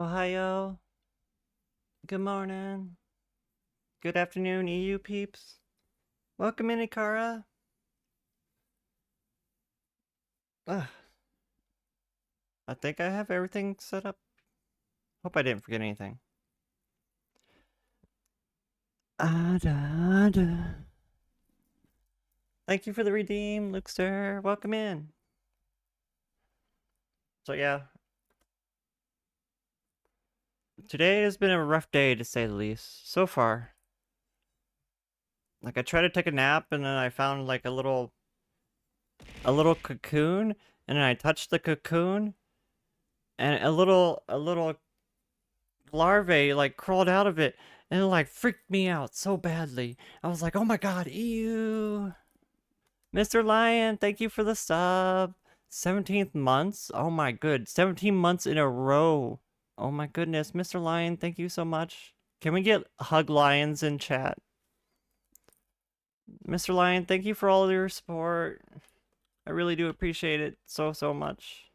Ohio. Good morning. Good afternoon, EU peeps. Welcome in, Ikara. I think I have everything set up. Hope I didn't forget anything. Thank you for the redeem, Luxter. Welcome in. So yeah. Today has been a rough day, to say the least. So far. Like, I tried to take a nap, and then I found, like, a little cocoon, and then I touched the cocoon, and a little larvae, like, crawled out of it, and it, like, freaked me out so badly. I was like, oh my god, ew. Mr. Lion, thank you for the sub. 17th months? Oh my good. 17 months in a row. Oh my goodness. Mr. Lion, thank you so much. Can we get hug lions in chat? Mr. Lion, thank you for all your support. I really do appreciate it so much.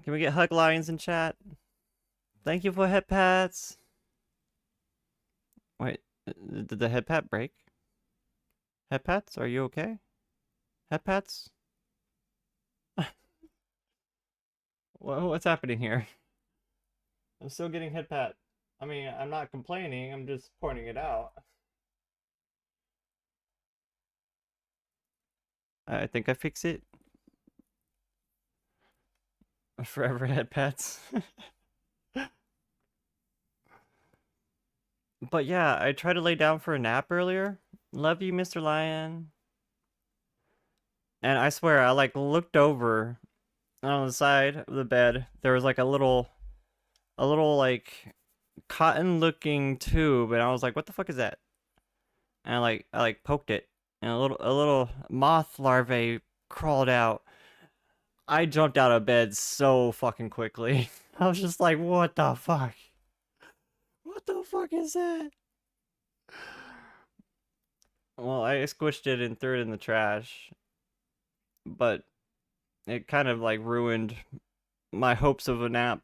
Can we get hug lions in chat? Thank you for head pats. Wait, did the head pat break? Head pats, are you okay? Head pats? What's happening here? I'm still getting head pat. I mean, I'm not complaining, I'm just pointing it out. I think I fix it. Forever head pats. But yeah, I tried to lay down for a nap earlier. Love you, Mr. Lion. And I swear, I like looked over on the side of the bed. There was like a little like cotton looking tube, and I was like, what the fuck is that? And I poked it, and a little moth larvae crawled out. I jumped out of bed so fucking quickly. I was just like, what the fuck? What the fuck is that? Well, I squished it and threw it in the trash. But it kind of like ruined my hopes of a nap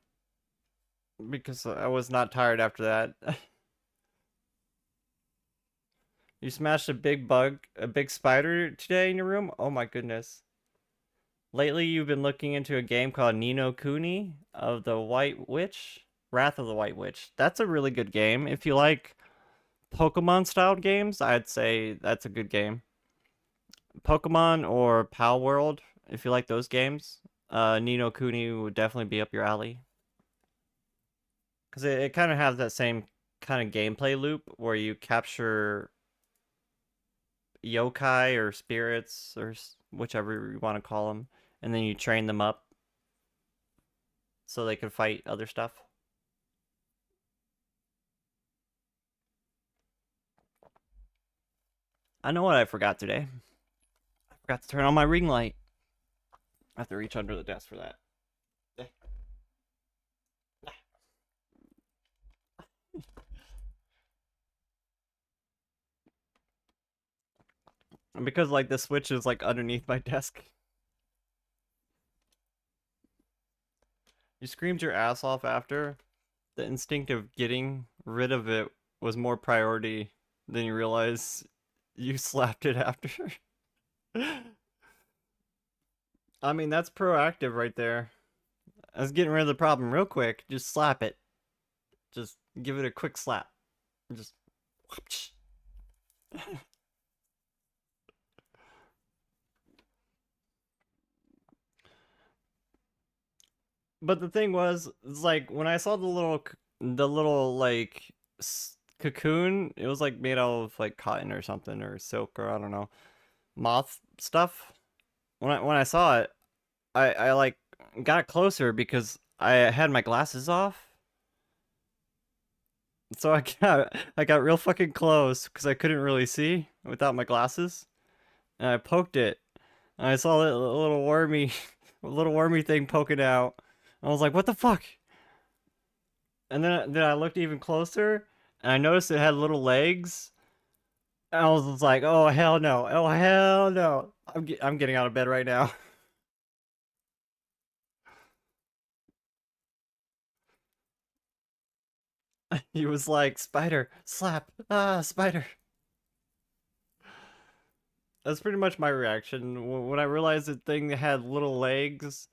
because I was not tired after that. You smashed a big spider today in your room? Oh my goodness. Lately, you've been looking into a game called Ni no Kuni of the White Witch? Wrath of the White Witch. That's a really good game. If you like Pokemon-styled games, I'd say that's a good game. Pokemon or Pal World, if you like those games, Ni no Kuni would definitely be up your alley. Because it kind of has that same kind of gameplay loop where you capture yokai or spirits or whichever you want to call them, and then you train them up so they can fight other stuff. I know what I forgot today. I forgot to turn on my ring light. I have to reach under the desk for that. Because like the switch is like underneath my desk. You screamed your ass off after. The instinct of getting rid of it was more priority than you realize you slapped it after. I mean, that's proactive right there. I was getting rid of the problem real quick. Just slap it. Just give it a quick slap. Just whoosh. But the thing was, it's like when I saw the little like cocoon, it was like made out of like cotton or something or silk or I don't know, moth stuff. When I saw it, I like got closer because I had my glasses off. So I got real fucking close because I couldn't really see without my glasses, and I poked it, and I saw that little wormy, little wormy thing poking out. I was like, "What the fuck?" And then I looked even closer, and I noticed it had little legs. And I was just like, "Oh hell no! Oh hell no!" I'm getting out of bed right now. He was like, "Spider, slap, ah, spider." That's pretty much my reaction. When I realized the thing had little legs,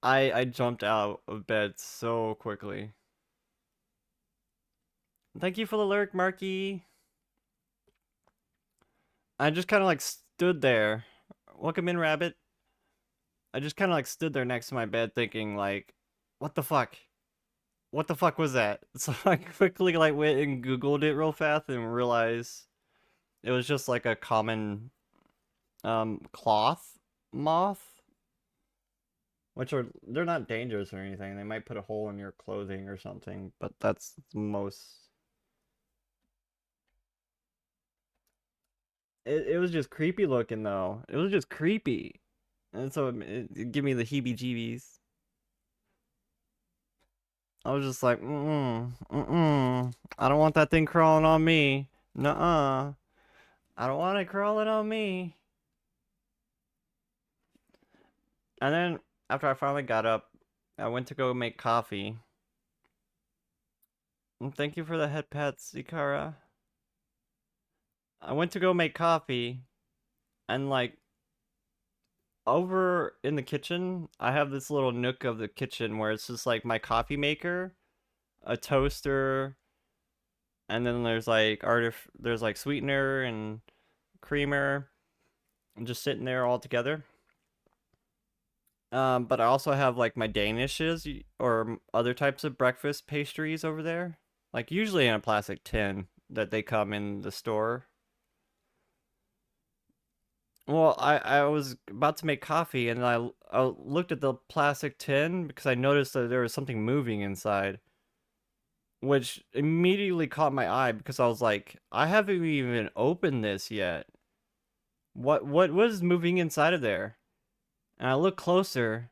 I jumped out of bed so quickly. Thank you for the lurk, Marky. I just kind of like stood there. Welcome in, Rabbit. I just kind of like stood there next to my bed thinking like, what the fuck? What the fuck was that? So I quickly like went and Googled it real fast and realized it was just like a common cloth moth, which are they're not dangerous or anything. They might put a hole in your clothing or something, but that's most. It was just creepy looking though. It was just creepy, and so it gave me the heebie-jeebies. I was just like, I don't want that thing crawling on me. Nuh-uh. I don't want it crawling on me. And then after I finally got up, I went to go make coffee. And thank you for the head pets, Ikara. I went to go make coffee, and like over in the kitchen, I have this little nook of the kitchen where it's just like my coffee maker, a toaster, and then there's like there's like sweetener and creamer, and just sitting there all together. But I also have like my danishes or other types of breakfast pastries over there, like usually in a plastic tin that they come in the store. Well, I was about to make coffee and I looked at the plastic tin because I noticed that there was something moving inside, which immediately caught my eye because I was like, I haven't even opened this yet. What was moving inside of there? And I look closer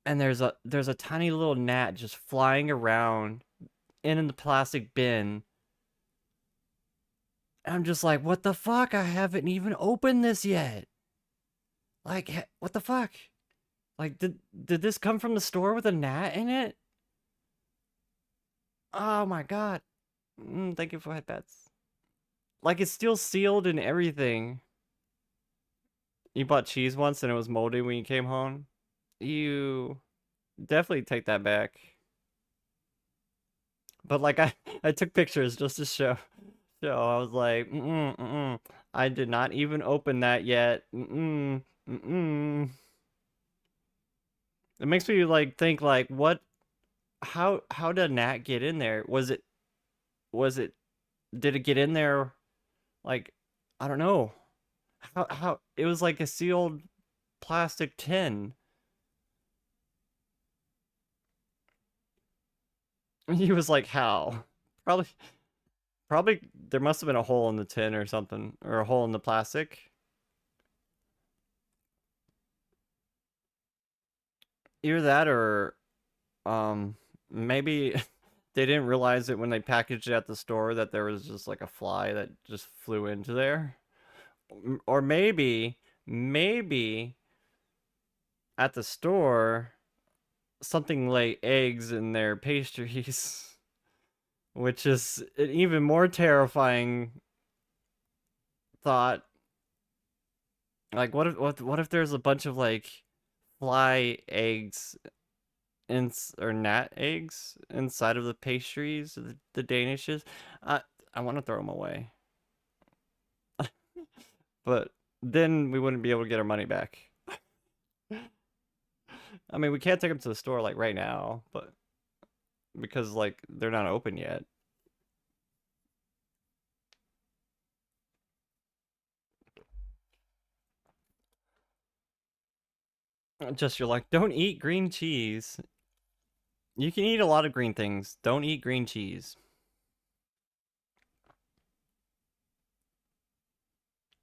and there's a tiny little gnat just flying around in the plastic bin. And I'm just like, what the fuck? I haven't even opened this yet. Like, what the fuck? Like, did this come from the store with a gnat in it? Oh my god. Thank you for headbats. Like, it's still sealed and everything. You bought cheese once and it was moldy when you came home. You definitely take that back. But like, I took pictures just to show. So I was like, I did not even open that yet. It makes me like think like, what? How did a gnat get in there? Was it did it get in there like I don't know. How it was like a sealed plastic tin. He was like, how? Probably probably there must have been a hole in the tin or something, or a hole in the plastic. Either that or maybe they didn't realize it when they packaged it at the store that there was just like a fly that just flew into there. Or maybe at the store something lay eggs in their pastries, which is an even more terrifying thought. Like, what if there's a bunch of like fly eggs in or gnat eggs inside of the pastries, the danishes? I want to throw them away, but then we wouldn't be able to get our money back. I mean, we can't take them to the store like right now, but because like they're not open yet. Just you're like, don't eat green cheese. You can eat a lot of green things. Don't eat green cheese.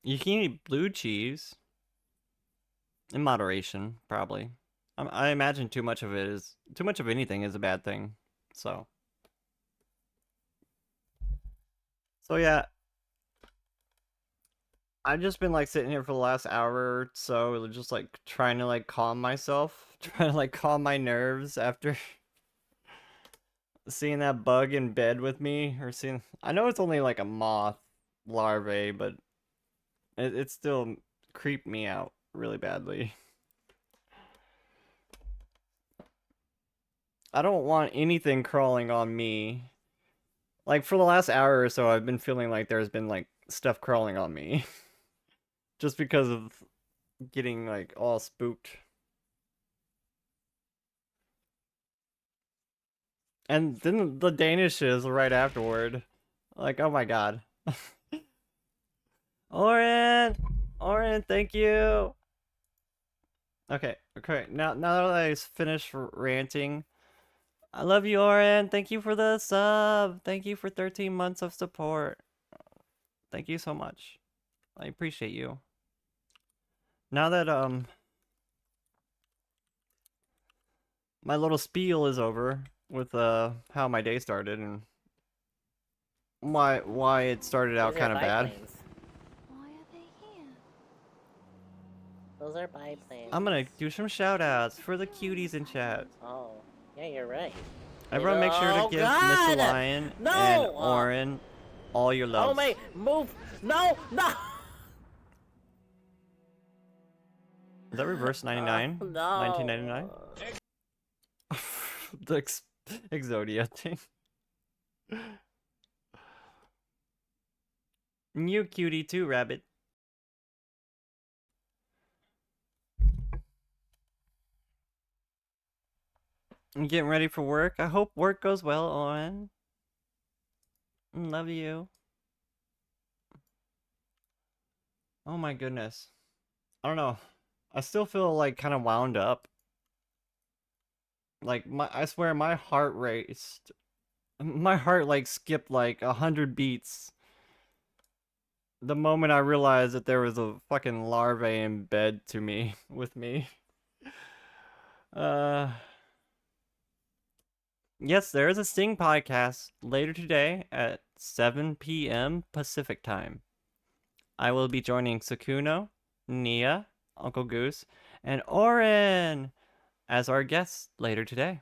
You can eat blue cheese in moderation, probably. I imagine too much of anything is a bad thing. So, so yeah, I've just been like sitting here for the last hour or so, just like trying to like calm myself, trying to like calm my nerves after seeing that bug in bed with me, or seeing. I know it's only like a moth larvae, but it still creeped me out really badly. I don't want anything crawling on me. Like for the last hour or so, I've been feeling like there's been like stuff crawling on me, just because of getting like all spooked. And then the Danish is right afterward. Like, oh my god. Oren! Oren, thank you! Okay, okay. Now that I finished ranting, I love you, Oren. Thank you for the sub. Thank you for 13 months of support. Thank you so much. I appreciate you. Now that my little spiel is over with how my day started and why it started out These are kind of bad. biplanes. Why are they here? Those are biplanes. I'm gonna do some shout outs for the cuties in chat. Oh, yeah, you're right. Everyone make sure to give Mr. Lion No! and Oren all your love. Oh my, move! No, no! Is that reverse 99? No. 1999? The Exodia thing. You cutie too, rabbit. I'm getting ready for work. I hope work goes well, Oren. Love you. Oh my goodness. I don't know. I still feel like kind of wound up. Like I swear my heart raced. My heart like skipped like 100 beats the moment I realized that there was a fucking larvae in bed to me with me. Yes, there is a Sting podcast later today at 7 p.m. Pacific time. I will be joining Sakuno, Nia, Uncle Goose, and Oren as our guests later today.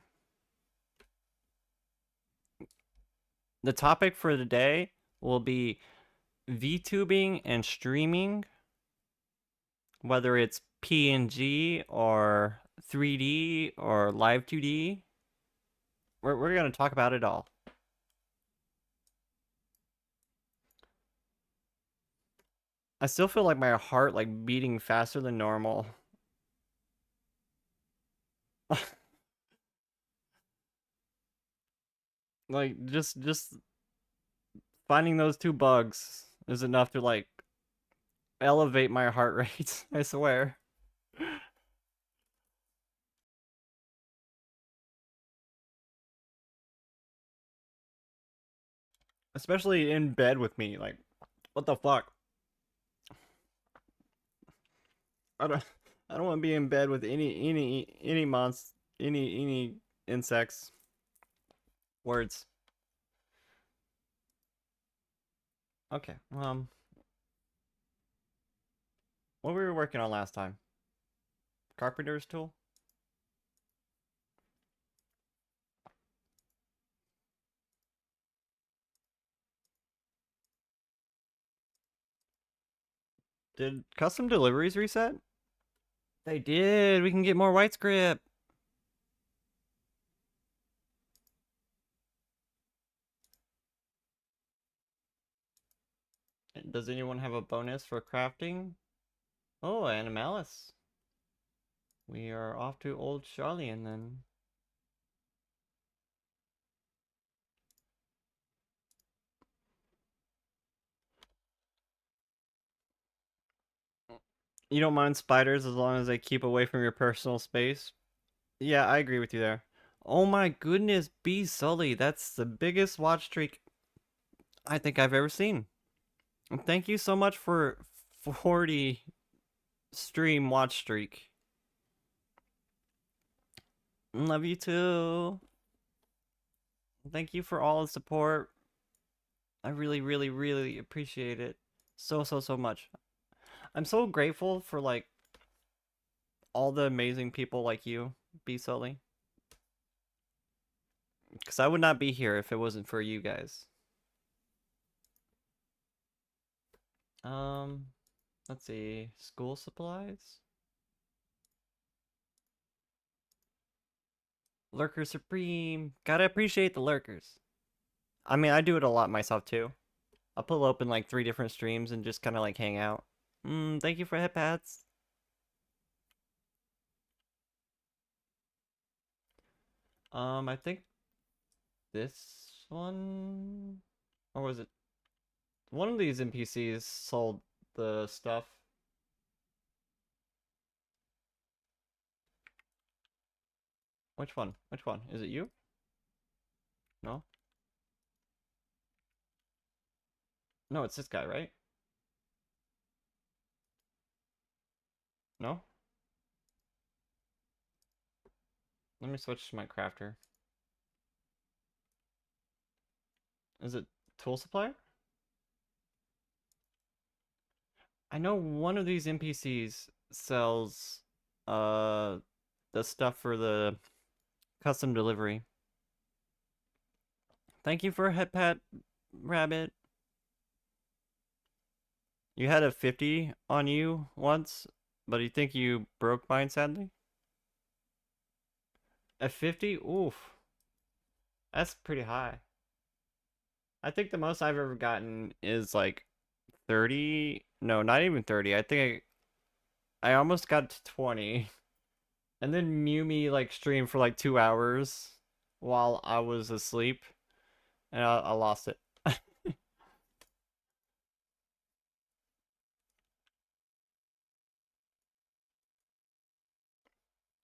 The topic for the day will be VTubing and streaming, whether it's PNG or 3D or live 2D. We're going to talk about it all. I still feel like my heart like beating faster than normal. Like just finding those two bugs is enough to like elevate my heart rate, I swear. Especially in bed with me, like what the fuck? I don't want to be in bed with any monster, any insects. Words. Okay. What were we working on last time? Carpenter's tool? Did custom deliveries reset? They did. We can get more white script. Does anyone have a bonus for crafting? Oh, Animalis. We are off to Old Charlian then. You don't mind spiders as long as they keep away from your personal space? Yeah, I agree with you there. Oh my goodness, B Sully, that's the biggest watch streak I think I've ever seen. Thank you so much for 40 stream watch streak. Love you too. Thank you for all the support. I really, really, really appreciate it. So much. I'm so grateful for like all the amazing people like you, B Sully. Because I would not be here if it wasn't for you guys. Let's see. School supplies? Lurker Supreme. Gotta appreciate the lurkers. I mean, I do it a lot myself too. I'll pull open like 3 different streams and just kind of like hang out. Thank you for headpads. I think this one, or was it one of these NPCs sold the stuff? Which one? Which one? Is it you? No? No, it's this guy, right? No? Let me switch to my crafter. Is it tool supplier? I know one of these NPCs sells the stuff for the custom delivery. Thank you for a head pat, Rabbit. You had a 50 on you once, but you think you broke mine sadly? A 50? Oof. That's pretty high. I think the most I've ever gotten is like 30. No, not even 30. I think I almost got to 20. And then Mumi like streamed for like 2 hours while I was asleep. And I lost it.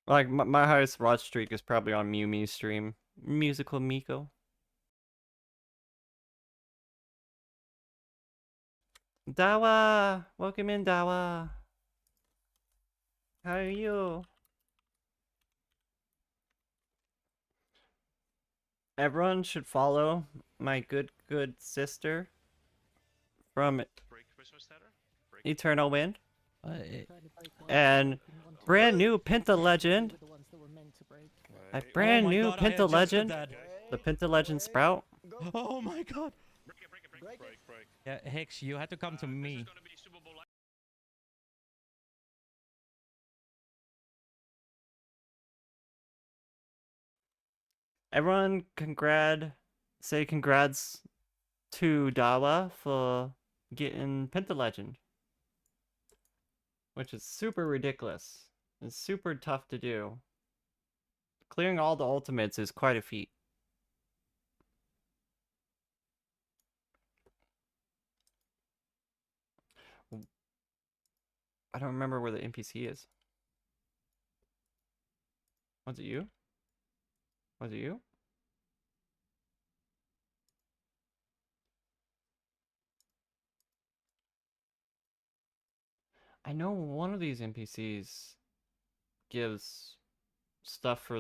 Like my highest watch streak is probably on Mumi's stream. Musical Miko. Dawa! Welcome in, Dawa. How are you? Everyone should follow my good sister from Eternal Wind. And brand new Penta Legend. A brand new Penta Legend. The Penta Legend Sprout. Oh my god! Break. Yeah, Hex, you had to come to me. Everyone say congrats to Dawa for getting Penta Legend. Which is super ridiculous. It's super tough to do. Clearing all the ultimates is quite a feat. I don't remember where the NPC is. Was it you? Was it you? I know one of these NPCs gives stuff for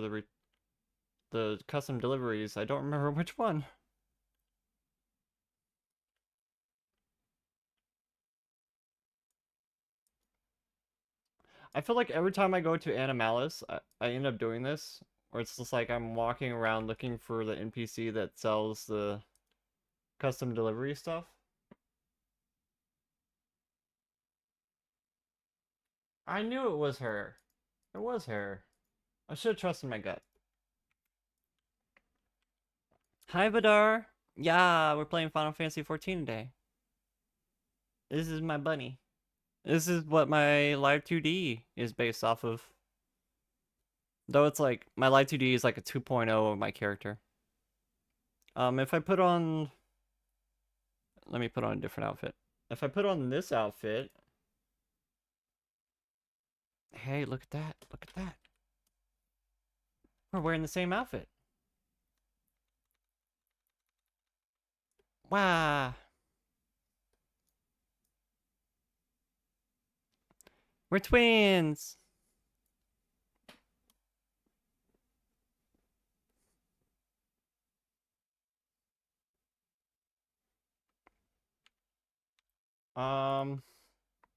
the custom deliveries. I don't remember which one. I feel like every time I go to Animalis, I end up doing this, where it's just like I'm walking around looking for the NPC that sells the custom delivery stuff. I knew it was her. It was her. I should have trusted my gut. Hi, Vidar. Yeah, we're playing Final Fantasy XIV today. This is my bunny. This is what my Live 2D is based off of. Though it's like, my Live 2D is like a 2.0 of my character. If I put on... Let me put on a different outfit. If I put on this outfit... Hey, look at that. Look at that. We're wearing the same outfit. Wow. We're twins.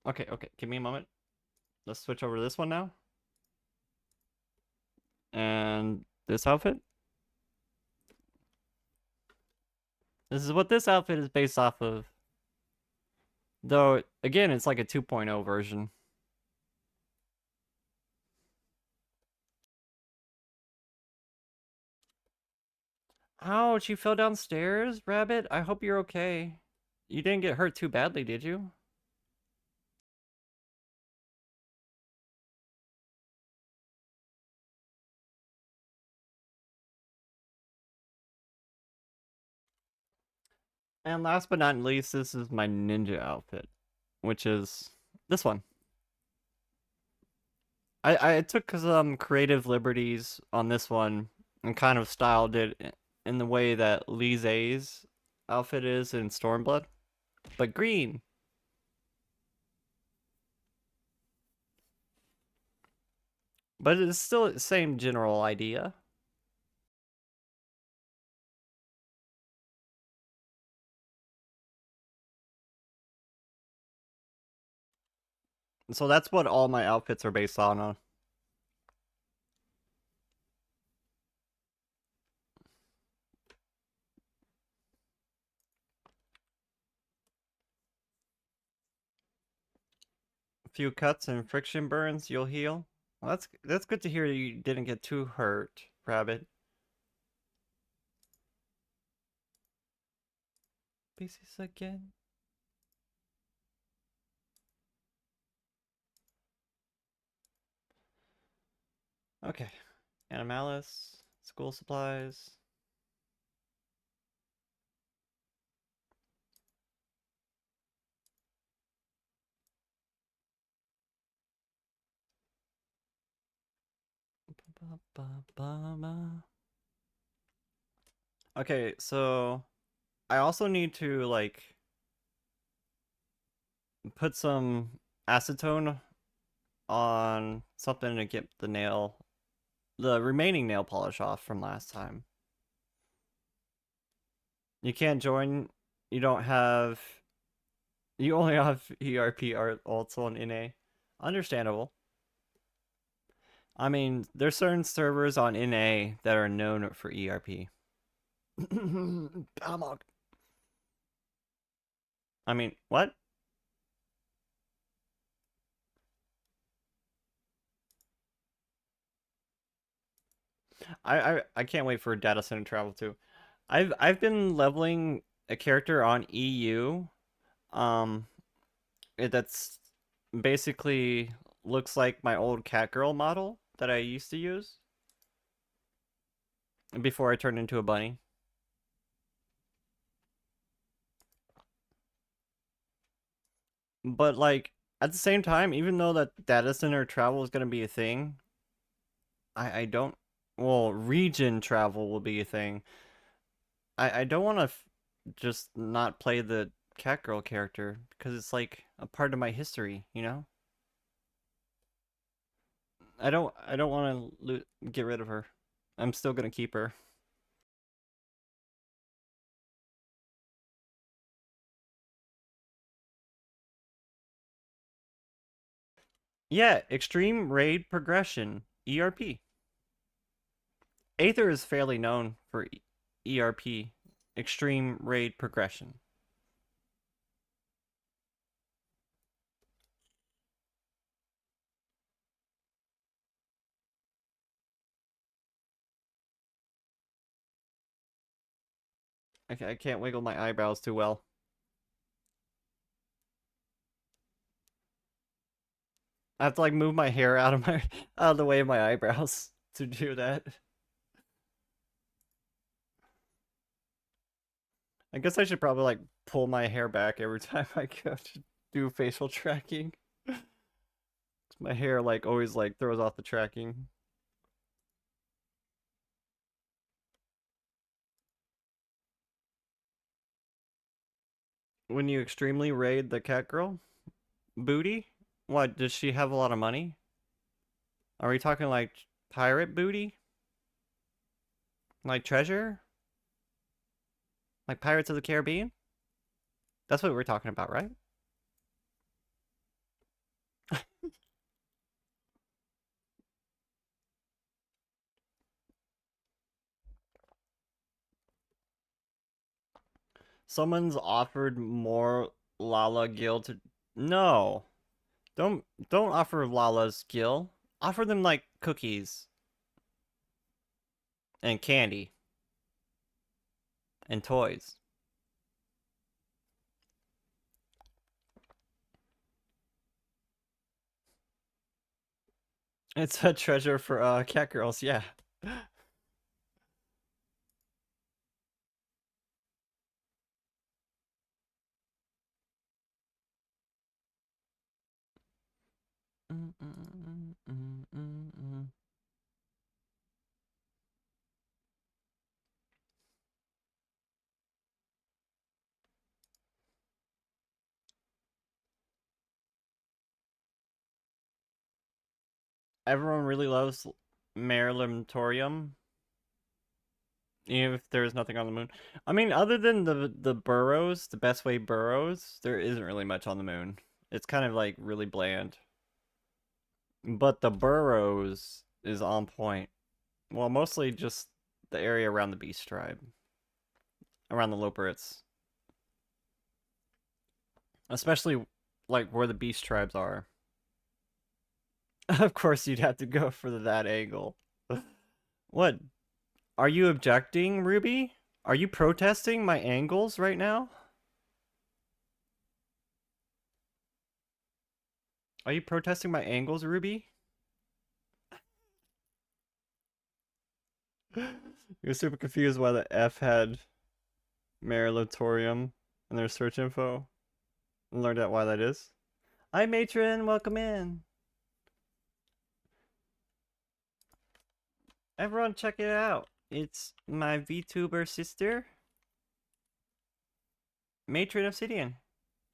Okay, give me a moment. Let's switch over to this one now. And this outfit. This is what this outfit is based off of. Though, again, it's like a 2.0 version. Ouch, you fell downstairs, Rabbit? I hope you're okay. You didn't get hurt too badly, did you? And last but not least, this is my ninja outfit, which is this one. I took some creative liberties on this one and kind of styled it in the way that Lise's outfit is in Stormblood, but green. But it's still the same general idea. So that's what all my outfits are based on. A few cuts and friction burns, you'll heal. Well, that's good to hear you didn't get too hurt, Rabbit. Pieces again. Okay. Animalis, school supplies. Okay, so I also need to like put some acetone on something to get the remaining nail polish off from last time. You can't join, you don't have, you only have ERP alts on NA. Understandable. I mean, there's certain servers on NA that are known for ERP. I mean, what? I can't wait for data center travel too. I've been leveling a character on EU. That's basically looks like my old Catgirl model that I used to use before I turned into a bunny. But like at the same time, even though that data center travel is gonna be a thing, I don't. Well, region travel will be a thing. I don't want to just not play the Catgirl character because it's like a part of my history, you know? I don't want to get rid of her. I'm still gonna keep her. Yeah, extreme raid progression, ERP. Aether is fairly known for ERP, extreme raid progression. I can't wiggle my eyebrows too well. I have to like move my hair out of my out of the way of my eyebrows to do that. I guess I should probably like pull my hair back every time I go to do facial tracking. My hair like always like throws off the tracking. When you extremely raid the cat girl booty, what does she have a lot of money? Are we talking like pirate booty? Like treasure? Like Pirates of the Caribbean? That's what we're talking about, right? Someone's offered more Lala Gil to... No. Don't offer Lala's Gil. Offer them, like, cookies. And candy. And toys. It's a treasure for, cat girls, yeah. Everyone really loves Merlimtorium. Even if there's nothing on the moon. I mean, other than the burrows, the best way burrows, there isn't really much on the moon. It's kind of like really bland. But the burrows is on point. Well, mostly just the area around the beast tribe. Around the Loporits. Especially like where the beast tribes are. Of course you'd have to go for that angle. What? Are you objecting, Ruby? Are you protesting my angles right now? Are you protesting my angles, Ruby? You're super confused why the F had Merilatorium in their search info. And learned out why that is. Hi, matron. Welcome in. Everyone, check it out. It's my VTuber sister, Matron Obsidian.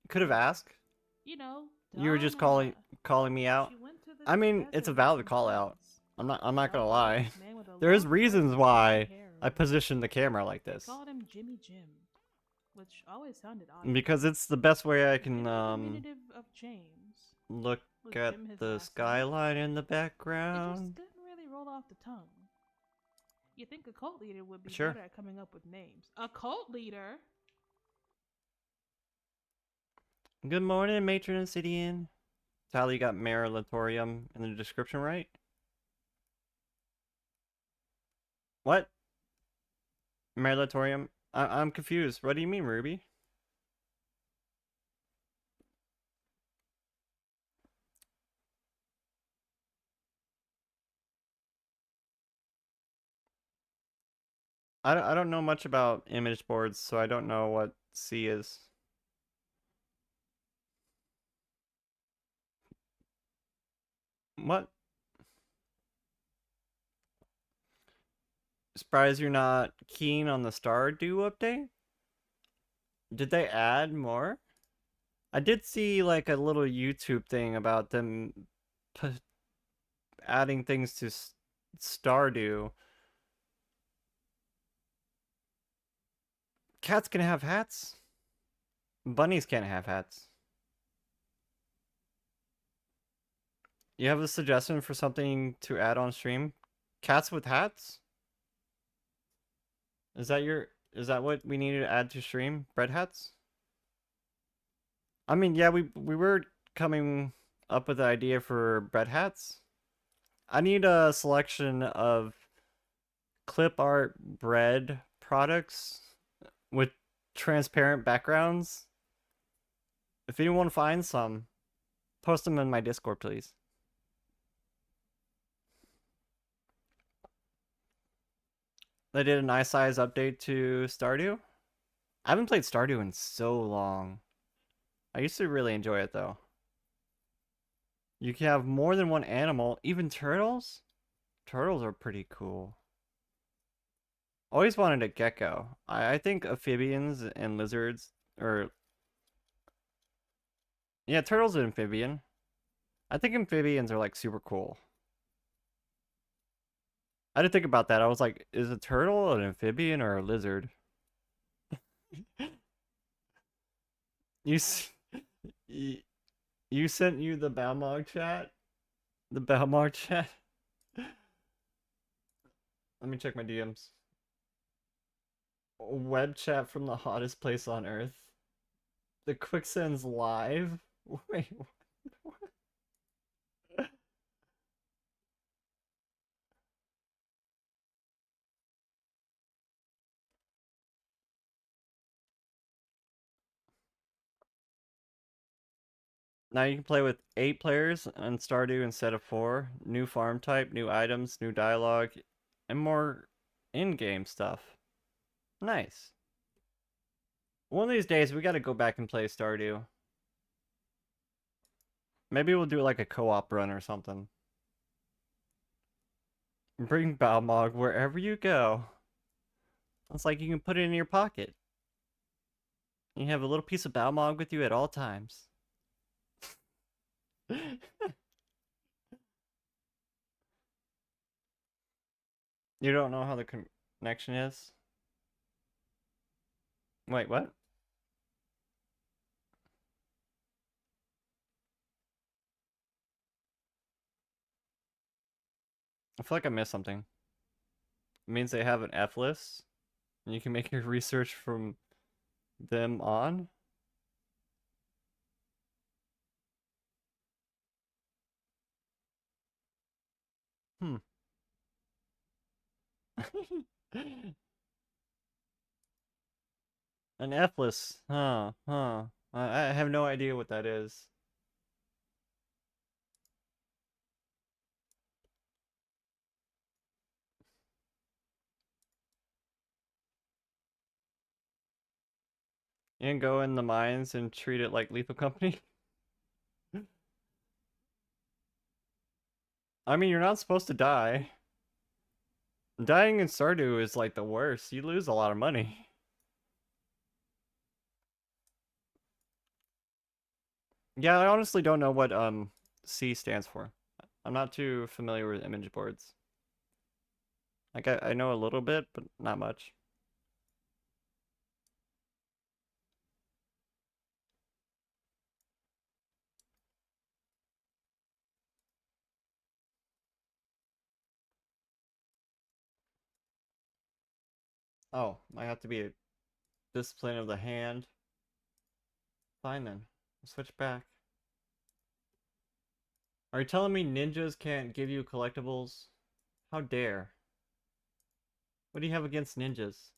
Could have asked. You know, You were just calling me out. I mean, it's a valid call out. I'm not gonna lie. There's reasons why I positioned the camera like this. Called him Jimmy Jim, which always sounded odd. Because it's the best way I can Diminutive of James. look Was at Jim his the last name? skyline in the It just background. didn't really roll off the tongue. You think a cult leader would be Sure. better at coming up with names? A cult leader? Good morning, Matron Obsidian. Tali got Merilatorium in the description, right? What? Merilatorium? I'm confused. What do you mean, Ruby? I don't know much about image boards, so I don't know what C is. What? Surprised you're not keen on the Stardew update? Did they add more? I did see like a little YouTube thing about them adding things to Stardew. Cats can have hats. Bunnies can't have hats. You have a suggestion for something to add on stream? Cats with hats? Is that what we need to add to stream? Bread hats? I mean, yeah, we were coming up with the idea for bread hats. I need a selection of clip art bread products with transparent backgrounds. If anyone finds some, post them in my Discord, please. They did a nice size update to Stardew. I haven't played Stardew in so long. I used to really enjoy it though. You can have more than one animal, even turtles? Turtles are pretty cool. Always wanted a gecko. I think amphibians and lizards are... Yeah, turtles are amphibian. I think amphibians are like super cool. I didn't think about that. I was like, is a turtle an amphibian or a lizard? You you sent you the Balmog chat? The Balmog chat? Let me check my DMs. Web chat from the hottest place on earth. The quicksand's live? Wait, what? Now you can play with 8 players in Stardew instead of 4. New farm type, new items, new dialogue, and more in-game stuff. Nice. One of these days, we gotta go back and play Stardew. Maybe we'll do like a co-op run or something. Bring Balmog wherever you go. It's like you can put it in your pocket. You have a little piece of Balmog with you at all times. You don't know how the connection is? Wait, what? I feel like I missed something. It means they have an F list, and you can make your research from them on. Hmm. An F list. Huh. I have no idea what that is. You can go in the mines and treat it like Lethal Company. I mean, you're not supposed to die. Dying in Stardew is like the worst. You lose a lot of money. Yeah, I honestly don't know what C stands for. I'm not too familiar with image boards. Like I know a little bit, but not much. Oh, I have to be a discipline of the hand. Fine then. Switch back. Are you telling me ninjas can't give you collectibles? How dare? What do you have against ninjas?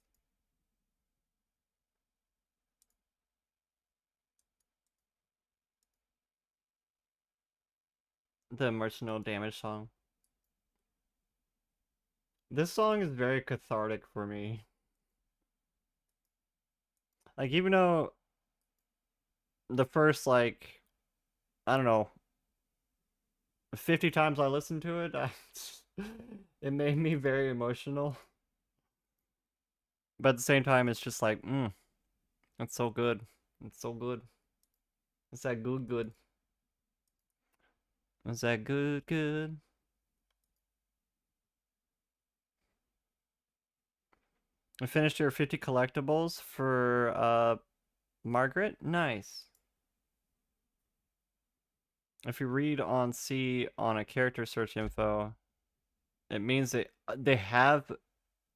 The emotional damage song. This song is very cathartic for me. Like, even though the first, like, I don't know, 50 times I listened to it, it made me very emotional. But at the same time, it's just like, it's so good. It's so good. It's that good. It's that good. I finished your 50 collectibles for, Margaret? Nice. If you read on C on a character search info, it means they have.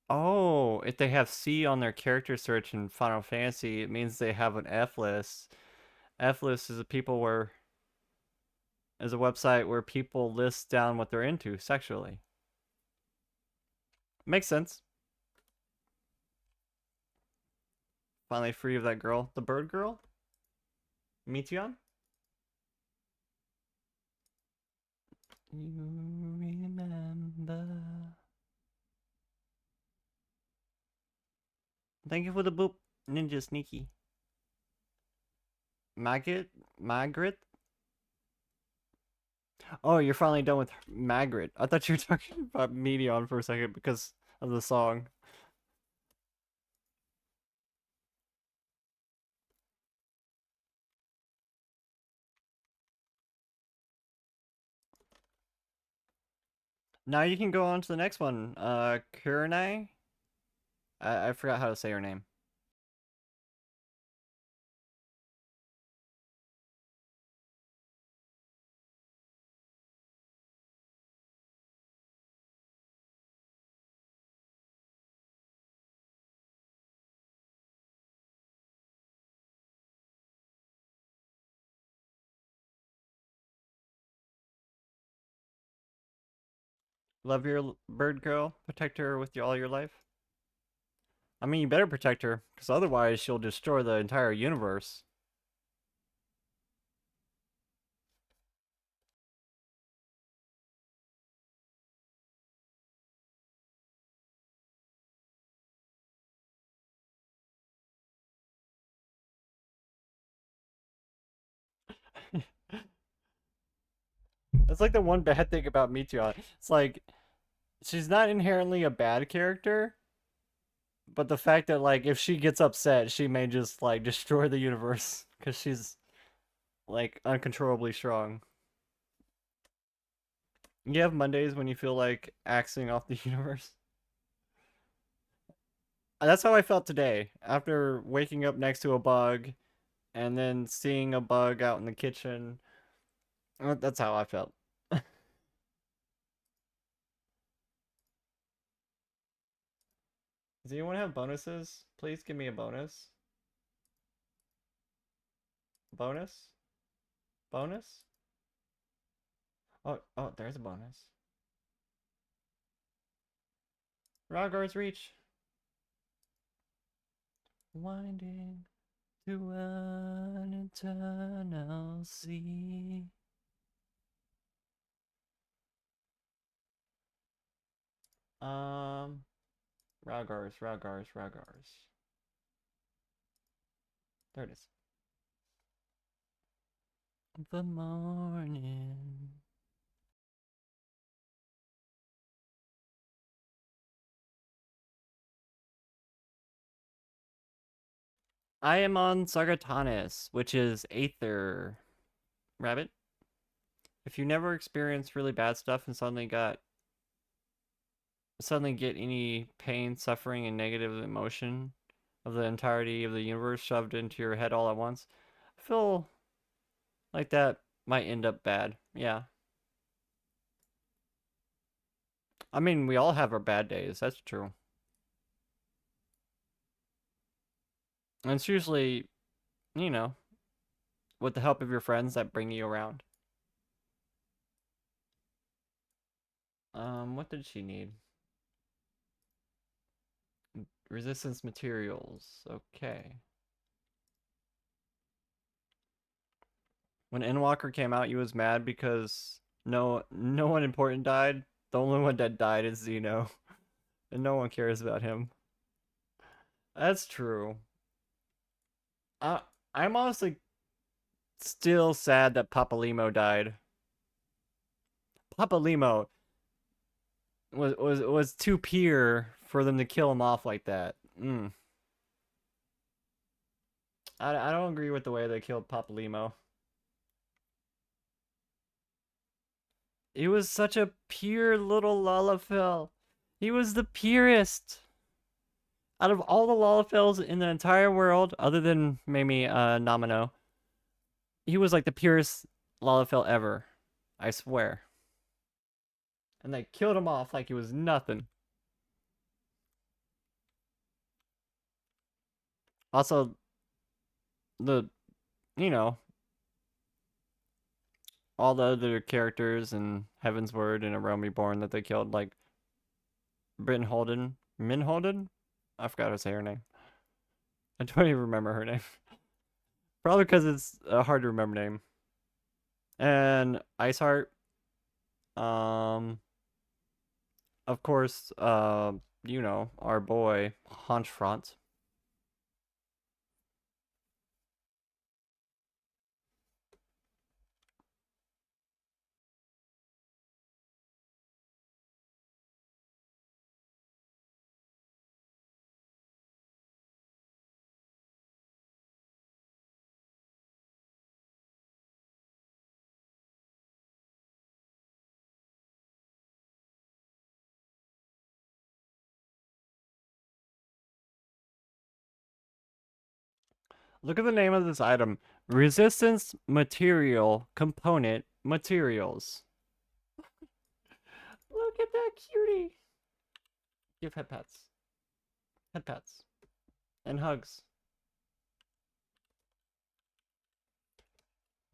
Oh, if they have C on their character search in Final Fantasy, it means they have an F list. F list is a website where people list down what they're into sexually. Makes sense. Finally free of that girl, the bird girl, Meteon. You remember. Thank you for the boop, Ninja Sneaky. Margaret? Oh, you're finally done with Margaret. I thought you were talking about Meteon for a second because of the song. Now you can go on to the next one. Kurenai? I forgot how to say her name. Love your bird girl. Protect her with all your life. I mean, you better protect her, because otherwise she'll destroy the entire universe. That's like the one bad thing about Meteor. It's like, she's not inherently a bad character, but the fact that, like, if she gets upset, she may just, like, destroy the universe, because she's, like, uncontrollably strong. You have Mondays when you feel like axing off the universe? That's how I felt today, after waking up next to a bug, and then seeing a bug out in the kitchen. That's how I felt. Does anyone have bonuses? Please give me a bonus. Bonus? Bonus? Oh, there's a bonus. Rogard's Reach. Winding to an eternal sea. Rogars. There it is. The morning. I am on Sargatanis, which is Aether. Rabbit. If you never experienced really bad stuff and suddenly get any pain, suffering, and negative emotion of the entirety of the universe shoved into your head all at once, I feel like that might end up bad. Yeah. I mean, we all have our bad days. That's true. And it's usually, you know, with the help of your friends that bring you around. What did she need? Resistance materials. Okay. When Endwalker came out, you was mad because no one important died. The only one that died is Xeno, and no one cares about him. That's true. I'm honestly still sad that Papalimo died. Papalimo was too pure for them to kill him off like that. I don't agree with the way they killed Papalimo. He was such a pure little Lalafell. He was the purest. Out of all the Lalafells in the entire world, other than maybe Namino, he was like the purest Lalafell ever. I swear. And they killed him off like he was nothing. Also, the, you know, all the other characters in Heavensward and A Realm Reborn that they killed, like Bryn Holden, Min Holden? I forgot how to say her name. I don't even remember her name. Probably because it's a hard to remember name. And Iceheart. Of course, you know, our boy, Haunchfront. Look at the name of this item. Resistance Material Component Materials. Look at that cutie. Give head pats. Head pats. And hugs.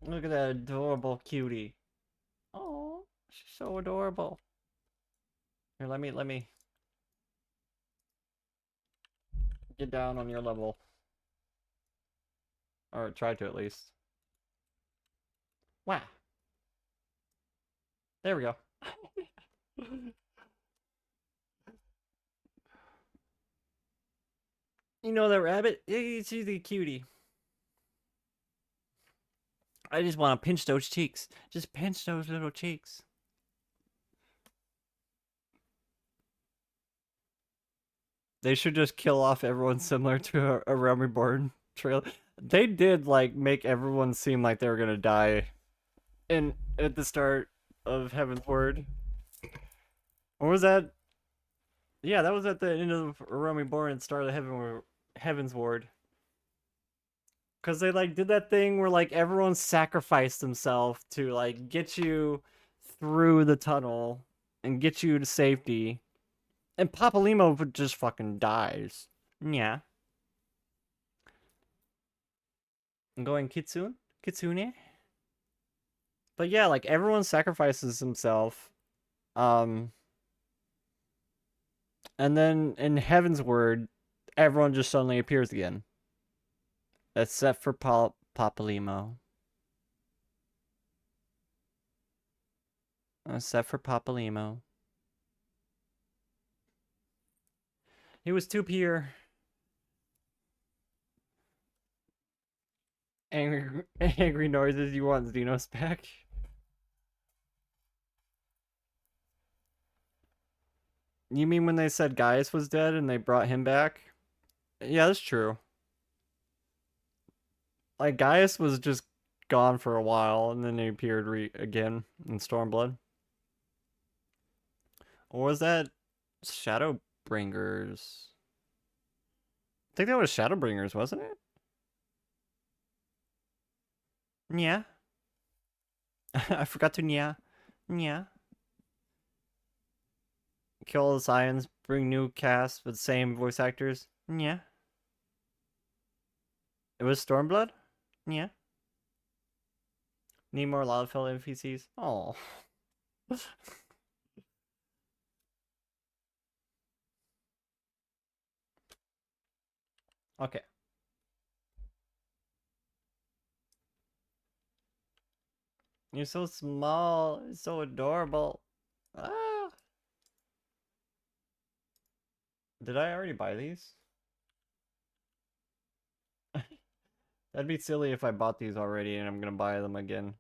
Look at that adorable cutie. Oh, she's so adorable. Here, let me get down on your level. Or try to at least. Wow. There we go. You know that rabbit? She's a cutie. I just want to pinch those cheeks. Just pinch those little cheeks. They should just kill off everyone similar to a Realm Reborn trail. They did like make everyone seem like they were gonna die at the start of Heavensward. Or was that? Yeah, that was at the end of A Realm Reborn and start of Heavensward. Cause they like did that thing where like everyone sacrificed themselves to like get you through the tunnel and get you to safety. And Papalimo just fucking dies. Yeah. I'm going Kitsune? But yeah, like everyone sacrifices himself. And then in Heavensward, everyone just suddenly appears again. Except for Papalimo. Except for Papalimo. He was too pure. Angry noises. You want Xenos back? You mean when they said Gaius was dead and they brought him back? Yeah, that's true. Like Gaius was just gone for a while and then he appeared again in Stormblood. Or was that Shadowbringers? I think that was Shadowbringers, wasn't it? Yeah. I forgot to yeah. Yeah. Kill all the Scions, bring new cast with same voice actors. Yeah. It was Stormblood? Yeah. Need more Lalafell NPCs? Oh. Okay. You're so small. It's so adorable. Ah. Did I already buy these? That'd be silly if I bought these already and I'm gonna buy them again.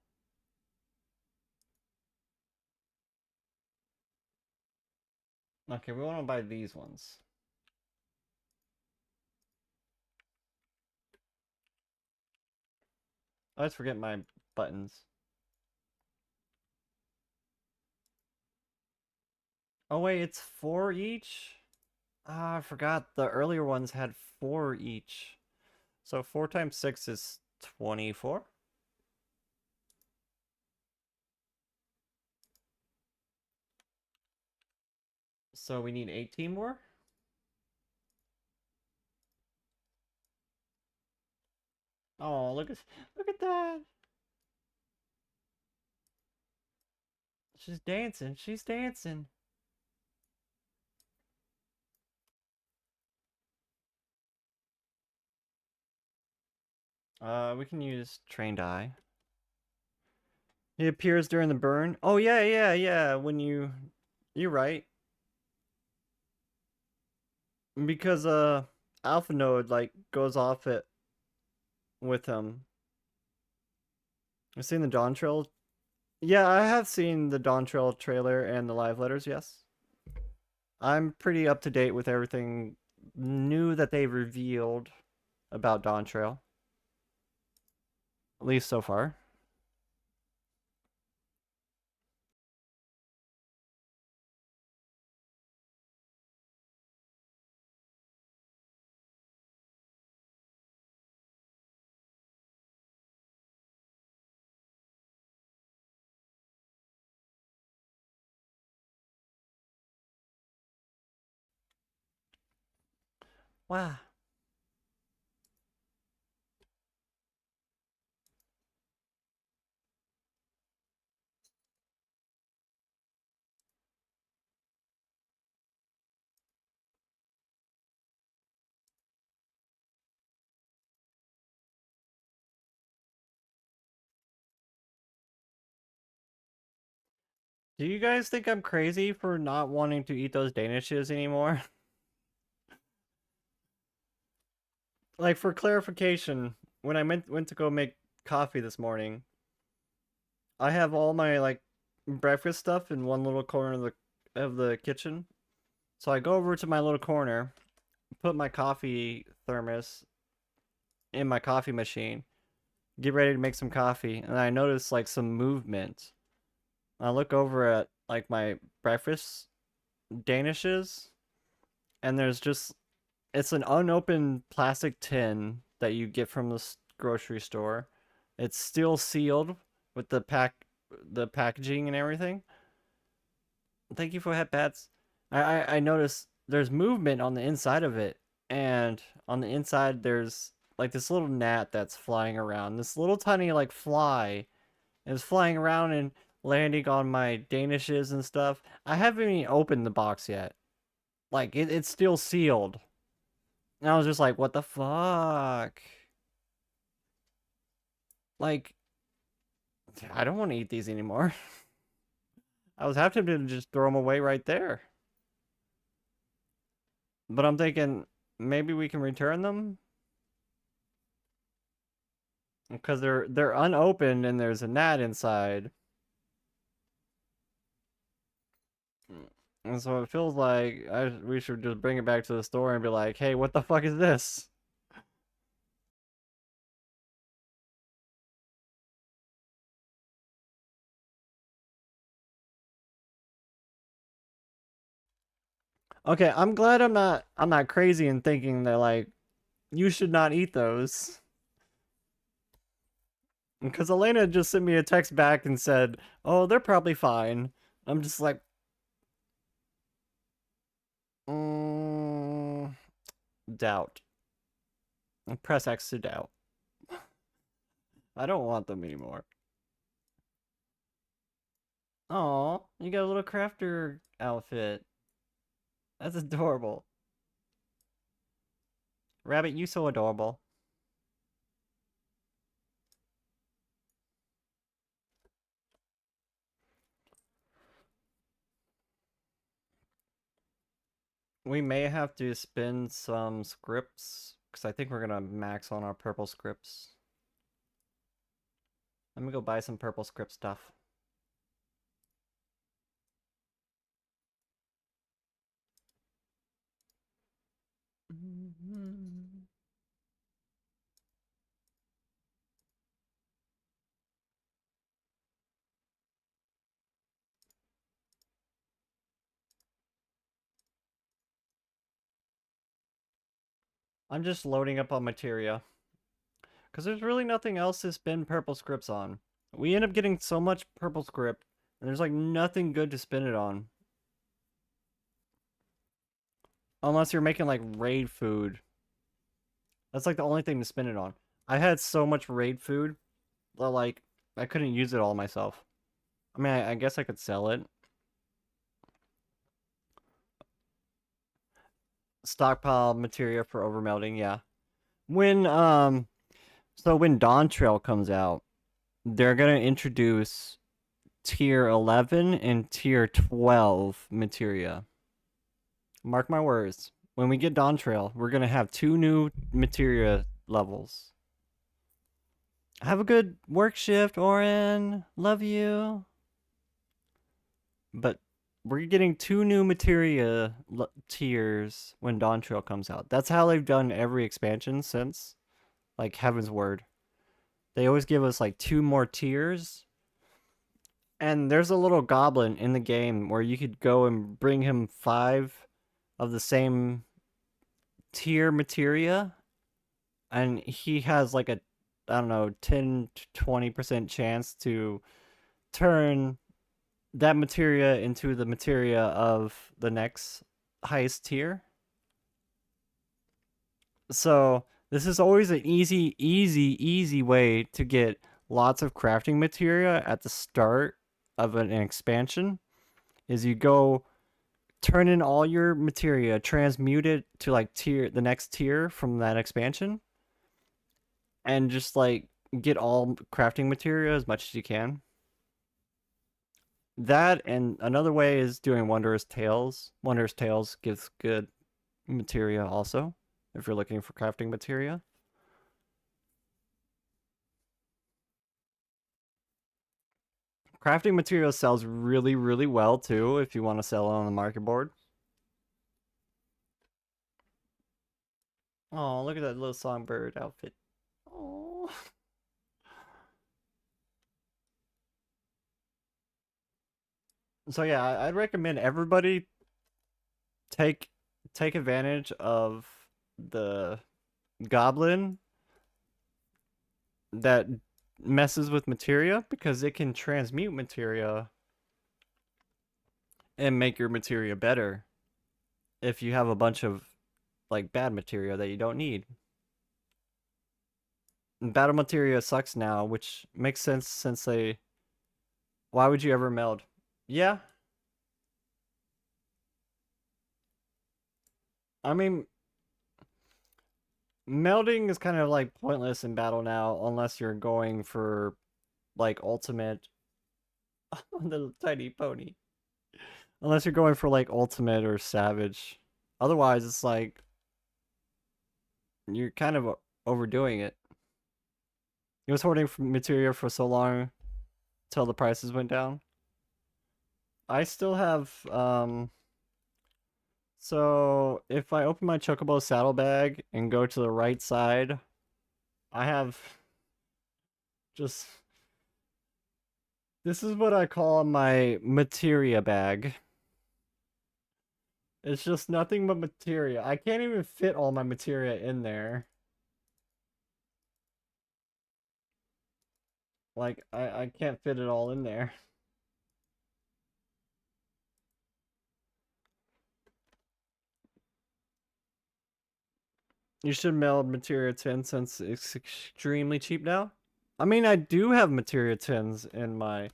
Okay, we want to buy these ones. I always forget my buttons. Oh wait, it's 4 each? Ah, I forgot the earlier ones had 4 each. So 4 times 6 is 24? So we need 18 more? Oh, look at that. She's dancing. She's dancing. We can use Trained Eye. He appears during the burn. Oh yeah. When you're right. Because Alpha Node like goes off it with him. I've seen the Dawn Trail. Yeah, I have seen the Dawn Trail trailer and the live letters, yes. I'm pretty up to date with everything new that they've revealed about Dawn Trail. At least so far. Wow. Do you guys think I'm crazy for not wanting to eat those danishes anymore? Like, for clarification, when I went to go make coffee this morning, I have all my like breakfast stuff in one little corner of the kitchen. So I go over to my little corner, put my coffee thermos in my coffee machine, get ready to make some coffee, and I notice like some movement. I look over at like my breakfast danishes, and there's just it's an unopened plastic tin that you get from the grocery store. It's still sealed with the packaging and everything. Thank you for head pats. I noticed there's movement on the inside of it, and on the inside there's like this little gnat that's flying around. This little tiny like fly is flying around and landing on my danishes and stuff. I haven't even opened the box yet. Like it's still sealed. And I was just like, what the fuck? Like, I don't want to eat these anymore. I was half tempted to just throw them away right there. But I'm thinking maybe we can return them because they're unopened and there's a gnat inside. And so it feels like we should just bring it back to the store and be like, "Hey, what the fuck is this?" Okay, I'm glad I'm not crazy in thinking that like you should not eat those. Because Elena just sent me a text back and said, "Oh, they're probably fine." I'm just like, mm, doubt. Press X to doubt. I don't want them anymore. Aw, you got a little crafter outfit. That's adorable. Rabbit, you so adorable. We may have to spin some scripts, because I think we're gonna max on our purple scripts. Let me go buy some purple script stuff. I'm just loading up on materia. Because there's really nothing else to spin purple scripts on. We end up getting so much purple script, and there's like nothing good to spin it on. Unless you're making like raid food. That's like the only thing to spin it on. I had so much raid food that like I couldn't use it all myself. I mean, I guess I could sell it. Stockpile materia for overmelting, yeah. When so when Dawn Trail comes out, they're gonna introduce tier 11 and tier 12 materia. Mark my words. When we get Dawn Trail, we're gonna have 2 new materia levels. Have a good work shift, Oren. Love you. But we're getting 2 new materia tiers when Dawn Trail comes out. That's how they've done every expansion since, like Heavensward. They always give us like 2 more tiers. And there's a little goblin in the game where you could go and bring him 5 of the same tier materia, and he has like a, I don't know, 10 to 20% chance to turn that materia into the materia of the next highest tier. So this is always an easy way to get lots of crafting materia at the start of an expansion. Is you go turn in all your materia, transmute it to like the next tier from that expansion, and just like get all crafting materia as much as you can. That and another way is doing Wondrous Tales. Wondrous Tales gives good materia also, if you're looking for crafting materia. Crafting material sells really, really well too if you want to sell it on the market board. Oh, look at that little songbird outfit. Oh. So yeah, I'd recommend everybody take advantage of the goblin that messes with materia because it can transmute materia and make your materia better if you have a bunch of like bad materia that you don't need. And battle materia sucks now, which makes sense since they why would you ever meld? Yeah. I mean, melding is kind of like pointless in battle now unless you're going for like ultimate the tiny pony. Unless you're going for like ultimate or savage. Otherwise it's like you're kind of overdoing it. You was hoarding materia for so long till the prices went down. I still have so if I open my Chocobo saddlebag and go to the right side, I have just this is what I call my materia bag. It's just nothing but materia. I can't even fit all my materia in there. Like, I can't fit it all in there. You should meld materia 10 since it's extremely cheap now. I mean, I do have materia 10s in my...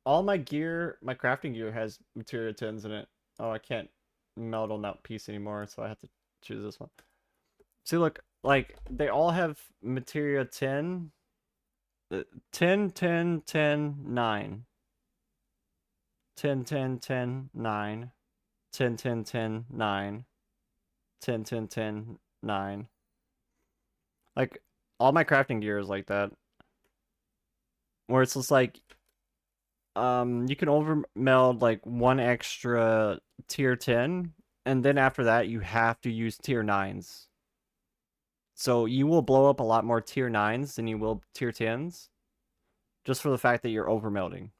all my gear, my crafting gear has materia 10s in it. Oh, I can't meld on that piece anymore, so I have to choose this one. See, look, like, they all have materia 10. 10, 10, 10, 9. 10, 10, 10, 9. 10, 10, 10, 9. 10, 10, 10, 9. Like, all my crafting gear is like that. Where it's just like, you can over meld like one extra tier 10, and then after that, you have to use tier 9s. So you will blow up a lot more tier 9s than you will tier 10s. Just for the fact that you're over melding.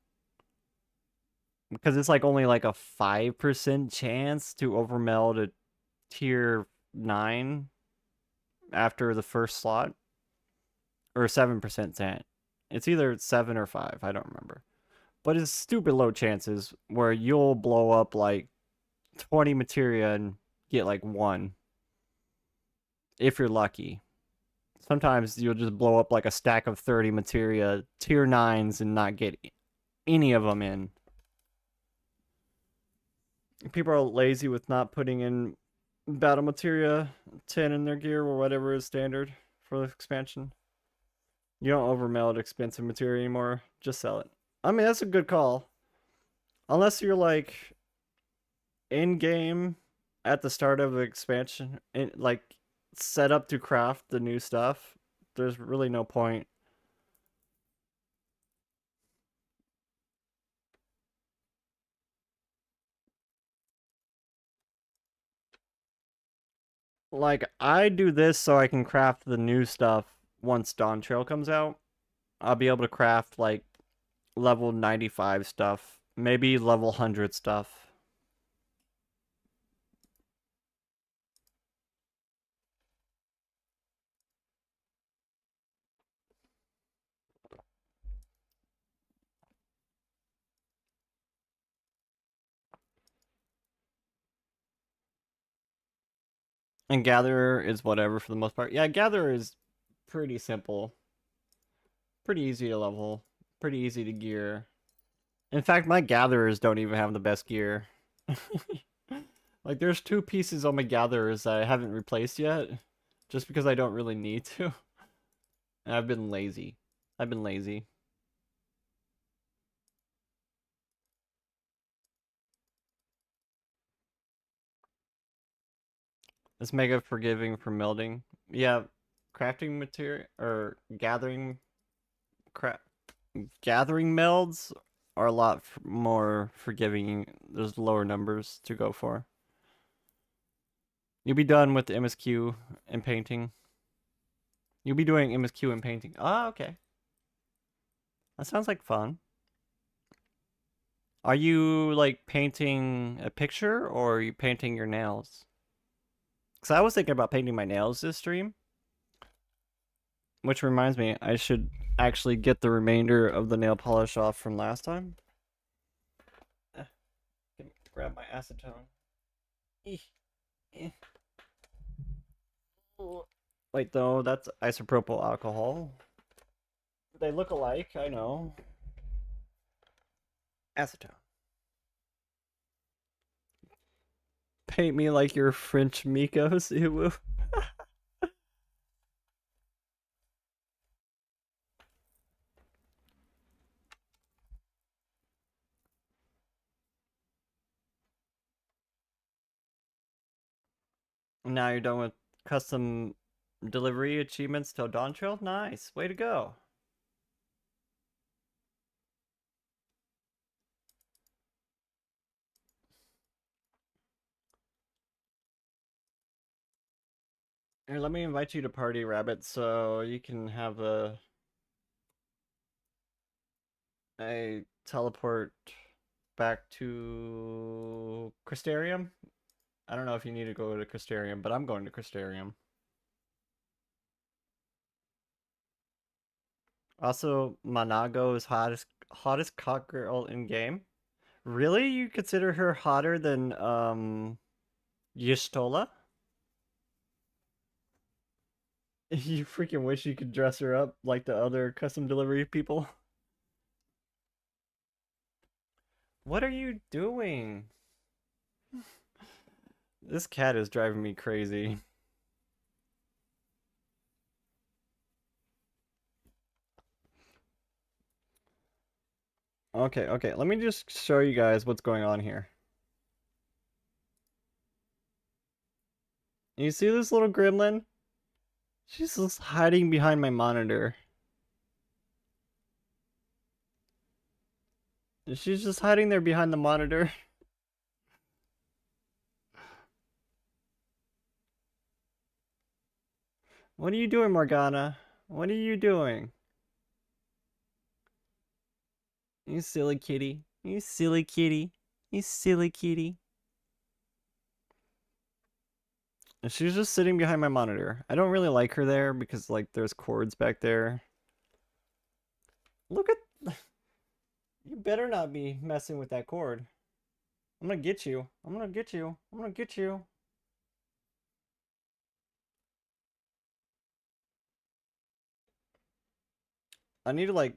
Because it's like only like a 5% chance to overmeld a tier 9 after the first slot. Or 7% chance. It's either 7 or 5, I don't remember. But it's stupid low chances where you'll blow up like 20 materia and get like 1. If you're lucky. Sometimes you'll just blow up like a stack of 30 materia, tier 9s, and not get any of them in. People are lazy with not putting in battle materia 10 in their gear or whatever is standard for the expansion. You don't overmeld expensive materia anymore. Just sell it. I mean, that's a good call. Unless you're like in game at the start of the expansion, like set up to craft the new stuff, there's really no point. Like, I do this so I can craft the new stuff once Dawn Trail comes out. I'll be able to craft like level 95 stuff, maybe level 100 stuff. And Gatherer is whatever for the most part. Yeah, Gatherer is pretty simple. Pretty easy to level. Pretty easy to gear. In fact, my Gatherers don't even have the best gear. Like, there's 2 pieces on my Gatherers that I haven't replaced yet. Just because I don't really need to. And I've been lazy. I've been lazy. It's mega forgiving for melding. Yeah, crafting material or gathering melds are a lot more forgiving. There's lower numbers to go for. You'll be done with the MSQ and painting. You'll be doing MSQ and painting. Oh, okay. That sounds like fun. Are you like painting a picture or are you painting your nails? Because I was thinking about painting my nails this stream. Which reminds me, I should actually get the remainder of the nail polish off from last time. Grab my acetone. Wait, though, that's isopropyl alcohol. They look alike, I know. Acetone. Paint me like your French Mikos, Ew. Now you're done with custom delivery achievements till Dawn Trail? Nice. Way to go. Here, let me invite you to Party Rabbit so you can have a teleport back to Crystarium. I don't know if you need to go to Crystarium, but I'm going to Crystarium. Also, Manago is hottest cock girl in game. Really? You consider her hotter than Y'shtola? You freaking wish you could dress her up like the other custom delivery people. What are you doing? This cat is driving me crazy. Okay, let me just show you guys what's going on here. You see this little gremlin? She's just hiding behind my monitor. She's just hiding there behind the monitor. What are you doing, Morgana? What are you doing? You silly kitty. You silly kitty. You silly kitty. And she's just sitting behind my monitor. I don't really like her there because like there's cords back there. Look at you better not be messing with that cord. I'm gonna get you. I'm gonna get you. I'm gonna get you. I need to like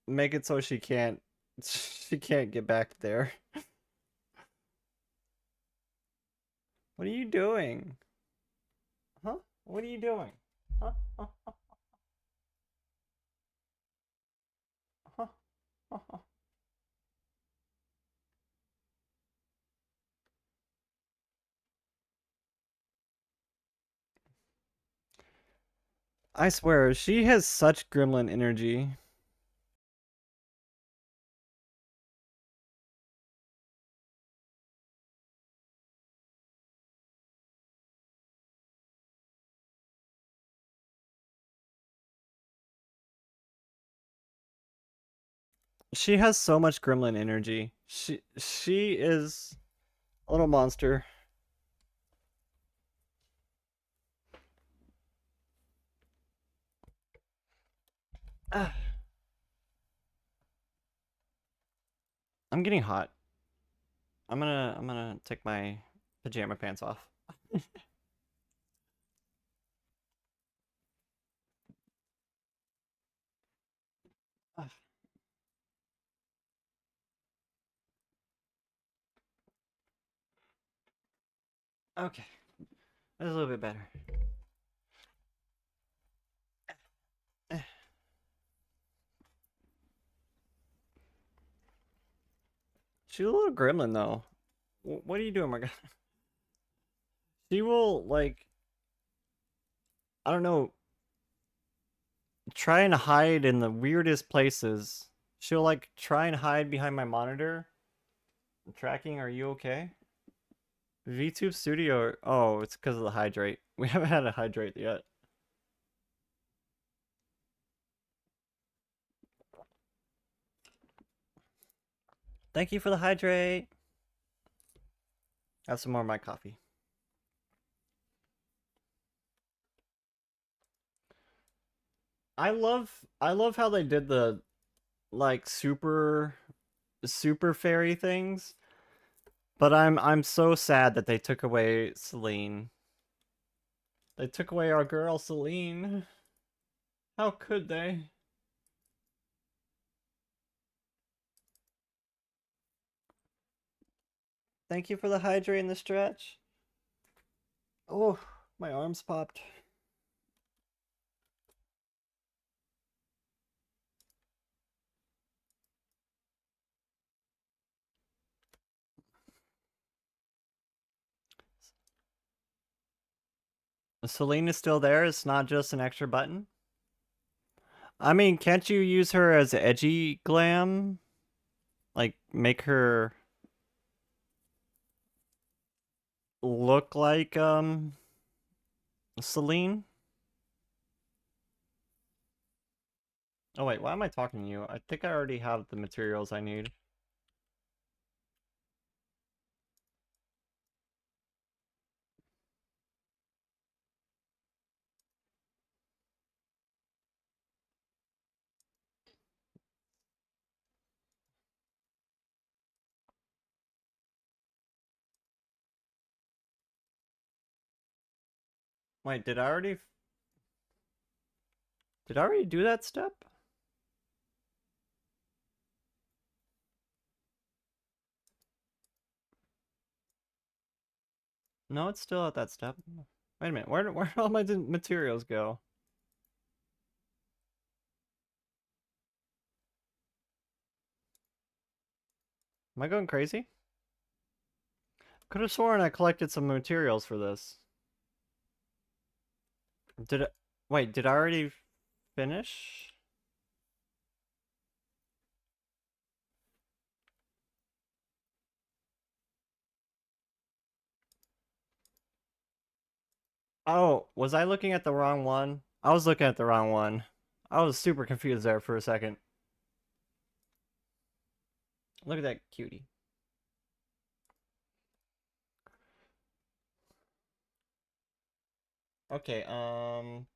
make it so she can't get back there. What are you doing? Huh? What are you doing? Huh? Huh? Huh? Huh? Huh? I swear, she has such gremlin energy. She has so much gremlin energy. She is a little monster. Ah, I'm getting hot. I'm gonna take my pajama pants off. Ah, okay, that's a little bit better. She's a little gremlin though. What are you doing, my god? She will, like, I don't know, try and hide in the weirdest places. She'll, like, try and hide behind my monitor. Tracking, are you okay? VTube Studio, oh, it's because of the hydrate. We haven't had a hydrate yet. Thank you for the hydrate. Have some more of my coffee. I love how they did the like super fairy things. But I'm so sad that they took away Celine. They took away our girl Celine. How could they? Thank you for the hydrate and the stretch. Oh, my arms popped. Celine is still there. It's not just an extra button. I mean, can't you use her as edgy glam? Like, make her look like, Celine? Oh wait, why am I talking to you? I think I already have the materials I need. Wait, did I already do that step? No, it's still at that step. Wait a minute, where did all my materials go? Am I going crazy? Could have sworn I collected some materials for this. Did it? Wait, did I already finish? Oh, was I looking at the wrong one? I was looking at the wrong one. I was super confused there for a second. Look at that cutie. Okay,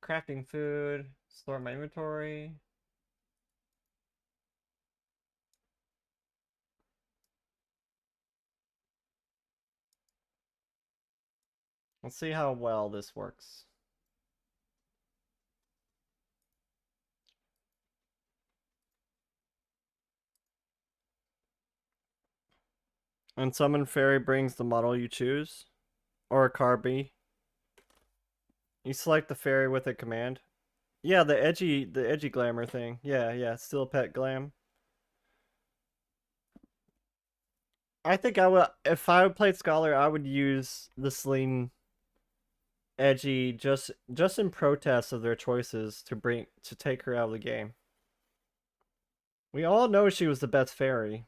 crafting food, store my inventory. Let's see how well this works. And summon fairy brings the model you choose. Or a Carby. You select the fairy with a command. Yeah, the edgy glamour thing. Yeah, still pet glam. I think I would, if I played Scholar, I would use the Celine edgy just in protest of their choices to take her out of the game. We all know she was the best fairy.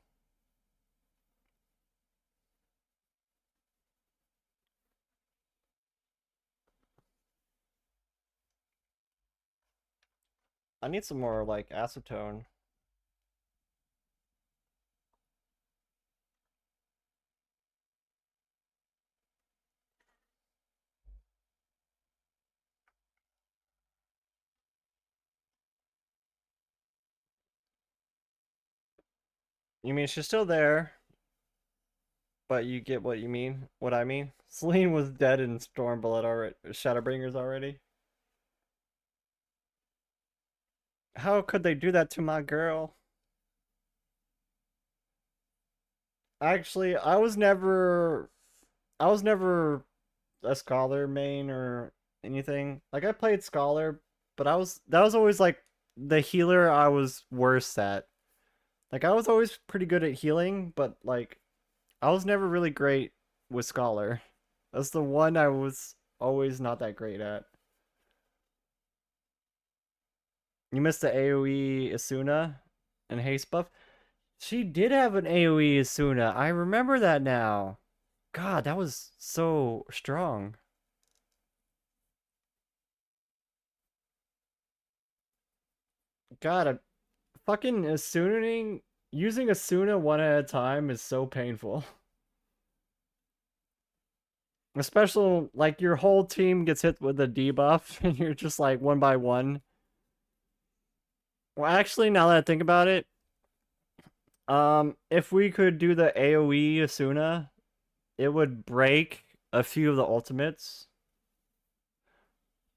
I need some more like acetone. You mean she's still there, but you get what you mean? What I mean? Celine was dead in Stormblood already, Shadowbringers already. How could they do that to my girl? Actually, I was never a Scholar main or anything. Like I played Scholar, but that was always like the healer I was worse at. Like I was always pretty good at healing, but like I was never really great with Scholar. That's the one I was always not that great at. You missed the AoE Asuna and haste buff. She did have an AoE Asuna. I remember that now. God, that was so strong. God, fucking Asunaing, using Asuna one at a time is so painful. Especially, like, your whole team gets hit with a debuff, and you're just, like, one by one. Well, actually, now that I think about it, if we could do the AoE Asuna, it would break a few of the ultimates.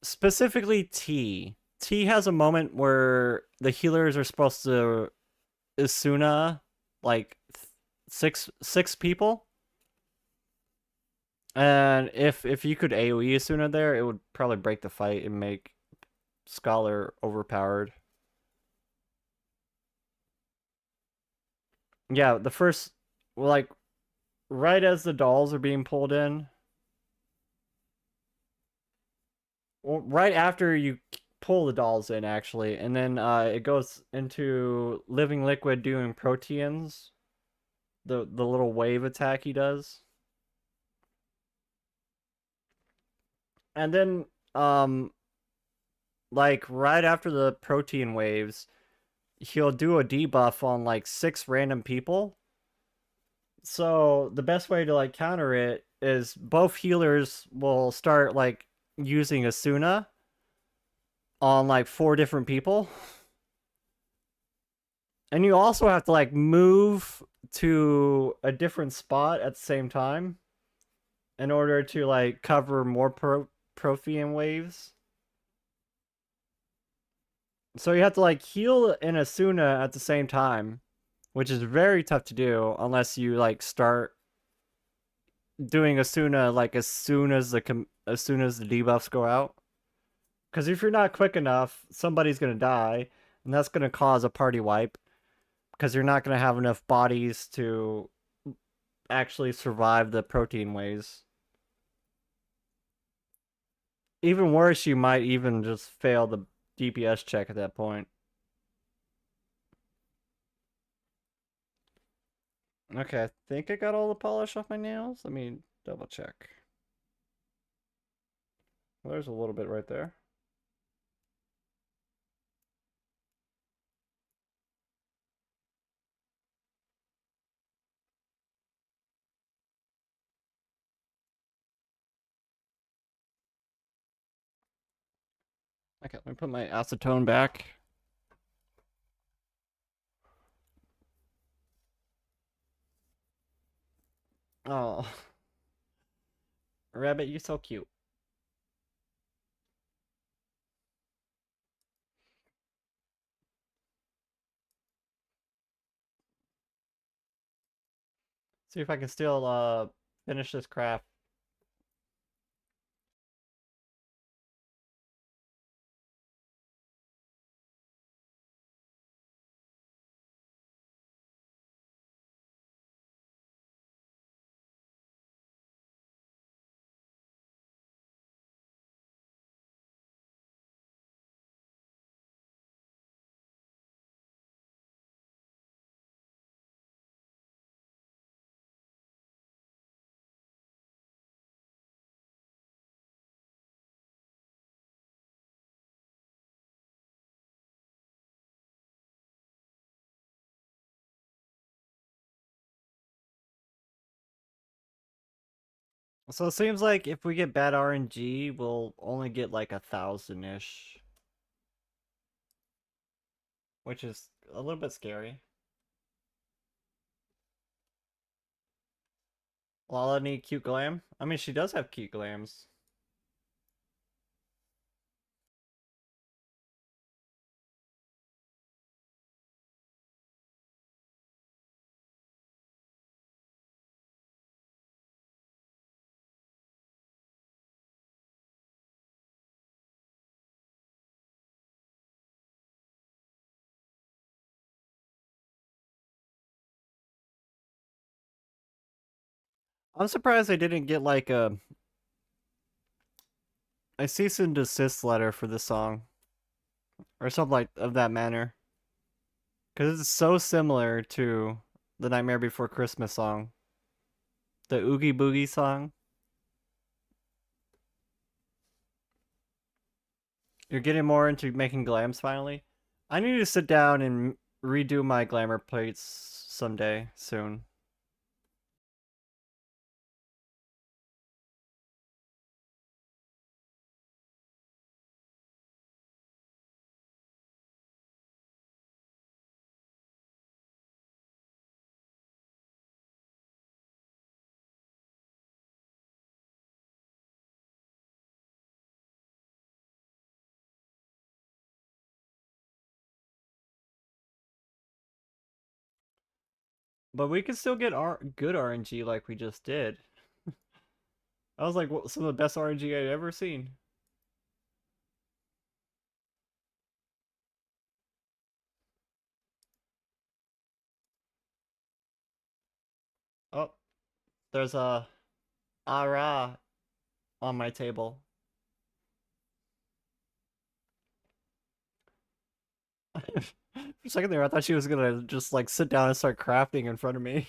Specifically T. T has a moment where the healers are supposed to Asuna like six people. And if you could AoE Asuna there, it would probably break the fight and make Scholar overpowered. Yeah, the first, like, right as the dolls are being pulled in, well, right after you pull the dolls in, actually, and then it goes into Living Liquid doing Proteans, the little wave attack he does. And then, like, right after the Protean waves, he'll do a debuff on, like, 6 random people. So, the best way to, like, counter it is both healers will start, like, using Asuna on, like, 4 different people. And you also have to, like, move to a different spot at the same time in order to, like, cover more Prothean waves. So you have to, like, heal and Asuna at the same time, which is very tough to do unless you, like, start doing Asuna, like, as soon as the debuffs go out. Because if you're not quick enough, somebody's gonna die, and that's gonna cause a party wipe. Because you're not gonna have enough bodies to actually survive the protein waves. Even worse, you might even just fail the DPS check at that point. Okay, I think I got all the polish off my nails. Let me double check. Well, there's a little bit right there. Okay, let me put my acetone back. Oh. Rabbit, you're so cute. See if I can still finish this craft. So it seems like if we get bad RNG, we'll only get like 1,000-ish. Which is a little bit scary. Lala need cute glam? I mean, she does have cute glams. I'm surprised they didn't get like a a cease and desist letter for this song, or something like of that manner, because it's so similar to the Nightmare Before Christmas song, the Oogie Boogie song. You're getting more into making glams finally. I need to sit down and redo my glamour plates someday soon. But we can still get good RNG like we just did. That was like some of the best RNG I'd ever seen. Oh, there's a Ara on my table. For a second there, I thought she was gonna just like sit down and start crafting in front of me.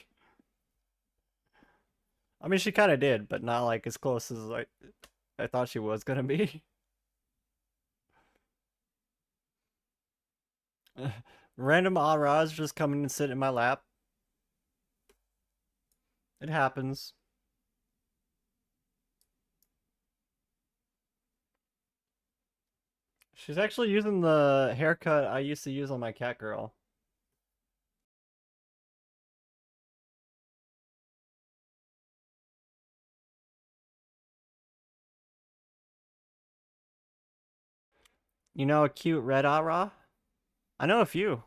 I mean, she kind of did, but not like as close as I thought she was gonna be. Random Aras just coming and sit in my lap. It happens. She's actually using the haircut I used to use on my cat girl. You know a cute red Ara? I know a few.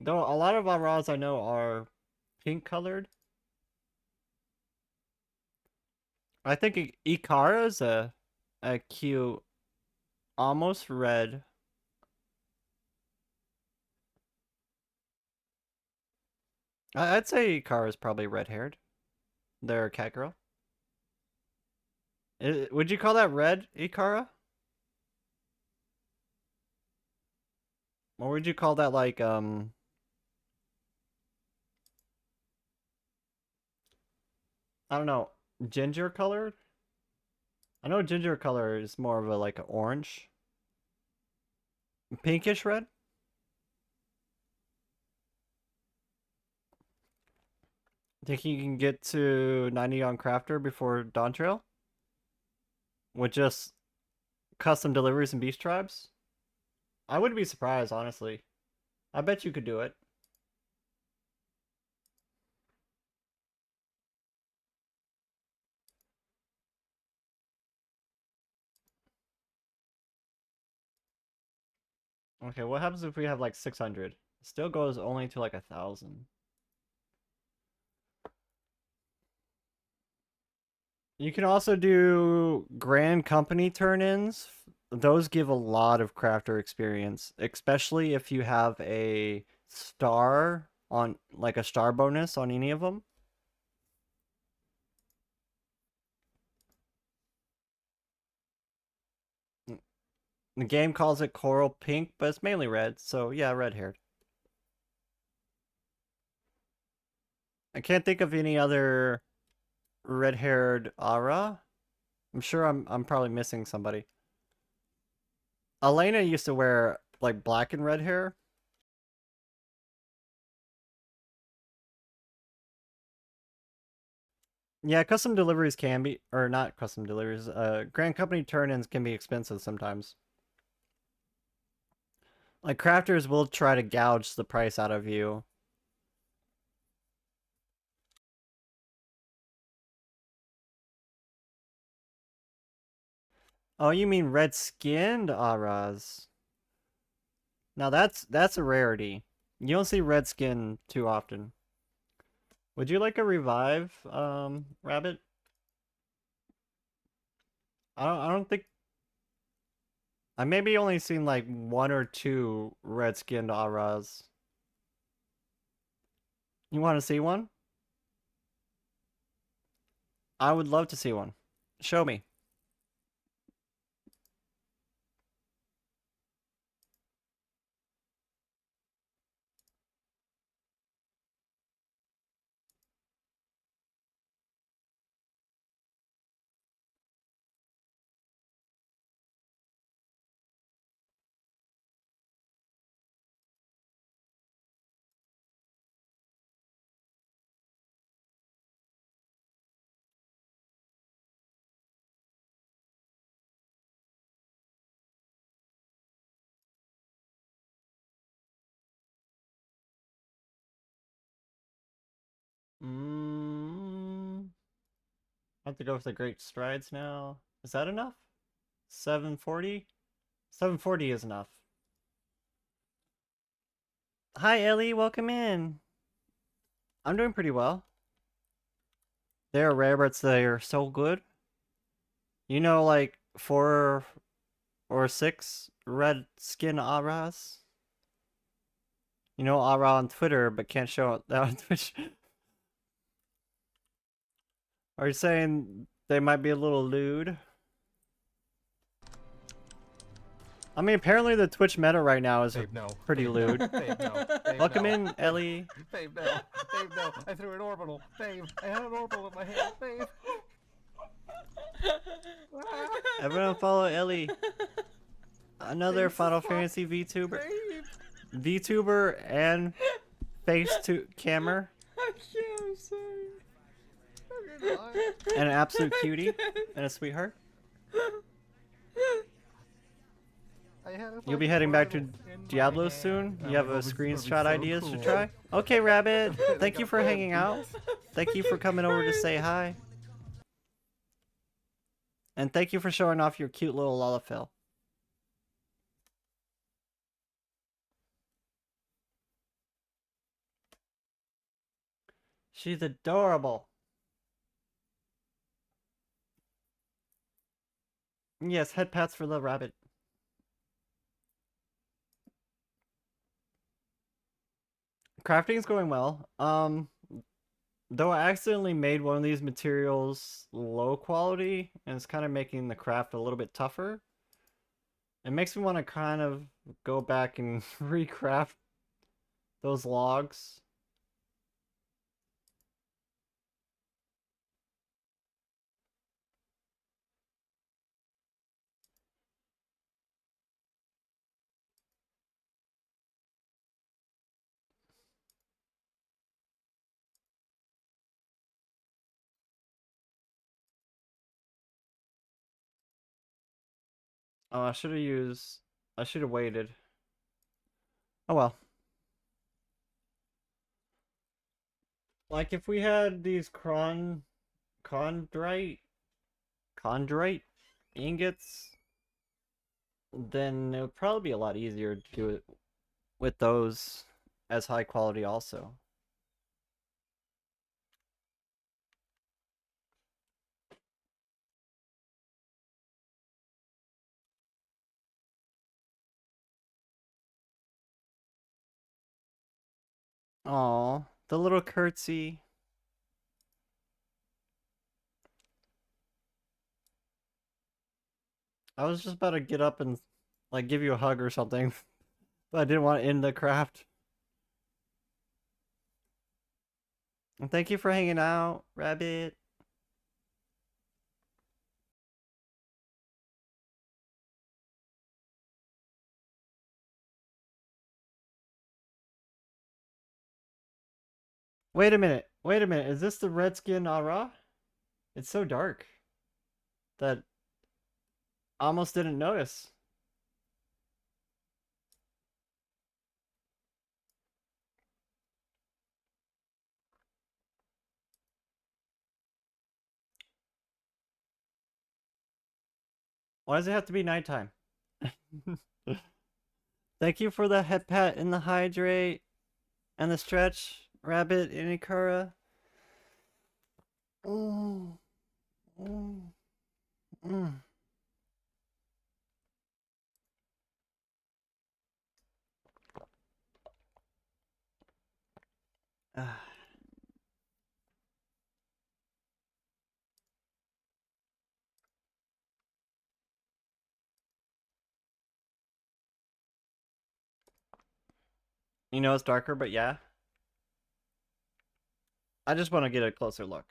Though a lot of Aras I know are pink colored. I think Ikara is a cute, almost red. I'd say Ikara is probably red haired. They're a cat girl. Would you call that red, Ikara? Or would you call that like I don't know, ginger colored? I know ginger color is more of a like an orange. Pinkish red? Think you can get to 90 on Crafter before Dawn Trail? With just custom deliveries and beast tribes? I wouldn't be surprised, honestly. I bet you could do it. Okay, what happens if we have like 600? It still goes only to like 1,000. You can also do Grand Company turn-ins. Those give a lot of crafter experience, especially if you have a star on, like a star bonus on any of them. The game calls it coral pink, but it's mainly red, so yeah, red-haired. I can't think of any other red-haired Ara. I'm sure I'm probably missing somebody. Elena used to wear like black and red hair. Yeah, custom deliveries can be, or not custom deliveries, Grand Company turn-ins can be expensive sometimes. Like, crafters will try to gouge the price out of you. Oh, you mean red-skinned Aras? Now that's a rarity. You don't see red skin too often. Would you like a revive, Rabbit? I don't think I maybe only seen like one or two red-skinned Aras. You want to see one? I would love to see one. Show me. I have to go with the great strides now. Is that enough? 740? 740 is enough. Hi, Ellie. Welcome in. I'm doing pretty well. They're rare, but they're so good. You know, like 4 or 6 red skin auras? You know aura on Twitter, but can't show that on Twitch. Are you saying they might be a little lewd? I mean, apparently the Twitch meta right now is Babe, no. pretty lewd. Babe, no. Babe, Welcome no. in, Ellie. Babe, no. Babe, no. I threw an orbital. Babe, I had an orbital in my hand. Babe. Everyone follow Ellie. Another Babe, Final fuck. Fantasy VTuber. Babe. VTuber and face to camera. I can't, I'm sorry. I'm gonna die. And an absolute cutie. And a sweetheart. You'll be heading back to Diablo soon? You have a screenshot ideas to try? Okay, Rabbit. Thank you for hanging out. Thank you for coming over to say hi. And thank you for showing off your cute little Lullafill. She's adorable. Yes, head pats for the rabbit. Crafting's going well. Though I accidentally made one of these materials low quality, and it's kind of making the craft a little bit tougher. It makes me want to kind of go back and recraft those logs. Oh, I should have waited. Oh well. Like if we had these chondrite ingots, then it would probably be a lot easier to do it with those as high quality also. Aw, the little curtsy. I was just about to get up and like give you a hug or something, but I didn't want to end the craft. And thank you for hanging out, Rabbit. Wait a minute. Wait a minute. Is this the Redskin Aura? It's so dark that I almost didn't notice. Why does it have to be nighttime? Thank you for the head pat and the hydrate and the stretch, Rabbit and Ikara. Mm. Mm. Mm. Ah. You know it's darker, but yeah. I just want to get a closer look.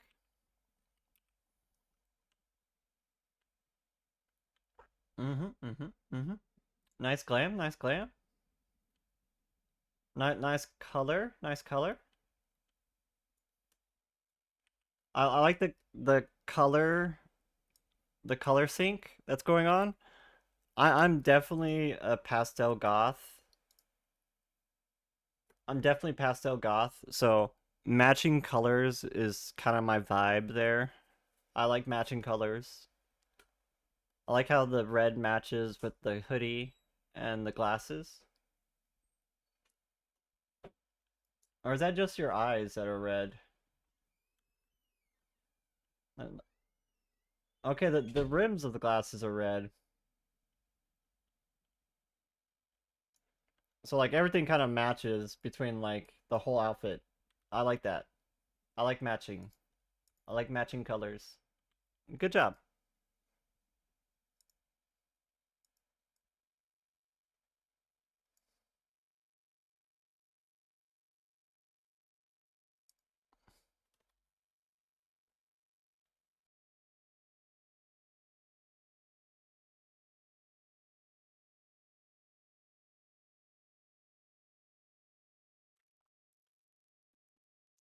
Nice glam, nice glam. Nice color, nice color. I like the color sync that's going on. I'm definitely a pastel goth. I'm definitely pastel goth, so matching colors is kind of my vibe there. I like matching colors. I like how the red matches with the hoodie and the glasses. Or is that just your eyes that are red? Okay, the rims of the glasses are red. So like everything kind of matches between like the whole outfit. I like that. I like matching. I like matching colors. Good job.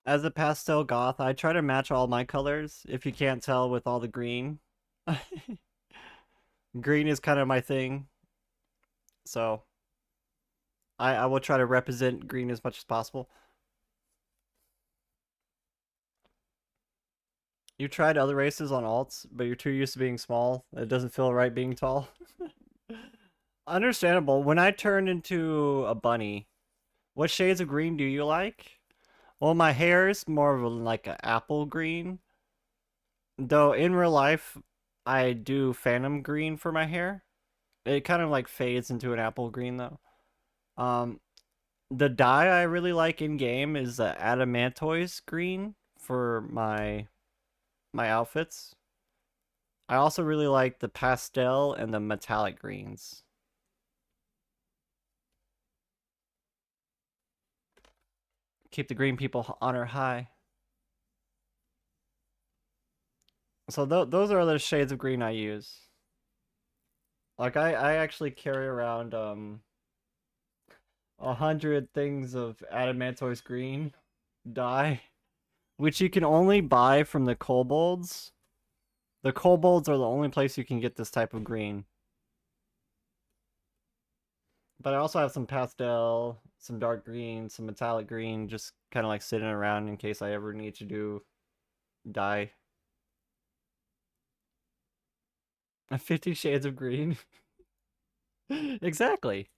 As a pastel goth, I try to match all my colors, if you can't tell with all the green. Green is kind of my thing. So I will try to represent green as much as possible. You tried other races on alts, but you're too used to being small. It doesn't feel right being tall. Understandable. When I turn into a bunny, what shades of green do you like? Well, my hair is more of like an apple green. Though in real life, I do phantom green for my hair. It kind of like fades into an apple green though. Um, the dye I really like in game is the adamantoise green for my outfits. I also really like the pastel and the metallic greens. Keep the green people honor high. So those are the shades of green I use. Like I actually carry around 100 things of adamantoise green dye, which you can only buy from the kobolds. The kobolds are the only place you can get this type of green. But I also have some pastel, some dark green, some metallic green, just kind of like sitting around in case I ever need to do dye. 50 shades of green. Exactly.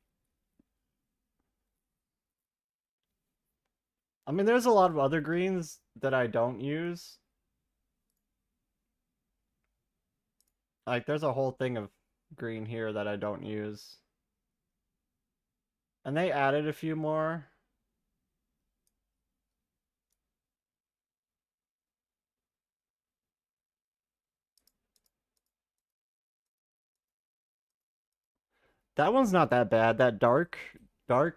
I mean, there's a lot of other greens that I don't use. Like, there's a whole thing of green here that I don't use. And they added a few more. That one's not that bad. That dark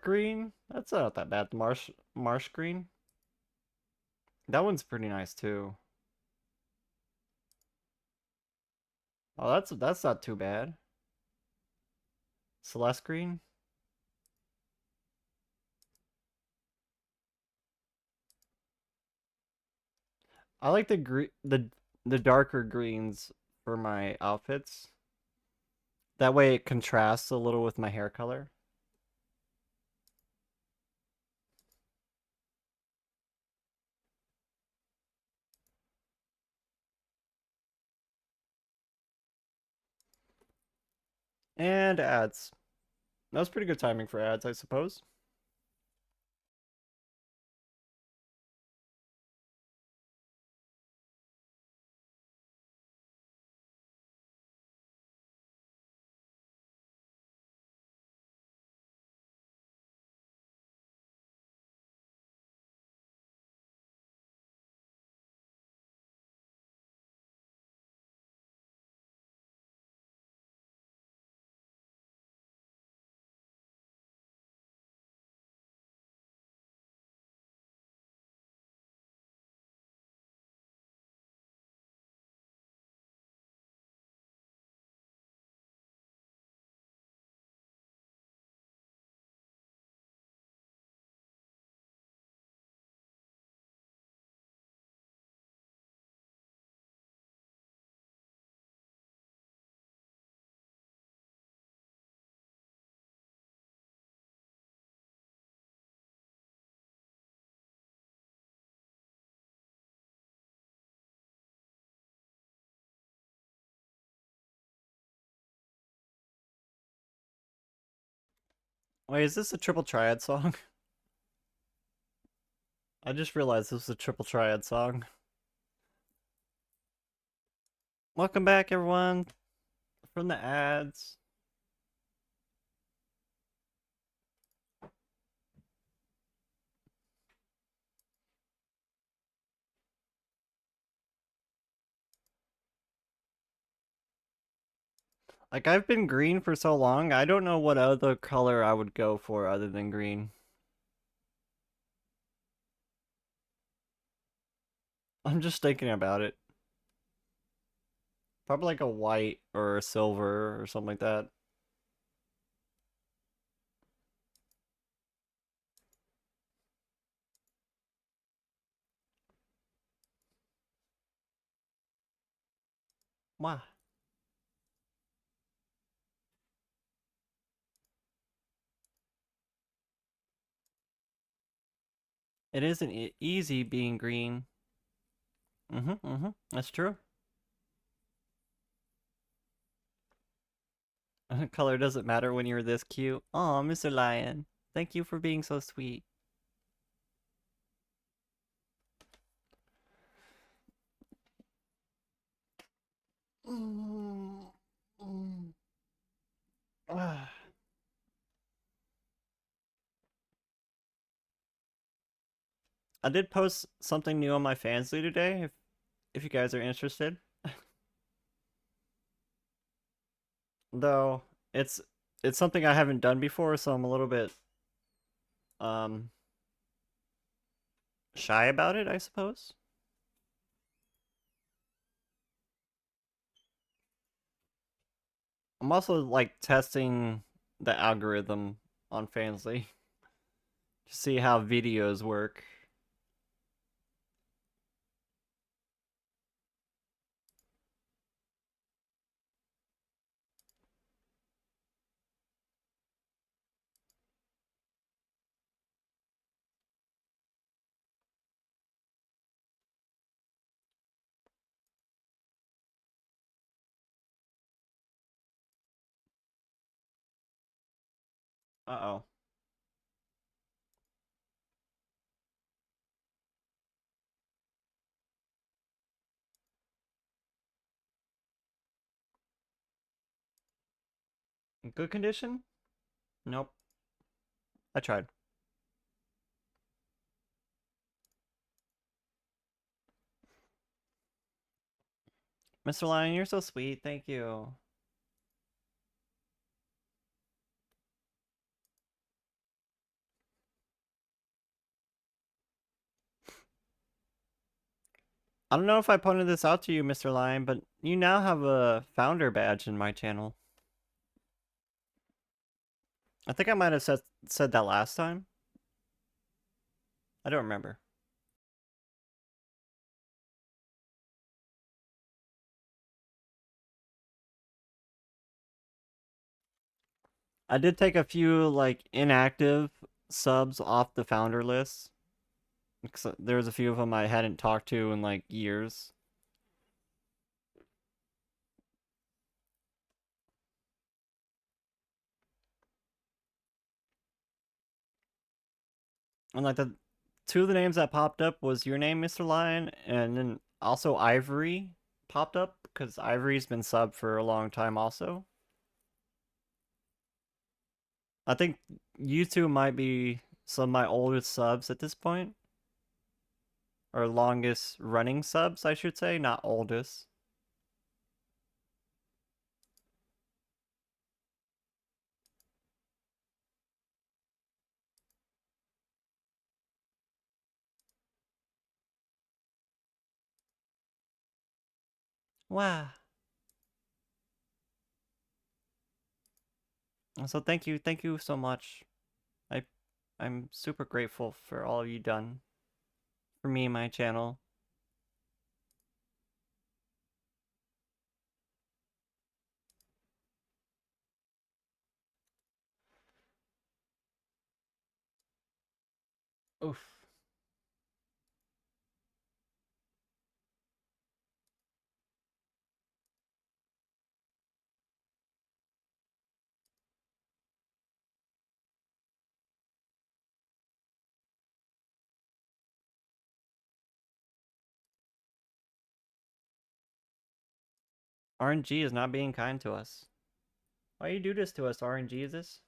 green, that's not that bad. Marsh green. That one's pretty nice too. Oh, that's not too bad. Celeste green. I like the darker greens for my outfits. That way it contrasts a little with my hair color. And ads. That was pretty good timing for ads, I suppose. Wait, is this a triple triad song? I just realized this was a triple triad song. Welcome back, everyone, from the ads. Like, I've been green for so long, I don't know what other color I would go for other than green. I'm just thinking about it. Probably like a white or a silver or something like that. Wow. It isn't easy being green. That's true. Color doesn't matter when you're this cute. Aw, Mr. Lion. Thank you for being so sweet. I did post something new on my Fansly today, if you guys are interested. Though it's something I haven't done before, so I'm a little bit um shy about it, I suppose. I'm also like testing the algorithm on Fansly to see how videos work. Uh-oh. In good condition? Nope. I tried. Mr. Lion, you're so sweet. Thank you. I don't know if I pointed this out to you, Mr. Lion, but you now have a founder badge in my channel. I think I might have said that last time. I don't remember. I did take a few like inactive subs off the founder list. There's a few of them I hadn't talked to in like years. And like the two of the names that popped up was your name, Mr. Lion, and then also Ivory popped up because Ivory's been subbed for a long time also. I think you two might be some of my oldest subs at this point. Or longest running subs, I should say, not oldest. Wow. So thank you so much. I I'm super grateful for all you done for me and my channel. Oof. RNG is not being kind to us. Why you do this to us, RNG? Is this?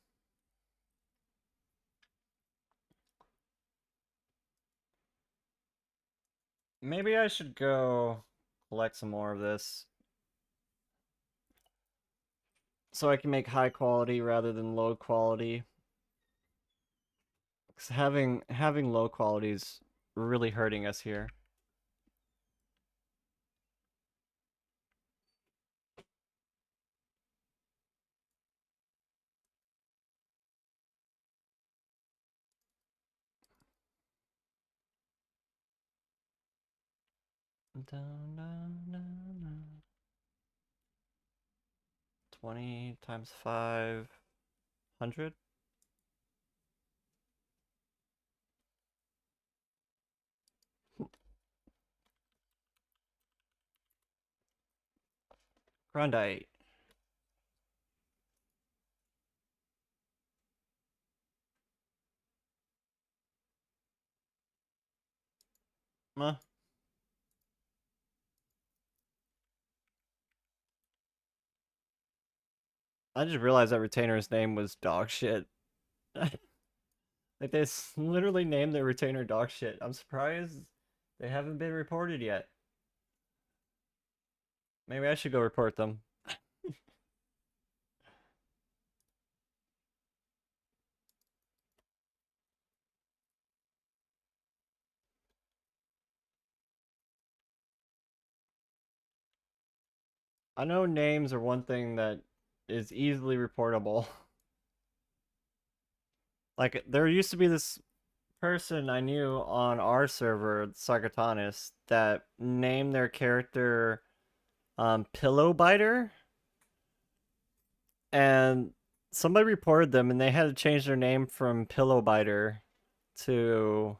Maybe I should go collect some more of this. So I can make high quality rather than low quality. Because having low quality is really hurting us here. Dun, dun, dun, dun. 20 times 500. Grandite. Huh? I just realized that retainer's name was dog shit. Like they literally named their retainer dog shit. I'm surprised they haven't been reported yet. Maybe I should go report them. I know names are one thing that is easily reportable. Like there used to be this person I knew on our server, Sargatanis, that named their character Pillow Biter, and somebody reported them, and they had to change their name from Pillow Biter to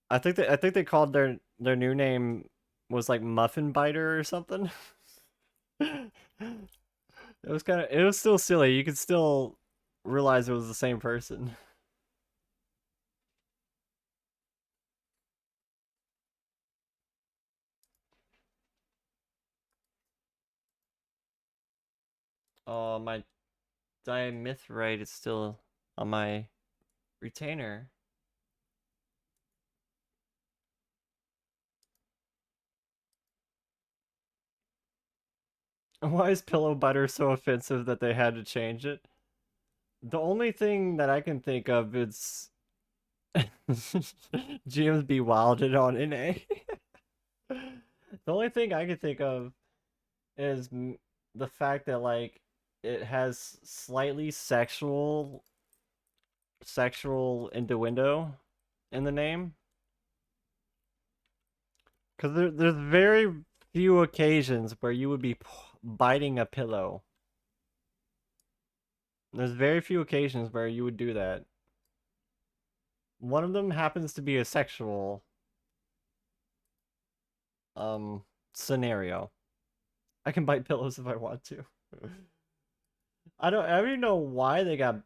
I think they called their new name was like Muffin Biter or something. It was still silly. You could still realize it was the same person. Oh, my dimethrite is still on my retainer. Why is pillow butter so offensive that they had to change it? The only thing that I can think of is GMs be wilded on NA. The only thing I can think of is the fact that like it has slightly sexual innuendo in the name. Because there's very few occasions where you would be biting a pillow. There's very few occasions where you would do that. One of them happens to be a sexual scenario. I can bite pillows if I want to. I don't even know why they got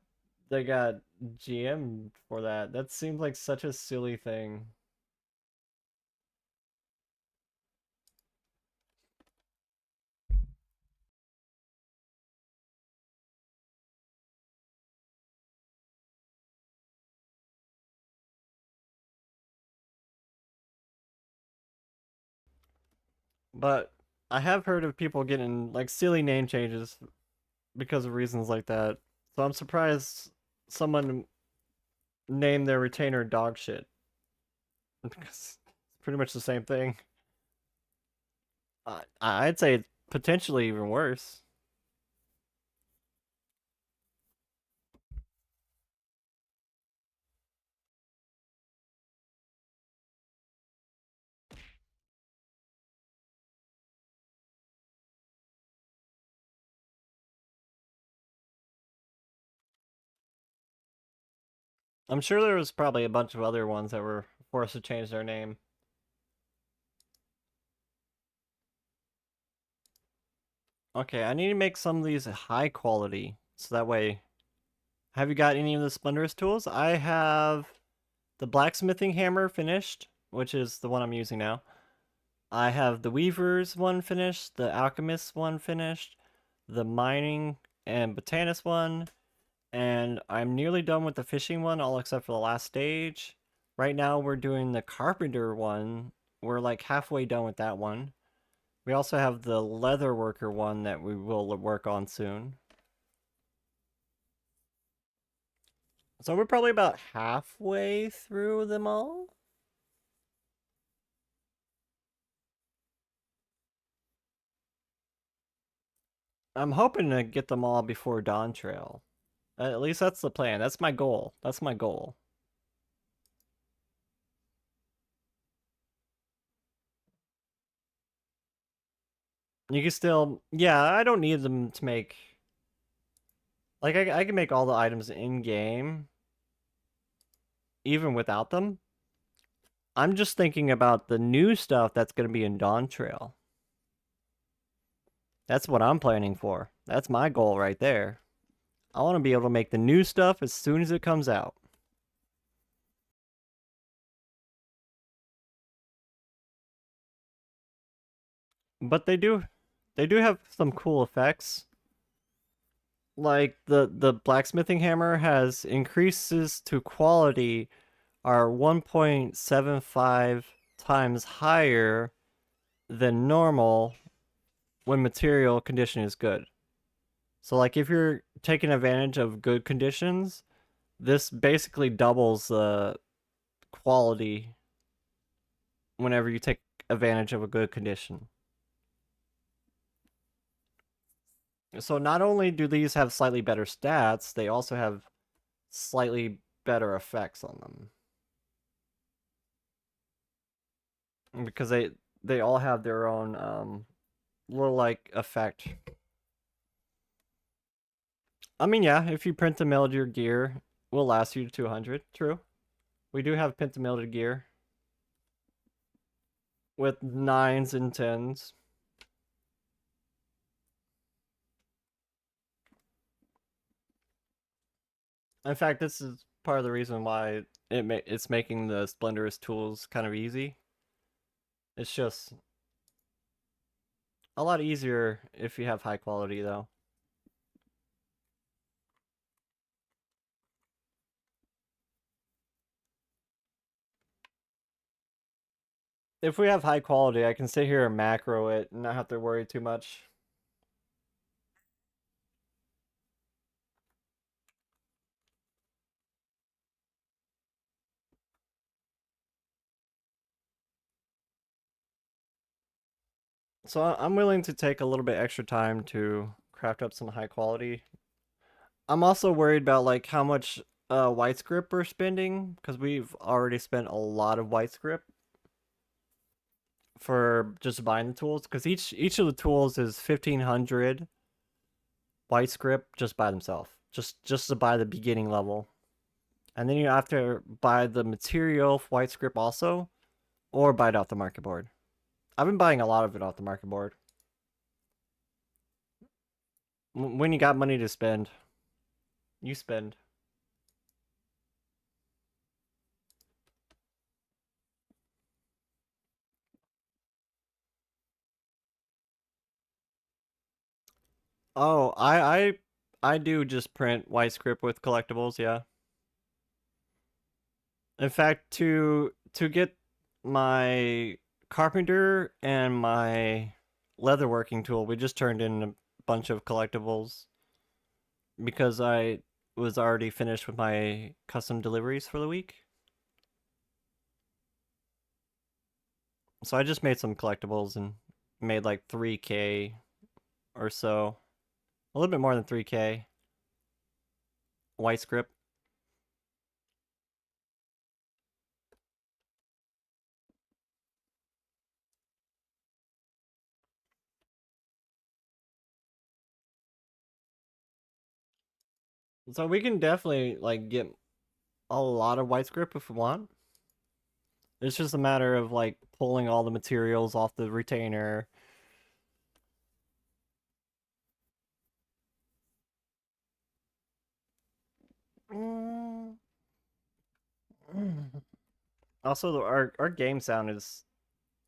GM for that. That seems like such a silly thing. But I have heard of people getting like silly name changes because of reasons like that. So I'm surprised someone named their retainer dog shit. Because it's pretty much the same thing. I'd say it's potentially even worse. I'm sure there was probably a bunch of other ones that were forced to change their name. Okay, I need to make some of these high quality, so that way... Have you got any of the Splendorous tools? I have the blacksmithing hammer finished, which is the one I'm using now. I have the Weavers one finished, the Alchemist one finished, the Mining and Botanist one, and I'm nearly done with the Fishing one, all except for the last stage. Right now we're doing the Carpenter one. We're like halfway done with that one. We also have the Leather Worker one that we will work on soon. So we're probably about halfway through them all. I'm hoping to get them all before Dawn Trail. At least that's the plan. That's my goal. That's my goal. You can still... Yeah, I don't need them to make... Like, I can make all the items in-game, even without them. I'm just thinking about the new stuff that's going to be in Dawn Trail. That's what I'm planning for. That's my goal right there. I want to be able to make the new stuff as soon as it comes out. But they do have some cool effects. Like the blacksmithing hammer has increases to quality are 1.75 times higher than normal when material condition is good. So like if you're taking advantage of good conditions, this basically doubles the quality whenever you take advantage of a good condition. So not only do these have slightly better stats, they also have slightly better effects on them. Because they all have their own little like effect. I mean, yeah, if you print the melodier gear, will last you to 200. True. We do have pentamelted gear with 9s and 10s. In fact, this is part of the reason why it's making the Splendorous tools kind of easy. It's just a lot easier if you have high quality, though. If we have high quality, I can sit here and macro it and not have to worry too much. So I'm willing to take a little bit extra time to craft up some high quality. I'm also worried about like how much white script we're spending, because we've already spent a lot of white script for just buying the tools, because each of the tools is 1500 white script just by themselves, just to buy the beginning level, and then you have to buy the material white script also, or buy it off the market board. I've been buying a lot of it off the market board. When you got money to spend, you spend. Oh, I do just print white script with collectibles, yeah. In fact, to get my carpenter and my leatherworking tool, we just turned in a bunch of collectibles because I was already finished with my custom deliveries for the week. So I just made some collectibles and made like 3K or so. A little bit more than 3K. White script. So we can definitely like get a lot of white script if we want. It's just a matter of like pulling all the materials off the retainer. Also, our game sound is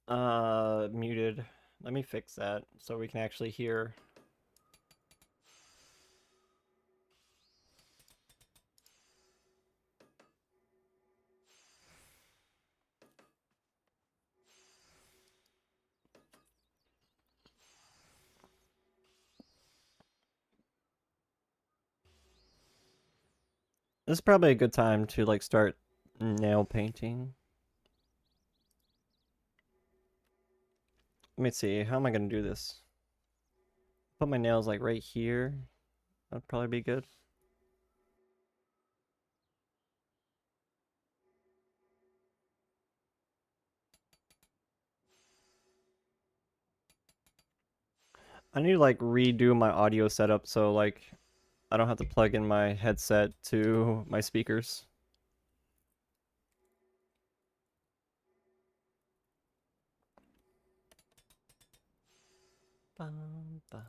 Muted. Let me fix that so we can actually hear. This is probably a good time to like start nail painting. Let me see, how am I gonna do this? Put my nails like right here. That'd probably be good. I need to like redo my audio setup so like I don't have to plug in my headset to my speakers. Bum, bum.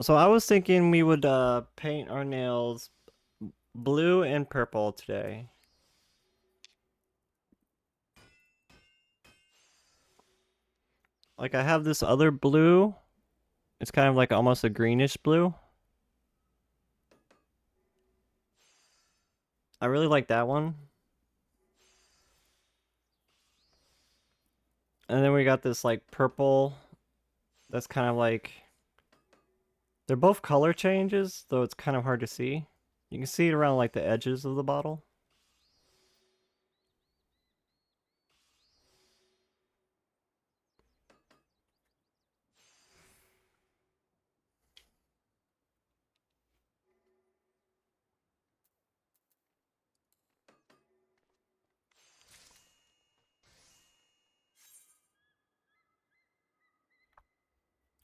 So I was thinking we would paint our nails blue and purple today. Like I have this other blue. It's kind of like almost a greenish blue. I really like that one. And then we got this like purple that's kind of like, they're both color changes, though it's kind of hard to see. You can see it around like the edges of the bottle.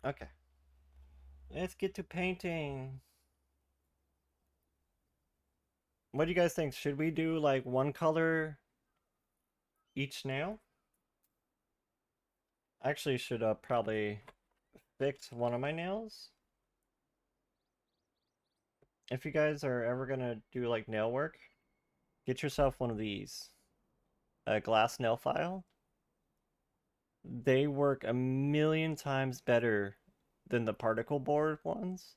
Okay. Let's get to painting. What do you guys think? Should we do like one color each nail? I actually should probably fix one of my nails. If you guys are ever gonna do like nail work, get yourself one of these. A glass nail file. They work a million times better than the particle board ones.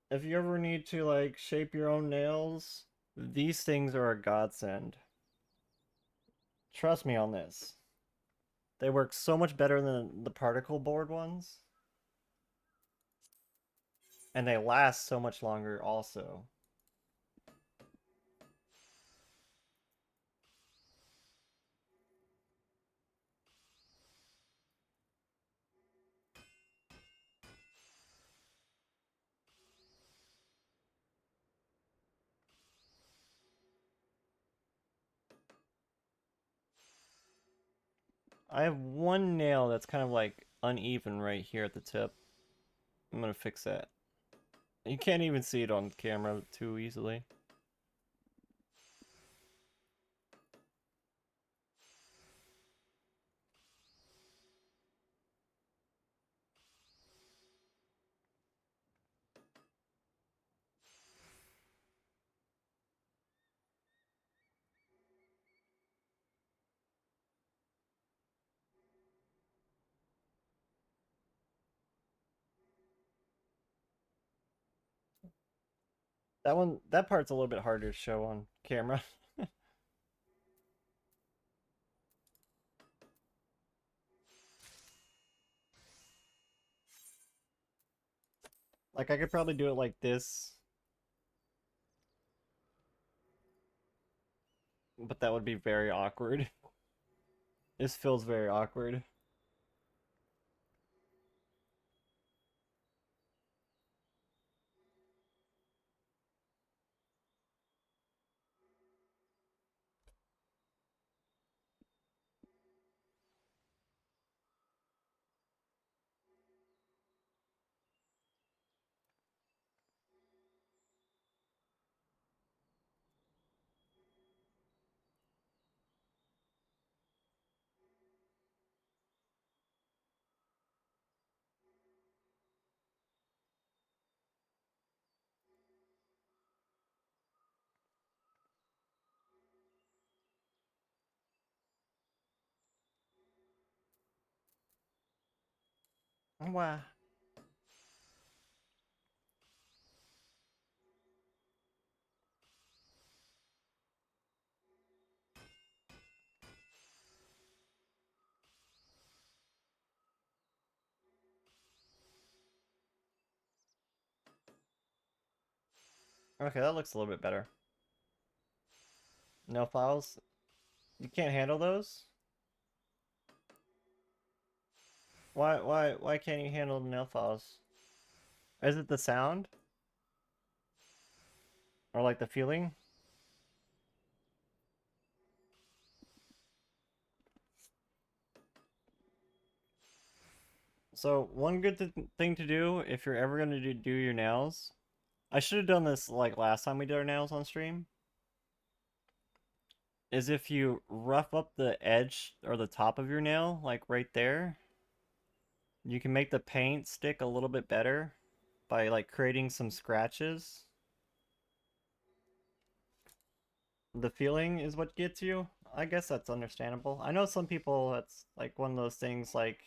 If you ever need to like shape your own nails, these things are a godsend. Trust me on this. They work so much better than the particle board ones. And they last so much longer also. I have one nail that's kind of like uneven right here at the tip. I'm gonna fix that. You can't even see it on camera too easily. That part's a little bit harder to show on camera. Like I could probably do it like this, but that would be very awkward. This feels very awkward. Wow. Okay, that looks a little bit better. No files? You can't handle those? Why can't you handle the nail files? Is it the sound? Or like the feeling? So, one good thing to do if you're ever going to do your nails, I should have done this like last time we did our nails on stream, is if you rough up the edge or the top of your nail, like right there, you can make the paint stick a little bit better by like creating some scratches. The feeling is what gets you. I guess that's understandable. I know some people that's like one of those things like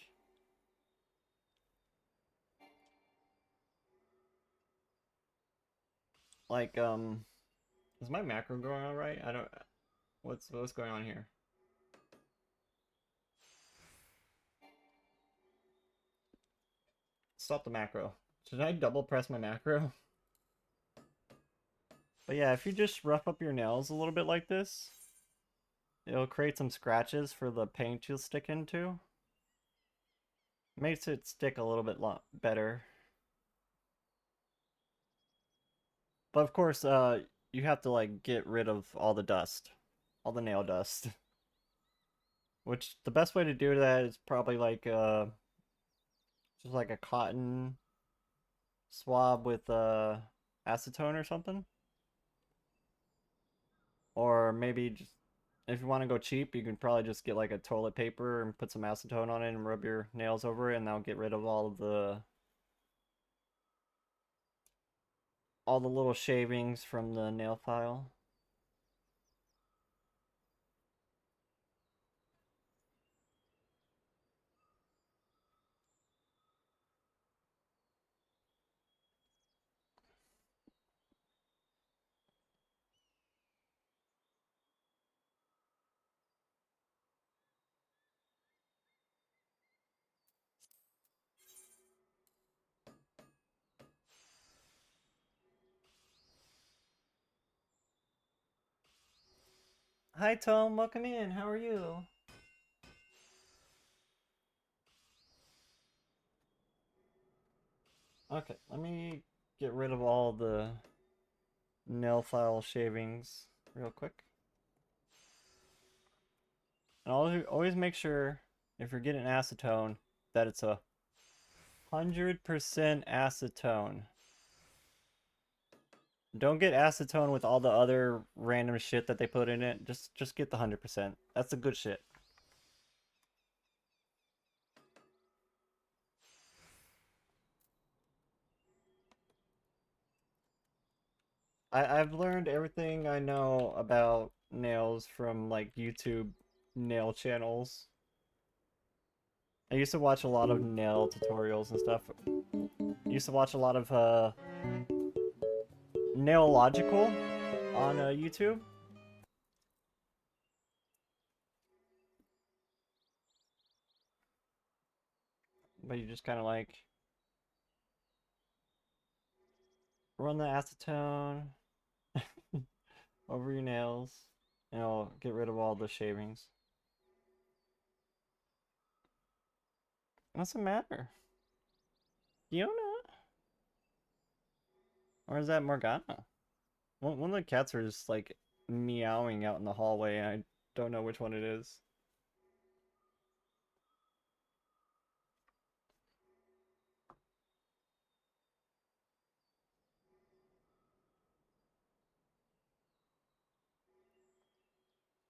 is my macro going on right? I don't what's going on here? Stop the macro. Should I double press my macro? But yeah, if you just rough up your nails a little bit like this, it'll create some scratches for the paint you'll stick into. Makes it stick a little bit better. But of course, you have to like get rid of all the dust, all the nail dust. Which the best way to do that is probably like just like a cotton swab with acetone or something. Or maybe just if you want to go cheap, you can probably just get like a toilet paper and put some acetone on it and rub your nails over it, and that'll get rid of all the little shavings from the nail file. Hi Tom, welcome in. How are you? Okay, let me get rid of all the nail file shavings real quick. And always make sure if you're getting acetone that it's 100% acetone. Don't get acetone with all the other random shit that they put in it. Just get the 100%. That's the good shit. I've learned everything I know about nails from like YouTube nail channels. I used to watch a lot of nail tutorials and stuff. I used to watch a lot of Nailogical on YouTube. But you just kind of like run the acetone over your nails and it'll get rid of all the shavings. What's the matter? Fiona? Or is that Morgana? One of the cats are just like meowing out in the hallway and I don't know which one it is.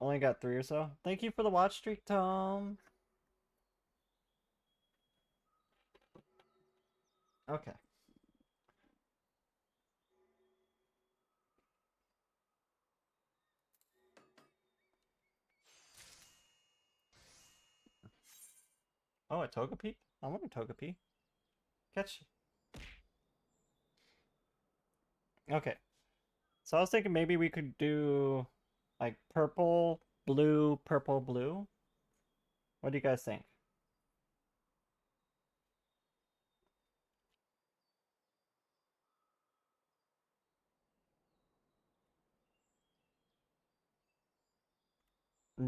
Only got 3 or so. Thank you for the watch streak, Tom. Okay. Oh, a Togepi? I want a Togepi. Catch. Okay. So I was thinking maybe we could do like purple, blue, purple, blue. What do you guys think?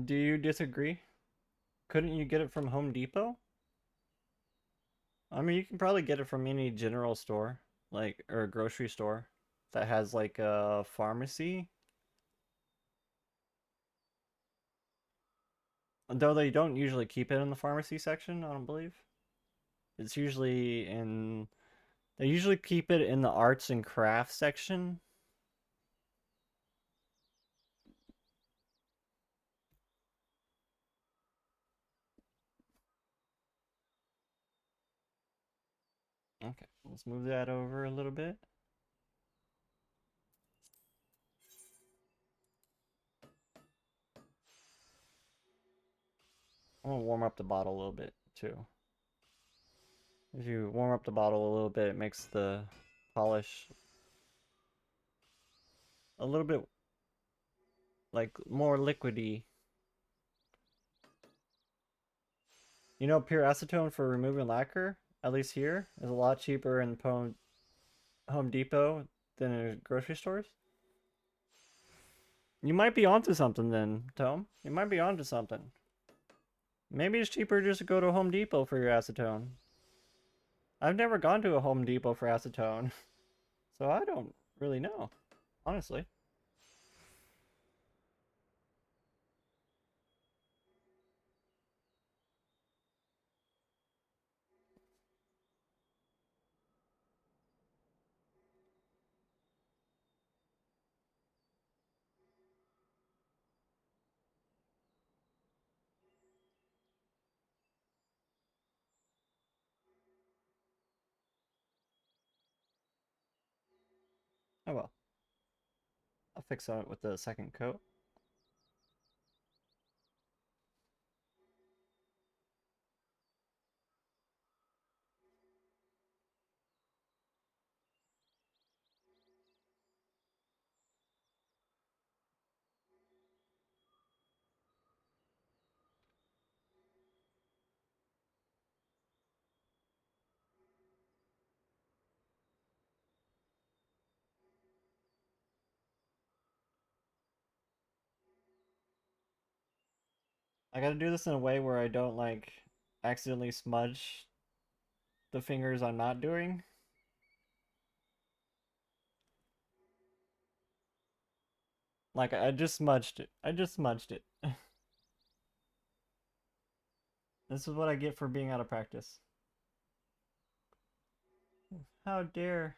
Do you disagree? Couldn't you get it from Home Depot? I mean, you can probably get it from any general store, like, or a grocery store that has like a pharmacy. Though they don't usually keep it in the pharmacy section, I don't believe. It's usually in. They usually keep it in the arts and crafts section. Okay, let's move that over a little bit. I'm gonna warm up the bottle a little bit too. If you warm up the bottle a little bit, it makes the polish a little bit like more liquidy. You know, pure acetone for removing lacquer, at least here, is a lot cheaper in Home Depot than in grocery stores. You might be onto something then, Tom. You might be onto something. Maybe it's cheaper just to go to Home Depot for your acetone. I've never gone to a Home Depot for acetone, so I don't really know, honestly. Oh well. I'll fix it with the second coat. I gotta do this in a way where I don't like accidentally smudge the fingers I'm not doing. Like I just smudged it. I just smudged it. This is what I get for being out of practice. How dare.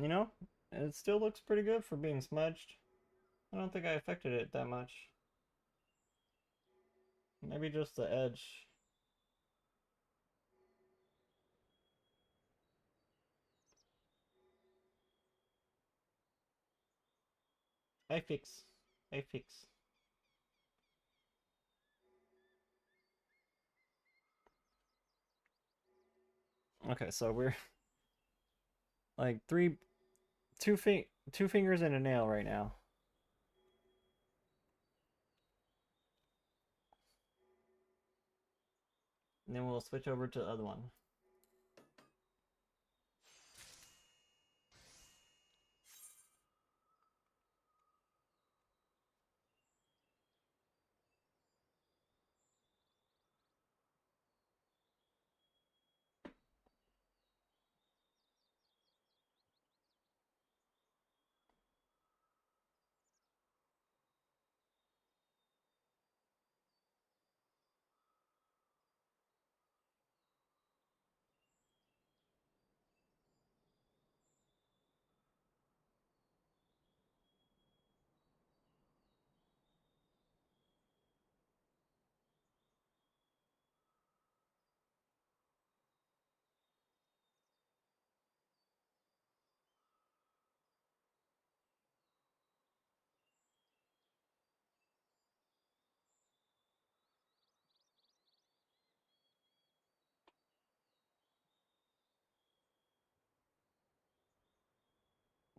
You know, it still looks pretty good for being smudged. I don't think I affected it that much. Maybe just the edge. I fix. I fix. Okay, so we're like two fingers and a nail right now. And then we'll switch over to the other one.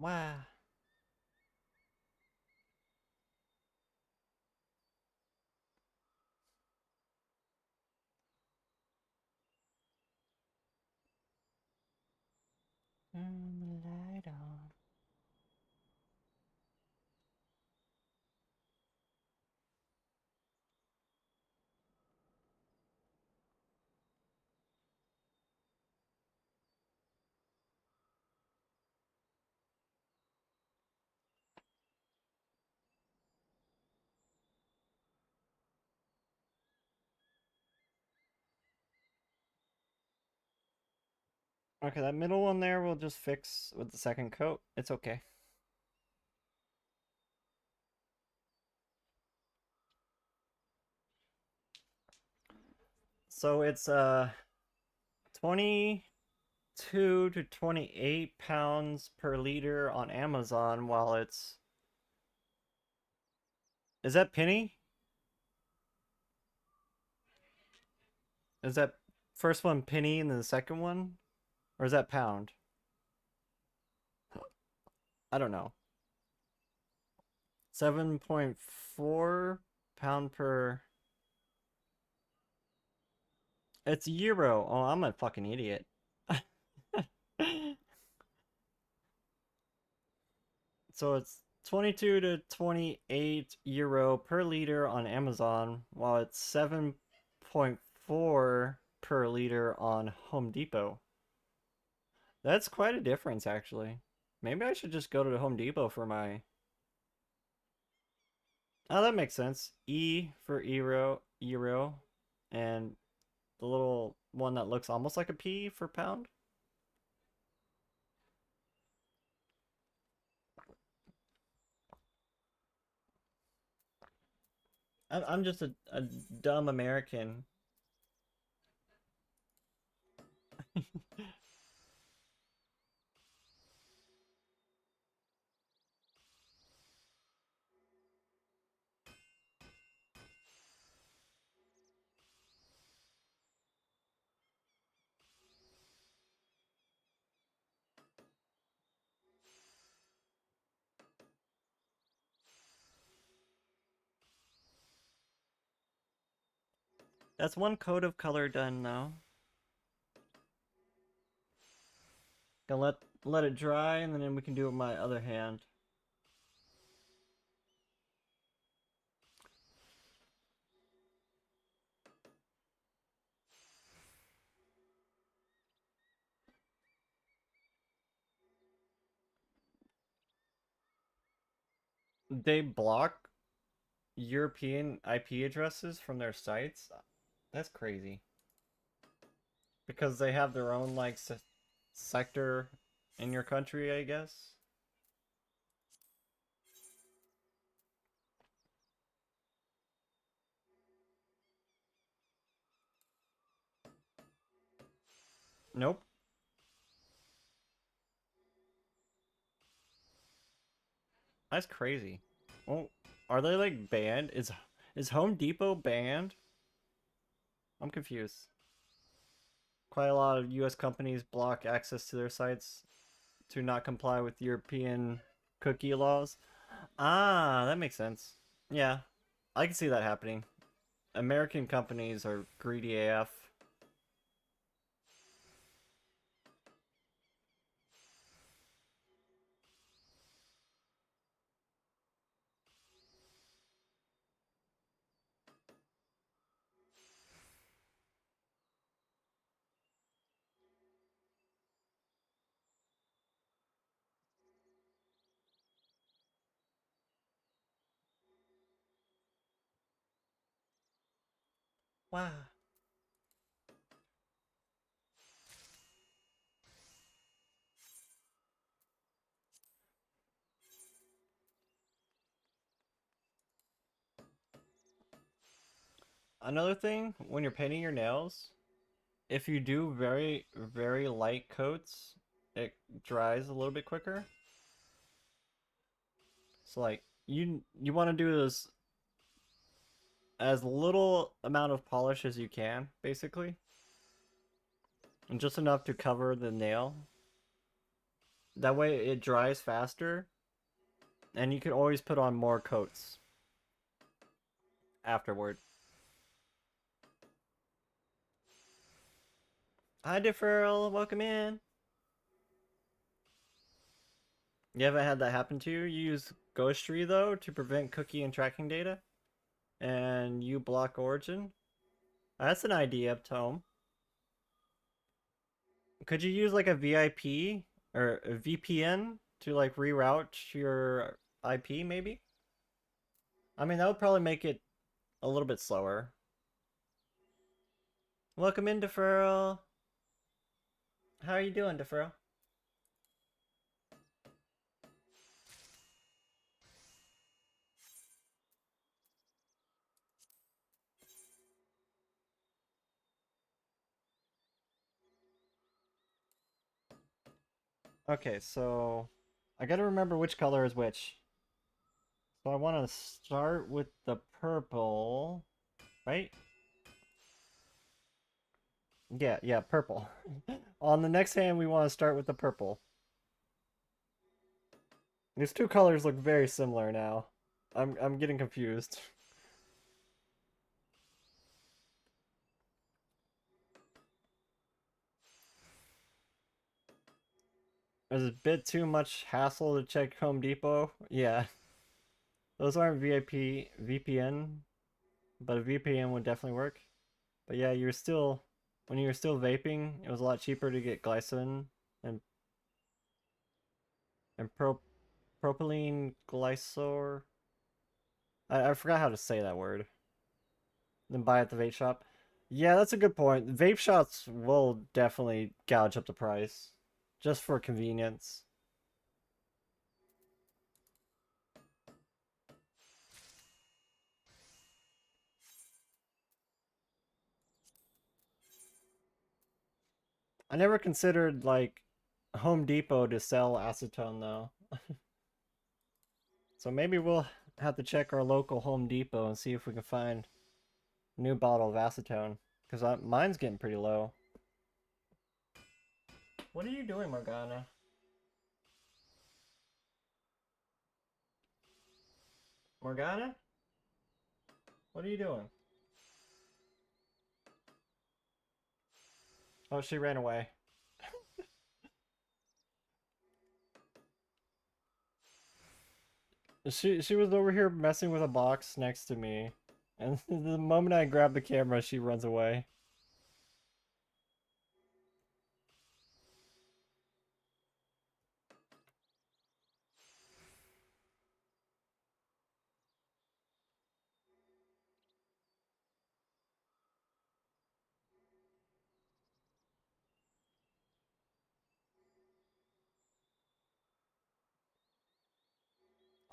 Wow. Turn the light on. Okay, that middle one there we'll just fix with the second coat. It's okay. So it's 22 to 28 pounds per liter on Amazon, while it's... Is that penny? Is that first one penny and then the second one? Or is that pound? I don't know. 7.4 pound per... It's euro. Oh, I'm a fucking idiot. So it's 22 to 28 euro per liter on Amazon, while it's 7.4 per liter on Home Depot. That's quite a difference, actually. Maybe I should just go to the Home Depot for my... Oh, that makes sense. E for euro, and the little one that looks almost like a P for pound. I'm just a dumb American. That's one coat of color done now. Gonna let it dry, and then we can do it with my other hand. They block European IP addresses from their sites? That's crazy. Because they have their own, like, sector in your country, I guess? Nope. That's crazy. Oh, are they, like, banned? Is Home Depot banned? I'm confused. Quite a lot of US companies block access to their sites to not comply with European cookie laws. Ah, that makes sense. Yeah, I can see that happening. American companies are greedy AF. Wow. Another thing, when you're painting your nails, if you do very, very light coats, it dries a little bit quicker. So like, you want to do this as little amount of polish as you can, basically. And just enough to cover the nail. That way it dries faster. And you can always put on more coats afterward. Hi, Deferral. Welcome in. You haven't had that happen to you? You use Ghostry, though, to prevent cookie and tracking data? And you block origin? That's an idea, Tome. Could you use like a VIP or a VPN to like reroute your IP, maybe? I mean, that would probably make it a little bit slower. Welcome in, Deferral. How are you doing, Deferral? Okay, so I gotta remember which color is which. So I want to start with the purple, right? Yeah, purple. On the next hand, we want to start with the purple. These two colors look very similar now. I'm getting confused. There's a bit too much hassle to check Home Depot. Yeah. Those aren't VIP VPN, but a VPN would definitely work. But yeah, when you were still vaping, it was a lot cheaper to get glycerin and propylene glycol. I forgot how to say that word. Then buy at the vape shop. Yeah, that's a good point. Vape shops will definitely gouge up the price just for convenience. I never considered like Home Depot to sell acetone though. So maybe we'll have to check our local Home Depot and see if we can find a new bottle of acetone. Because mine's getting pretty low. What are you doing, Morgana? Morgana? What are you doing? Oh, she ran away. She was over here messing with a box next to me. And the moment I grab the camera, she runs away.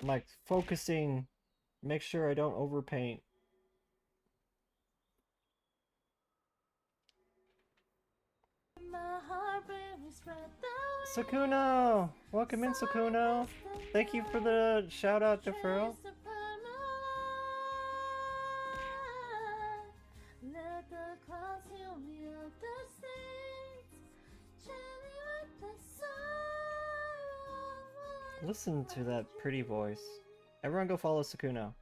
I'm like focusing, make sure I don't overpaint. Sakuno! Welcome in, Sakuno! Thank you for the shout out, deferral. Listen to that pretty voice. Everyone go follow Sakuno.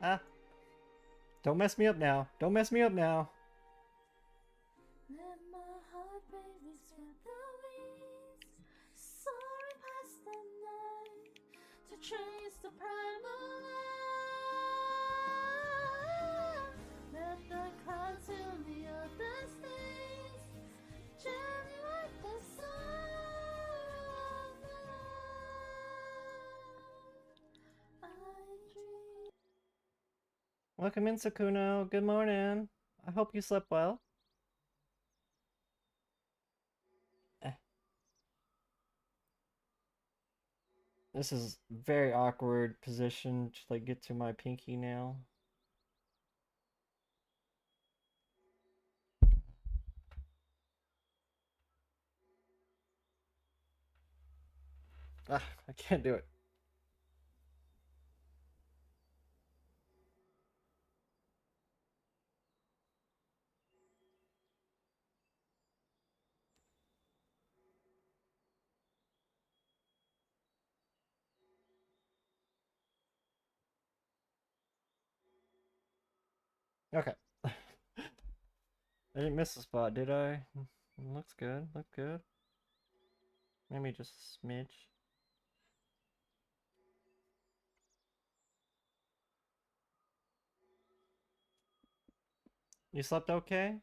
Ah! Don't mess me up now. Don't mess me up now. Welcome in, Sakuno. Good morning. I hope you slept well. This is very awkward position to like get to my pinky nail. Ah, I can't do it. Okay. I didn't miss a spot, did I? Looks good, look good. Maybe just a smidge. You slept okay?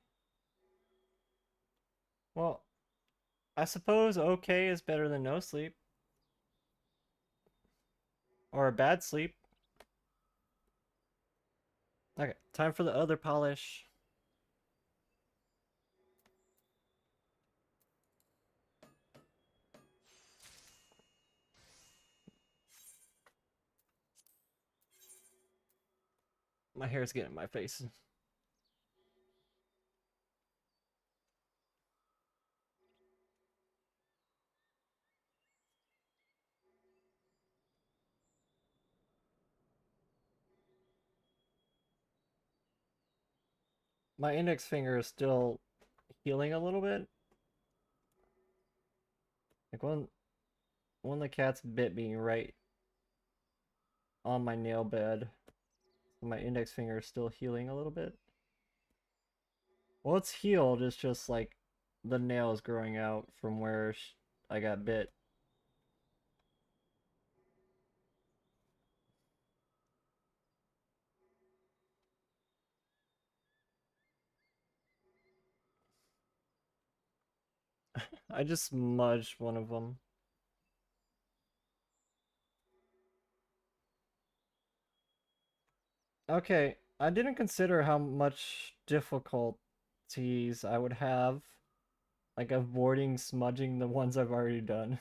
Well, I suppose okay is better than no sleep. Or a bad sleep. Okay, time for the other polish. My hair's getting in my face. My index finger is still healing a little bit. Like one of the cats bit me right on my nail bed. My index finger is still healing a little bit. Well, it's healed, it's just like the nail is growing out from where I got bit. I just smudged one of them. Okay, I didn't consider how much difficulties I would have, like avoiding smudging the ones I've already done.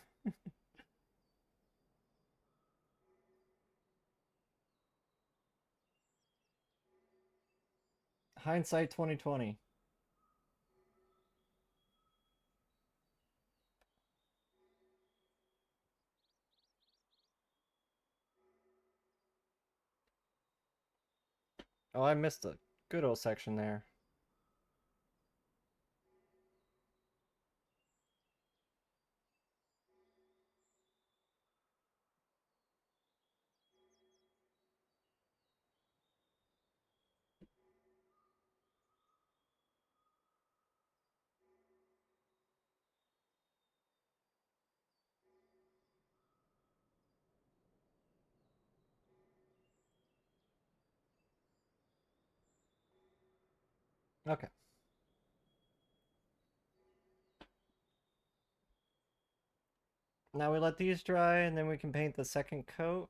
Hindsight 2020. Oh, I missed a good old section there. Okay. Now we let these dry and then we can paint the second coat.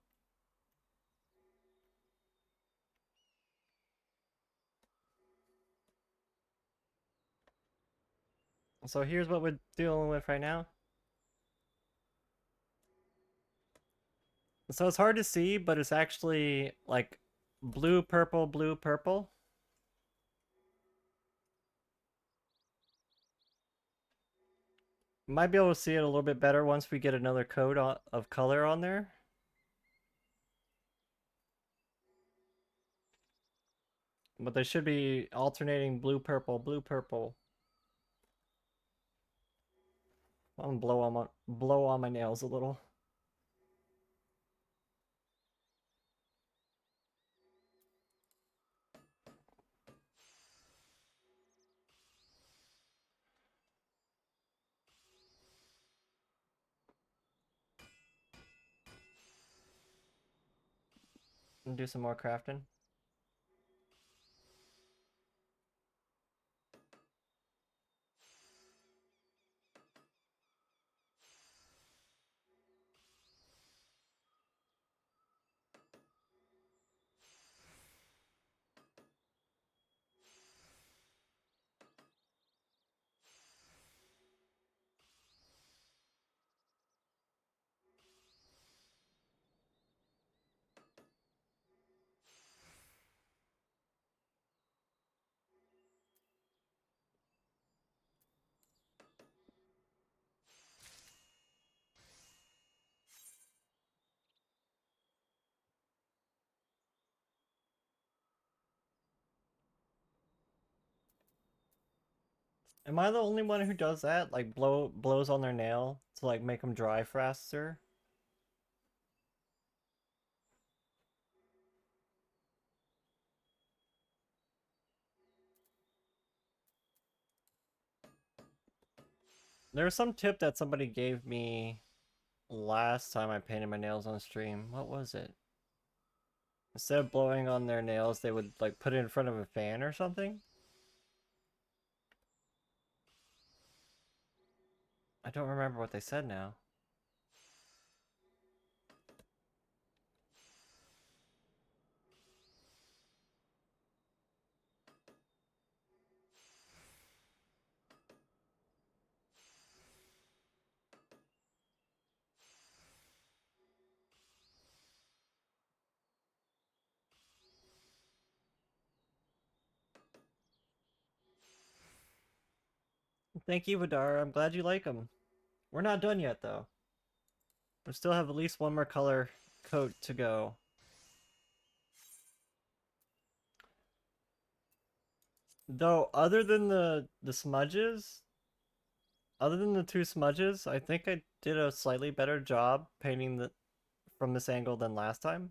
So here's what we're dealing with right now. So it's hard to see, but it's actually like blue, purple, blue, purple. Might be able to see it a little bit better once we get another coat of color on there. But they should be alternating blue, purple, blue, purple. I'm gonna blow on my nails a little. And do some more crafting. Am I the only one who does that? Like blows on their nail to like make them dry faster? There was some tip that somebody gave me last time I painted my nails on stream. What was it? Instead of blowing on their nails, they would like put it in front of a fan or something? I don't remember what they said now. Thank you, Vidar. I'm glad you like them. We're not done yet, though. We still have at least one more color coat to go. Though, other than the smudges, other than the two smudges, I think I did a slightly better job painting the from this angle than last time.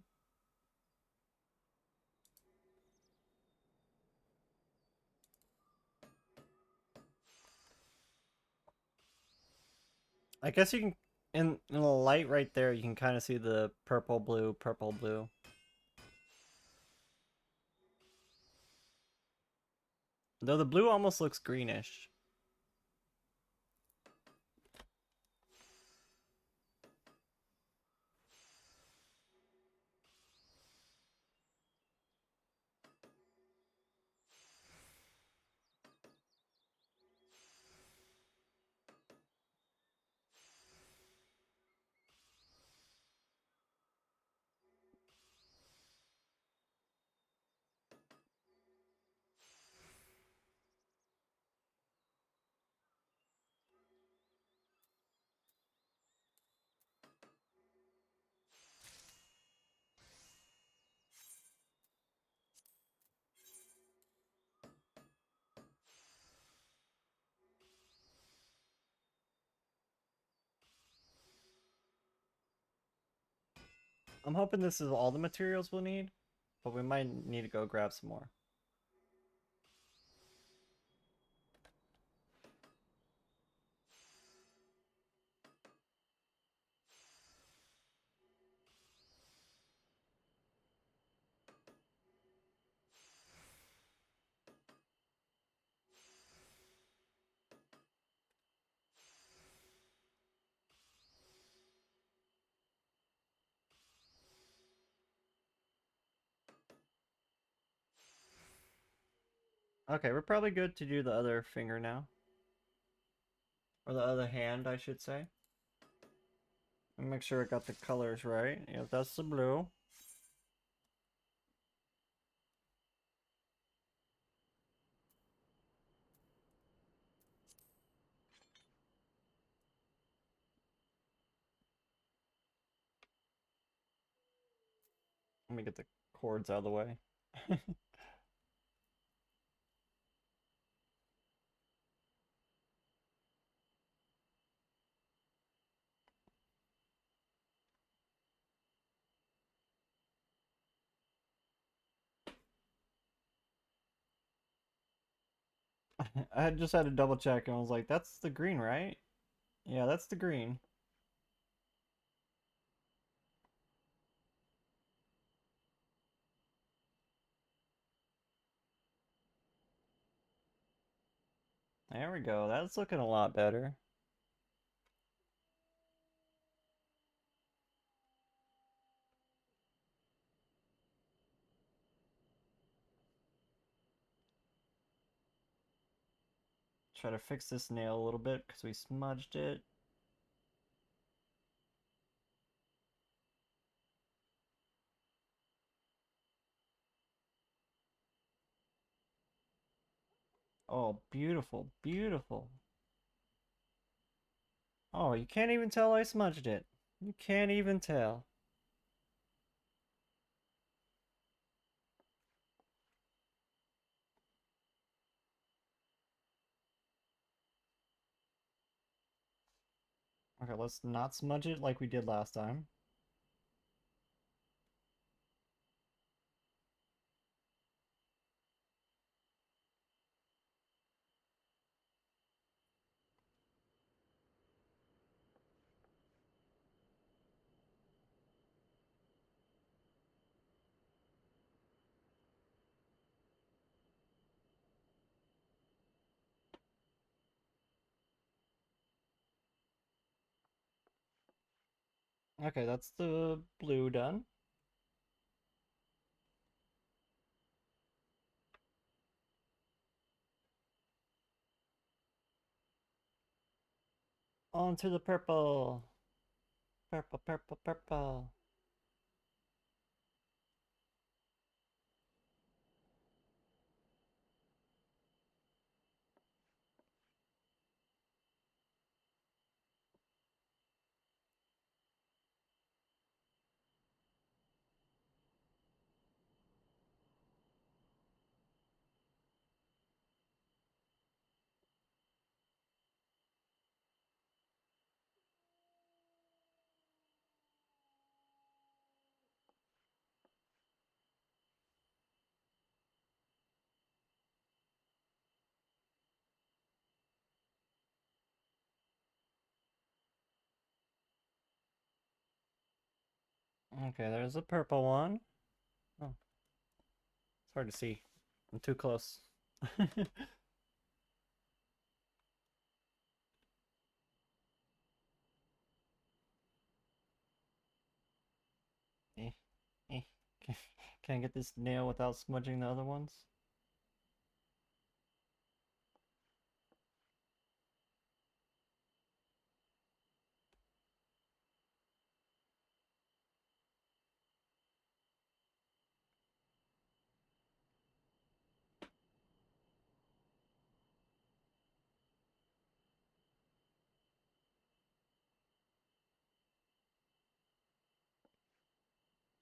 I guess you can, in the light right there, you can kind of see the purple, blue, purple, blue. Though the blue almost looks greenish. I'm hoping this is all the materials we'll need, but we might need to go grab some more. Okay, we're probably good to do the other finger now. Or the other hand, I should say. And make sure I got the colors right. Yeah, that's the blue. Let me get the cords out of the way. I just had to double check and I was like, that's the green, right? Yeah, that's the green. There we go. That's looking a lot better. Try to fix this nail a little bit because we smudged it. Oh, beautiful, beautiful. Oh, you can't even tell I smudged it. You can't even tell. Okay, let's not smudge it like we did last time. Okay, that's the blue done. On to the purple. Purple, purple, purple. Okay, there's the purple one. Oh, it's hard to see. I'm too close. Eh, eh. Can I get this nail without smudging the other ones?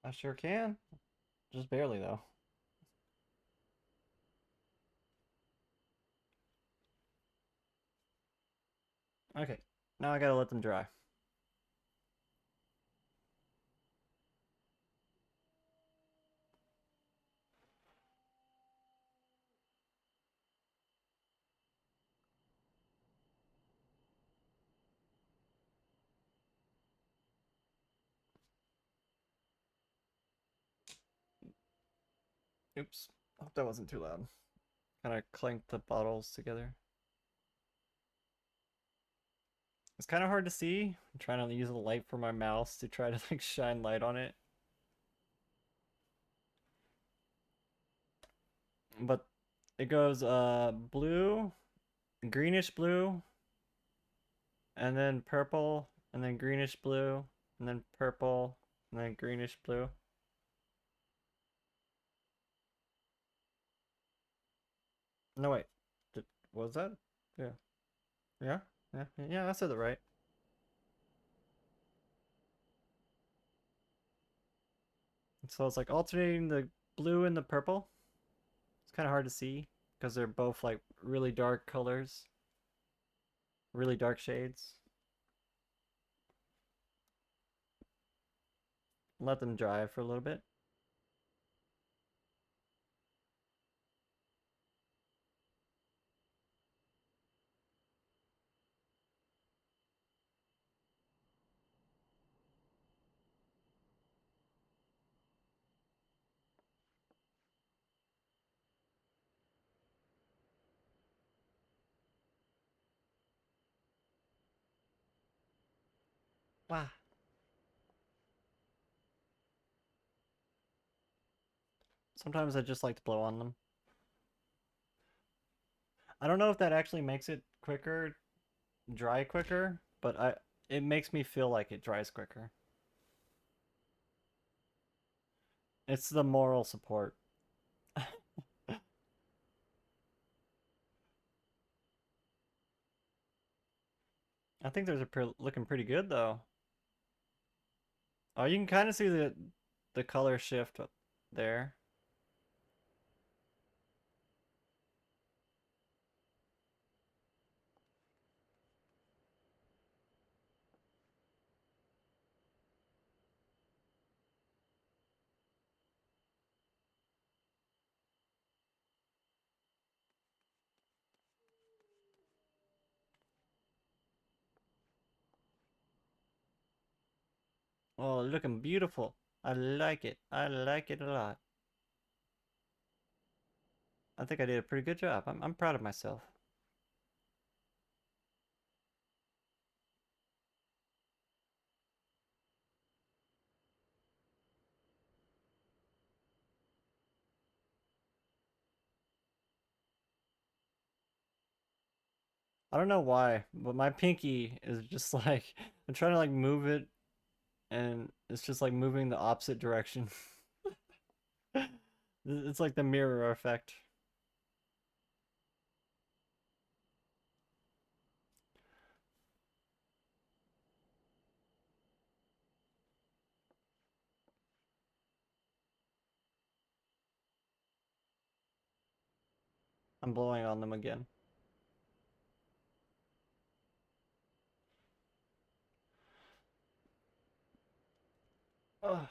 I sure can. Just barely, though. Okay, now I gotta let them dry. Oops. Hope that wasn't too loud. Kind of clanked the bottles together. It's kind of hard to see. I'm trying to use the light for my mouse to try to like shine light on it. But it goes blue, greenish blue, and then purple, and then greenish blue, and then purple, and then greenish blue. No wait. Was that? Yeah. Yeah? Yeah. Yeah, I said it right. So it's like alternating the blue and the purple. It's kind of hard to see because they're both like really dark colors, really dark shades. Let them dry for a little bit. Wow. Sometimes I just like to blow on them. I don't know if that actually makes it quicker, dry quicker, but it makes me feel like it dries quicker. It's the moral support. I think those are looking pretty good though. Oh, you can kind of see the color shift up there. Oh, looking beautiful. I like it. I like it a lot. I think I did a pretty good job. I'm proud of myself. I don't know why, but my pinky is just like I'm trying to like move it, and it's just like moving the opposite direction. It's like the mirror effect. I'm blowing on them again. Ugh.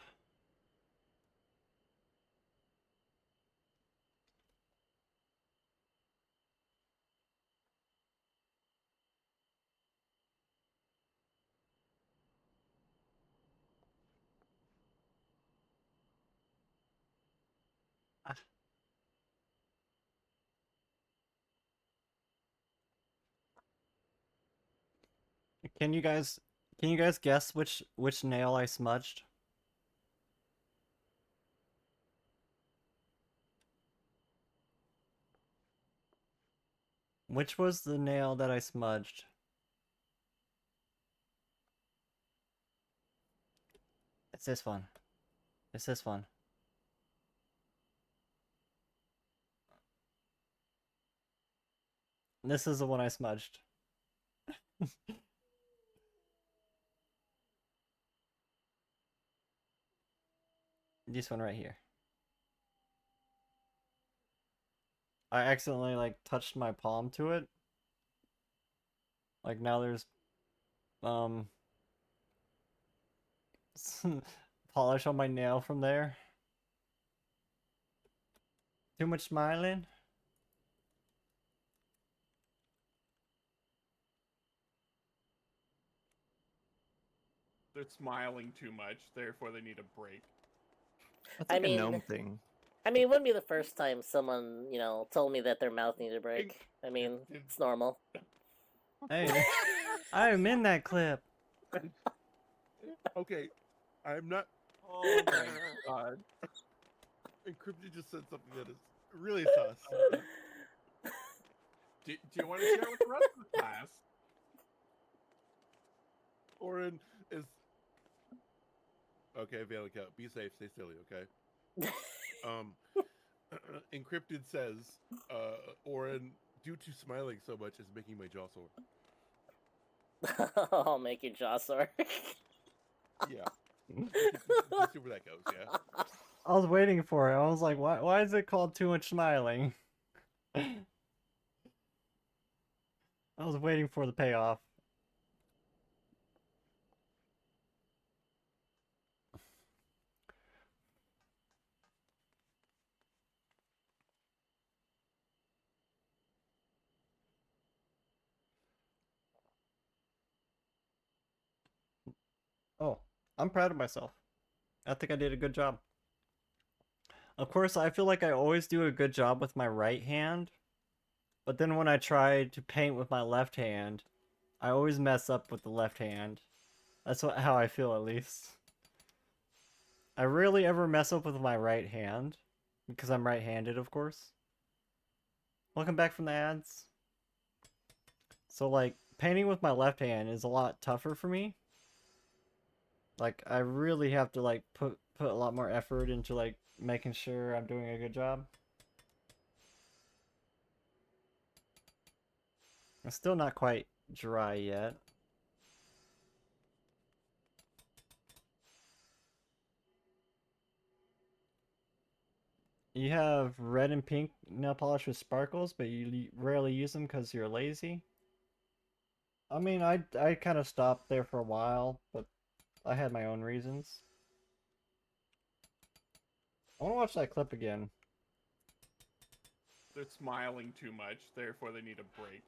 Can you guys guess which nail I smudged? Which was the nail that I smudged? It's this one. It's this one. This is the one I smudged. This one right here. I accidentally like touched my palm to it. Like now there's polish on my nail from there. Too much smiling? They're smiling too much, therefore they need a break. That's I like a mean- gnome thing. I mean, it wouldn't be the first time someone, told me that their mouth needed a break. I mean, it's normal. Hey, I'm in that clip. Okay, I'm not. Oh my god. Encrypted just said something that is really sus. Do you want to share with the rest of the class? Orin is. Okay, Valica, be safe, stay silly, okay? Encrypted says, Orin, due to smiling so much, is making my jaw sore. I'll make your jaw sore. Yeah. Just see where that goes, yeah? I was waiting for it. I was like, why is it called too much smiling? I was waiting for the payoff. Oh, I'm proud of myself. I think I did a good job. Of course, I feel like I always do a good job with my right hand, but then when I try to paint with my left hand, I always mess up with the left hand. That's how I feel, at least. I rarely ever mess up with my right hand, because I'm right-handed, of course. Welcome back from the ads. So, like, painting with my left hand is a lot tougher for me. Like, I really have to, like, put a lot more effort into, like, making sure I'm doing a good job. It's still not quite dry yet. You have red and pink nail polish with sparkles, but you rarely use them because you're lazy. I mean, I kind of stopped there for a while, but I had my own reasons. I want to watch that clip again. They're smiling too much, therefore they need a break.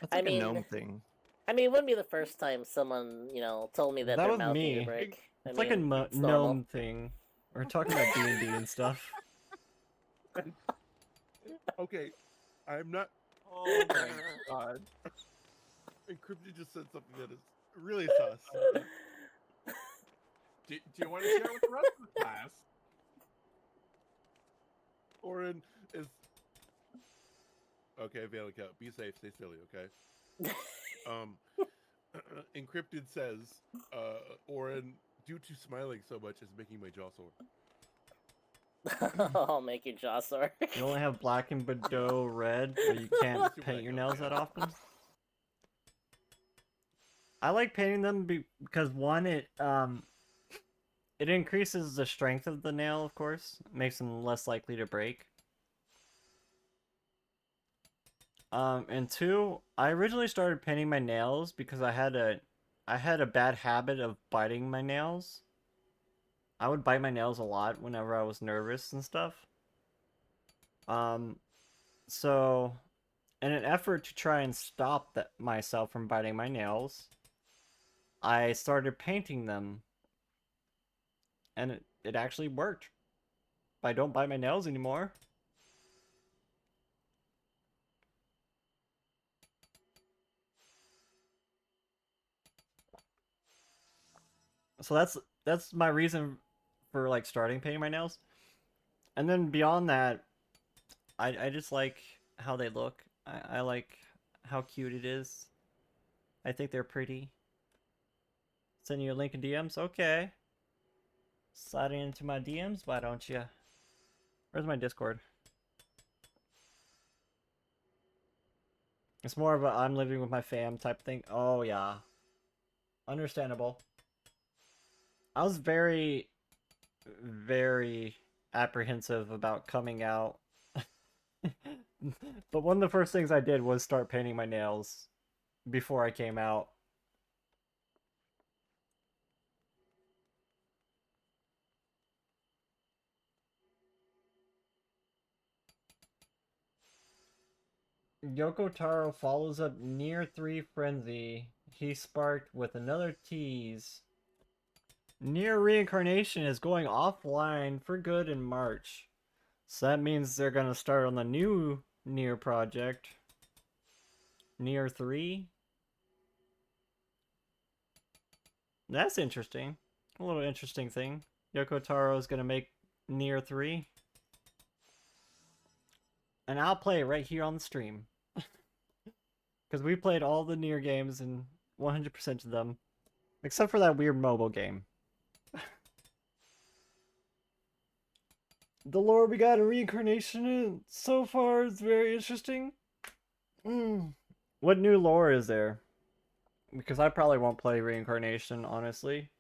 That's I like mean- a gnome thing. I mean, it wouldn't be the first time someone, told me that, That their was mouth needed a me. break. It's like a it's normal. gnome thing. We're talking about D&D and stuff. Okay, I'm not. Oh my god. Encrypted just said something that is really sus. Do you want to share with the rest of the class? Orin is. Okay, Valiant Cow, be safe, stay silly, okay? Encrypted says, Oren, due to smiling so much, is making my jaw sore. I'll make your jaw sore. You only have black and Bordeaux red, but you can't Just do paint black your out, nails yeah. that often. I like painting them because one, it increases the strength of the nail, of course, makes them less likely to break. And two, I originally started painting my nails because I had a bad habit of biting my nails. I would bite my nails a lot whenever I was nervous and stuff. So in an effort to try and stop myself from biting my nails, I started painting them, and it actually worked. I don't bite my nails anymore. So that's my reason for like starting painting my nails. And then beyond that, I just like how they look. I like how cute it is. I think they're pretty. Send you a link in DMs? Okay. Sliding into my DMs? Why don't you? Where's my Discord? It's more of a I'm living with my fam type thing. Oh, yeah. Understandable. I was very, very apprehensive about coming out. But one of the first things I did was start painting my nails before I came out. Yoko Taro follows up Near 3 Frenzy. He sparked with another tease. Near Reincarnation is going offline for good in March. So that means they're going to start on the new Near project. Near 3? That's interesting. A little interesting thing. Yoko Taro is going to make Near 3. And I'll play it right here on the stream. Because we played all the Nier games and 100% of them. Except for that weird mobile game. The lore we got in Reincarnation so far is very interesting. What new lore is there? Because I probably won't play Reincarnation, honestly.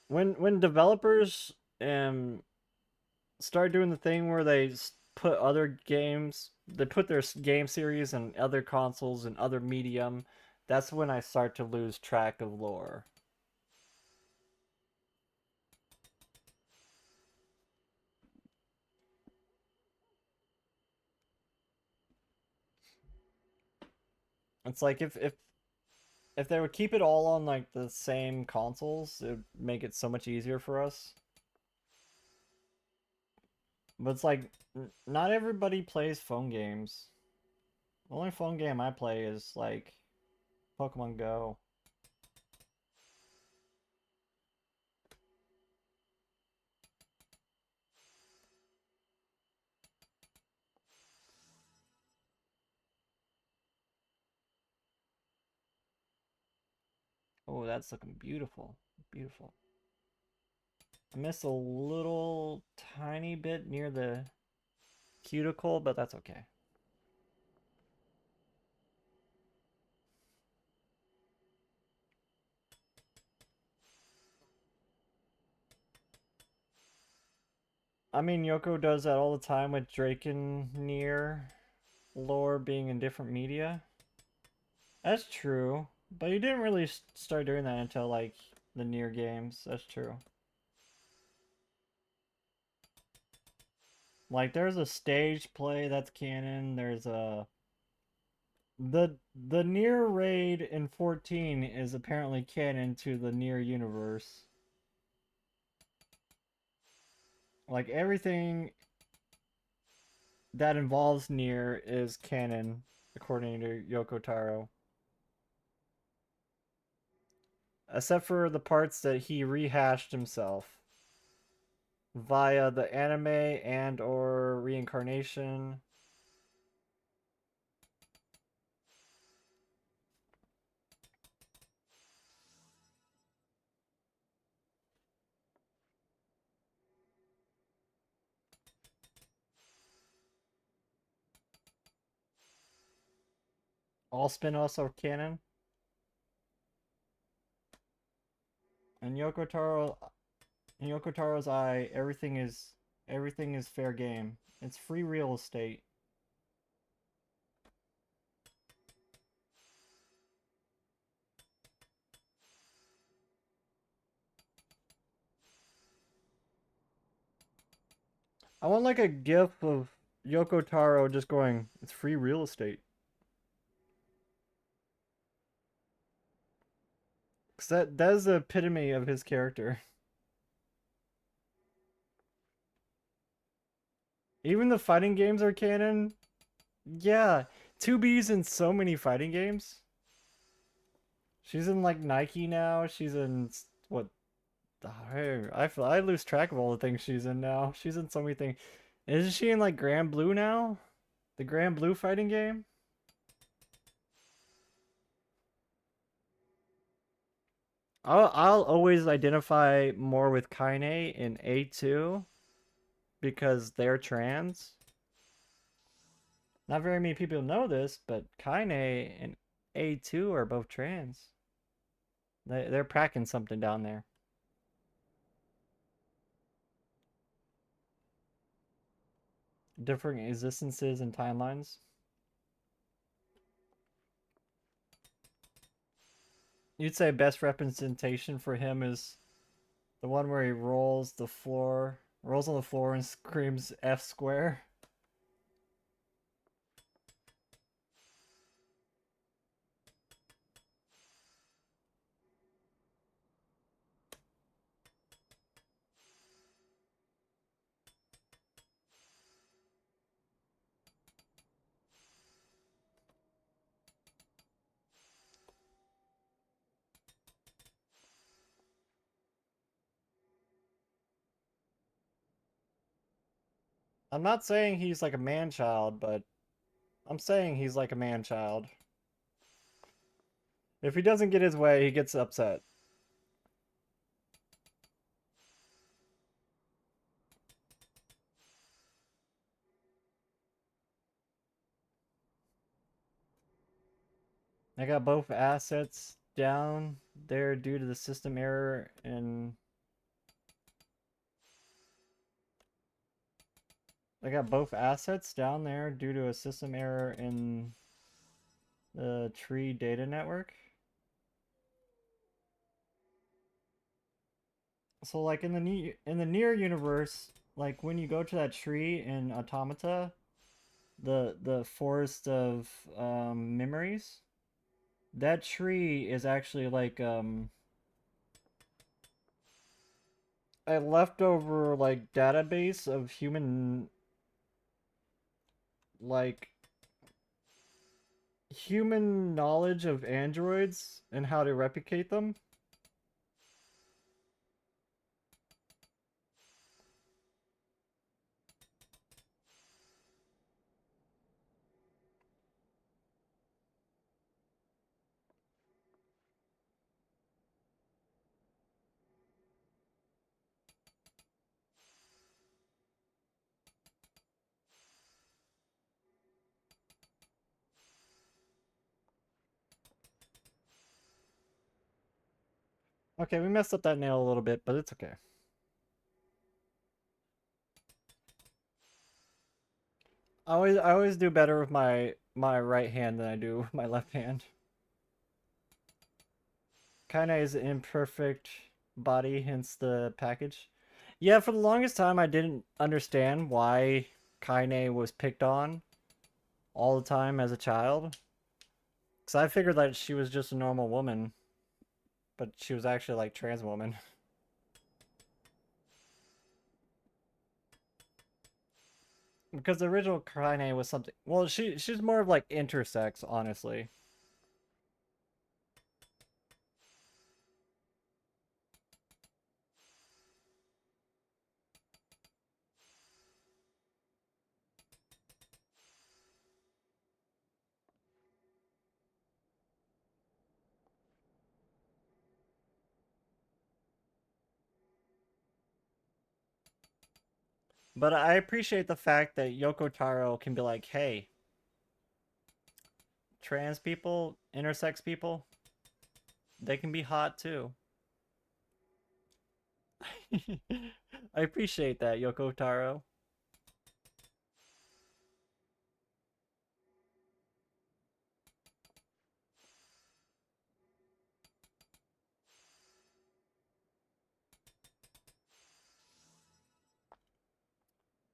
When developers start doing the thing where they put other games, they put their game series in other consoles and other medium, that's when I start to lose track of lore. It's like if they would keep it all on like the same consoles, it would make it so much easier for us. But it's like not everybody plays phone games. The only phone game I play is like Pokemon Go. Oh, that's looking beautiful. Beautiful. I missed a little tiny bit near the cuticle, but that's okay. I mean, Yoko does that all the time with Drake and Nier lore being in different media. That's true, but you didn't really start doing that until like the Nier games. That's true. Like there's a stage play that's canon. There's a the Nier raid in 14 is apparently canon to the Nier universe. Like everything that involves Nier is canon according to Yoko Taro. Except for the parts that he rehashed himself via the anime and or reincarnation. All spin-offs are canon. And in Yoko Taro's eye, everything is fair game. It's free real estate. I want like a gif of Yoko Taro just going, it's free real estate. Cause that is the epitome of his character. Even the fighting games are canon. Yeah, 2B's in so many fighting games. She's in like Nike now. She's in what? I lose track of all the things she's in now. She's in so many things. Isn't she in like Grand Blue now? The Grand Blue fighting game? I'll always identify more with Kaine in A2 because they're trans. Not very many people know this, but Kaine and A2 are both trans. They're packing something down there. Different existences and timelines. You'd say best representation for him is the one where he rolls on the floor and screams F square. I'm not saying he's like a man-child, but I'm saying he's like a man-child. If he doesn't get his way, he gets upset. I got both assets down there due to the system error and I got both assets down there due to a system error in the tree data network. So like in the near universe, like when you go to that tree in Automata, the forest of memories, that tree is actually like a leftover like database of human knowledge of androids and how to replicate them. Okay, we messed up that nail a little bit, but it's okay. I always do better with my right hand than I do with my left hand. Kinda is an imperfect body, hence the package. Yeah, for the longest time I didn't understand why Kaine was picked on all the time as a child. Because I figured that she was just a normal woman. But she was actually like trans woman. Because the original Kaine was something... Well, she's more of like intersex, honestly. But I appreciate the fact that Yoko Taro can be like, hey, trans people, intersex people, they can be hot too. I appreciate that, Yoko Taro.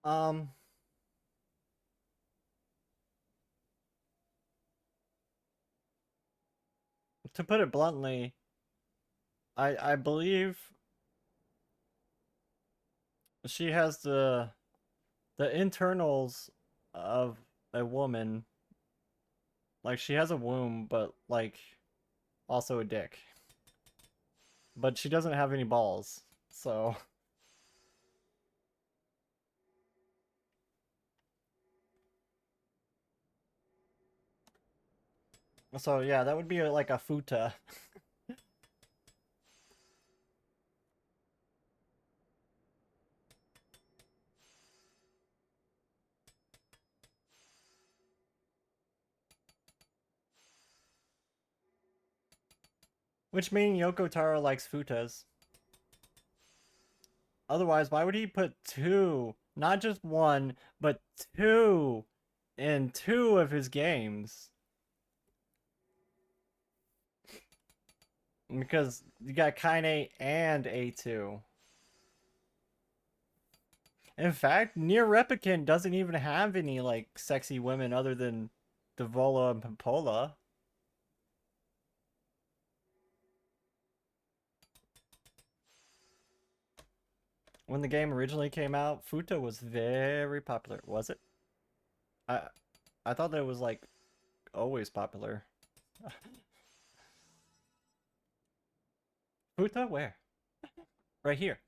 Um, to put it bluntly, I believe she has the internals of a woman. Like she has a womb, but like also a dick. But she doesn't have any balls, so yeah, that would be like a futa. Which means Yoko Taro likes futas. Otherwise, why would he put two, not just one, but two in two of his games? Because you got Kaine and A2. In fact, Near Replicant doesn't even have any like sexy women other than Devola and Pampola. When the game originally came out, Futa was very popular, was it? I thought that it was like always popular. Futa, where? Right here.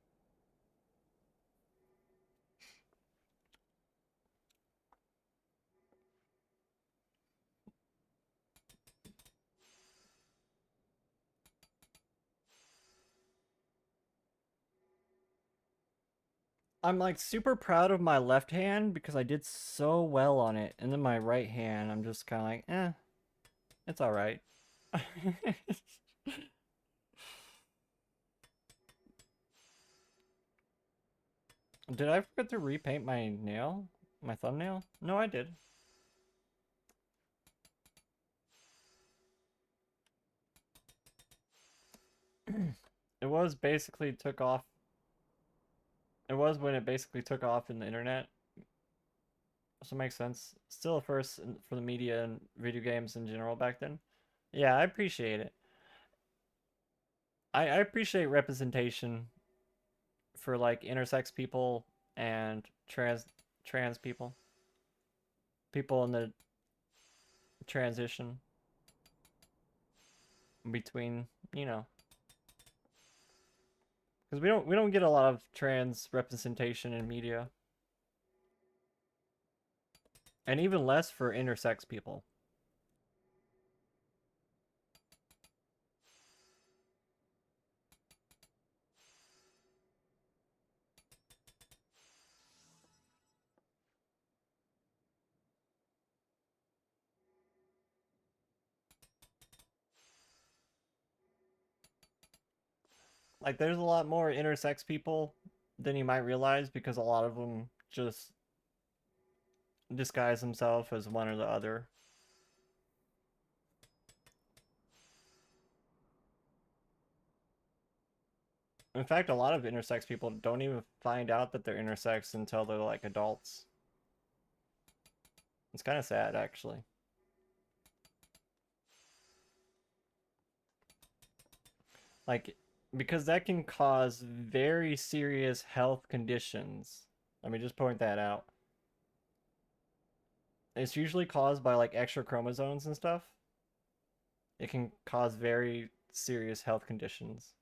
I'm like super proud of my left hand because I did so well on it, and then my right hand, I'm just kind of like, it's all right. Did I forget to repaint my nail? My thumbnail? No, I did. It was basically took off. It was when it basically took off in the internet. So it makes sense. Still a first for the media and video games in general back then. Yeah, I appreciate it. I appreciate representation for like intersex people and trans people. People in the transition between, you know. Because we don't get a lot of trans representation in media. And even less for intersex people. Like, there's a lot more intersex people than you might realize because a lot of them just disguise themselves as one or the other. In fact, a lot of intersex people don't even find out that they're intersex until they're like adults. It's kind of sad, actually. Like, because that can cause very serious health conditions. Let me just point that out. It's usually caused by like extra chromosomes and stuff. It can cause very serious health conditions.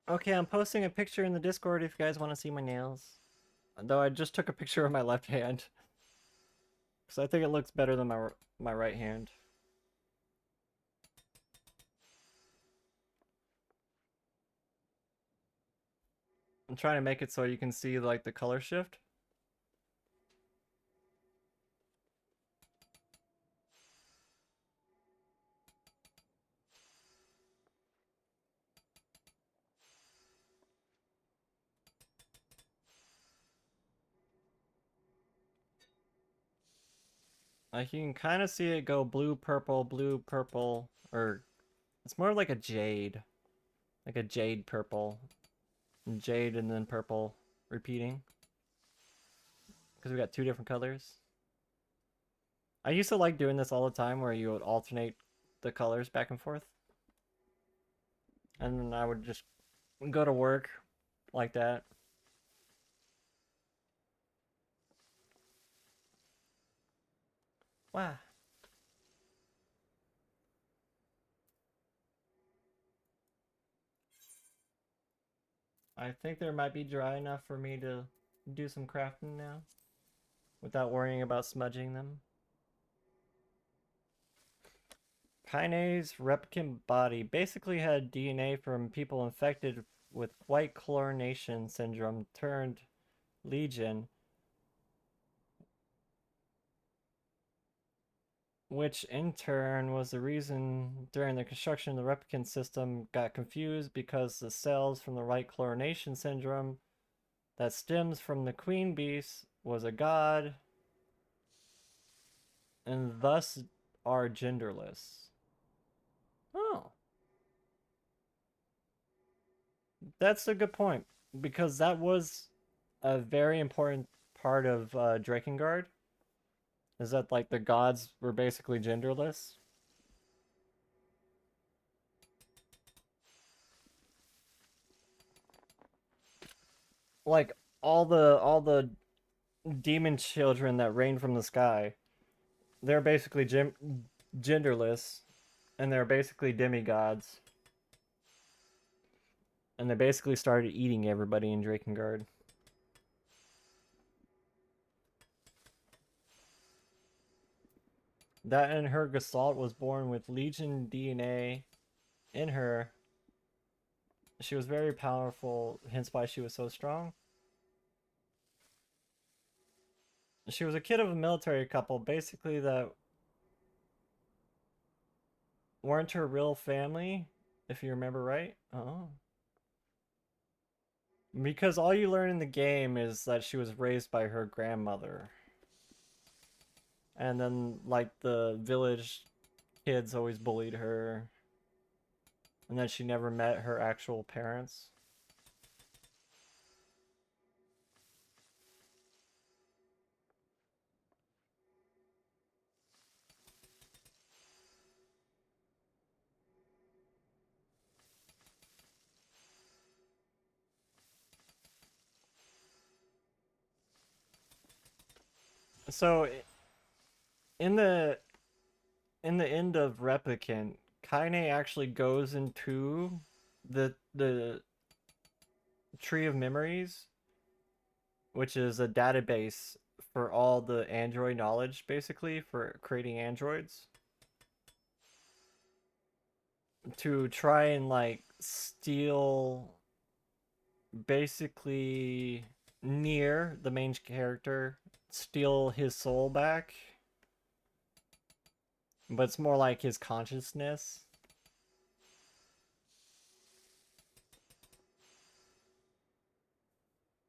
Okay, I'm posting a picture in the Discord if you guys want to see my nails. Though I just took a picture of my left hand. Because I think it looks better than my right hand. I'm trying to make it so you can see like the color shift. Like you can kind of see it go blue, purple, or it's more like a jade. Like a jade purple. Jade and then purple repeating. Because we got two different colors. I used to like doing this all the time where you would alternate the colors back and forth. And then I would just go to work like that. Wow. I think there might be dry enough for me to do some crafting now. Without worrying about smudging them. Kaine's replicant body basically had DNA from people infected with white chlorination syndrome turned legion, which in turn was the reason during the construction of the replicant system got confused because the cells from the white chlorination syndrome that stems from the queen beast was a god and thus are genderless. Oh. That's a good point, because that was a very important part of Drakengard, is that like the gods were basically genderless. Like all the demon children that rain from the sky, they're basically genderless, and they're basically demigods. And they basically started eating everybody in Drakengard. That and her Gestalt was born with Legion DNA in her. She was very powerful, hence why she was so strong. She was a kid of a military couple, basically, that weren't her real family, if you remember right. Oh. Because all you learn in the game is that she was raised by her grandmother. And then, like, the village kids always bullied her. And then she never met her actual parents. So, in the end of Replicant, Kaine actually goes into the Tree of Memories, which is a database for all the android knowledge, basically, for creating androids. To try and, like, steal, basically, Nier, the main character, steal his soul back. But it's more like his consciousness.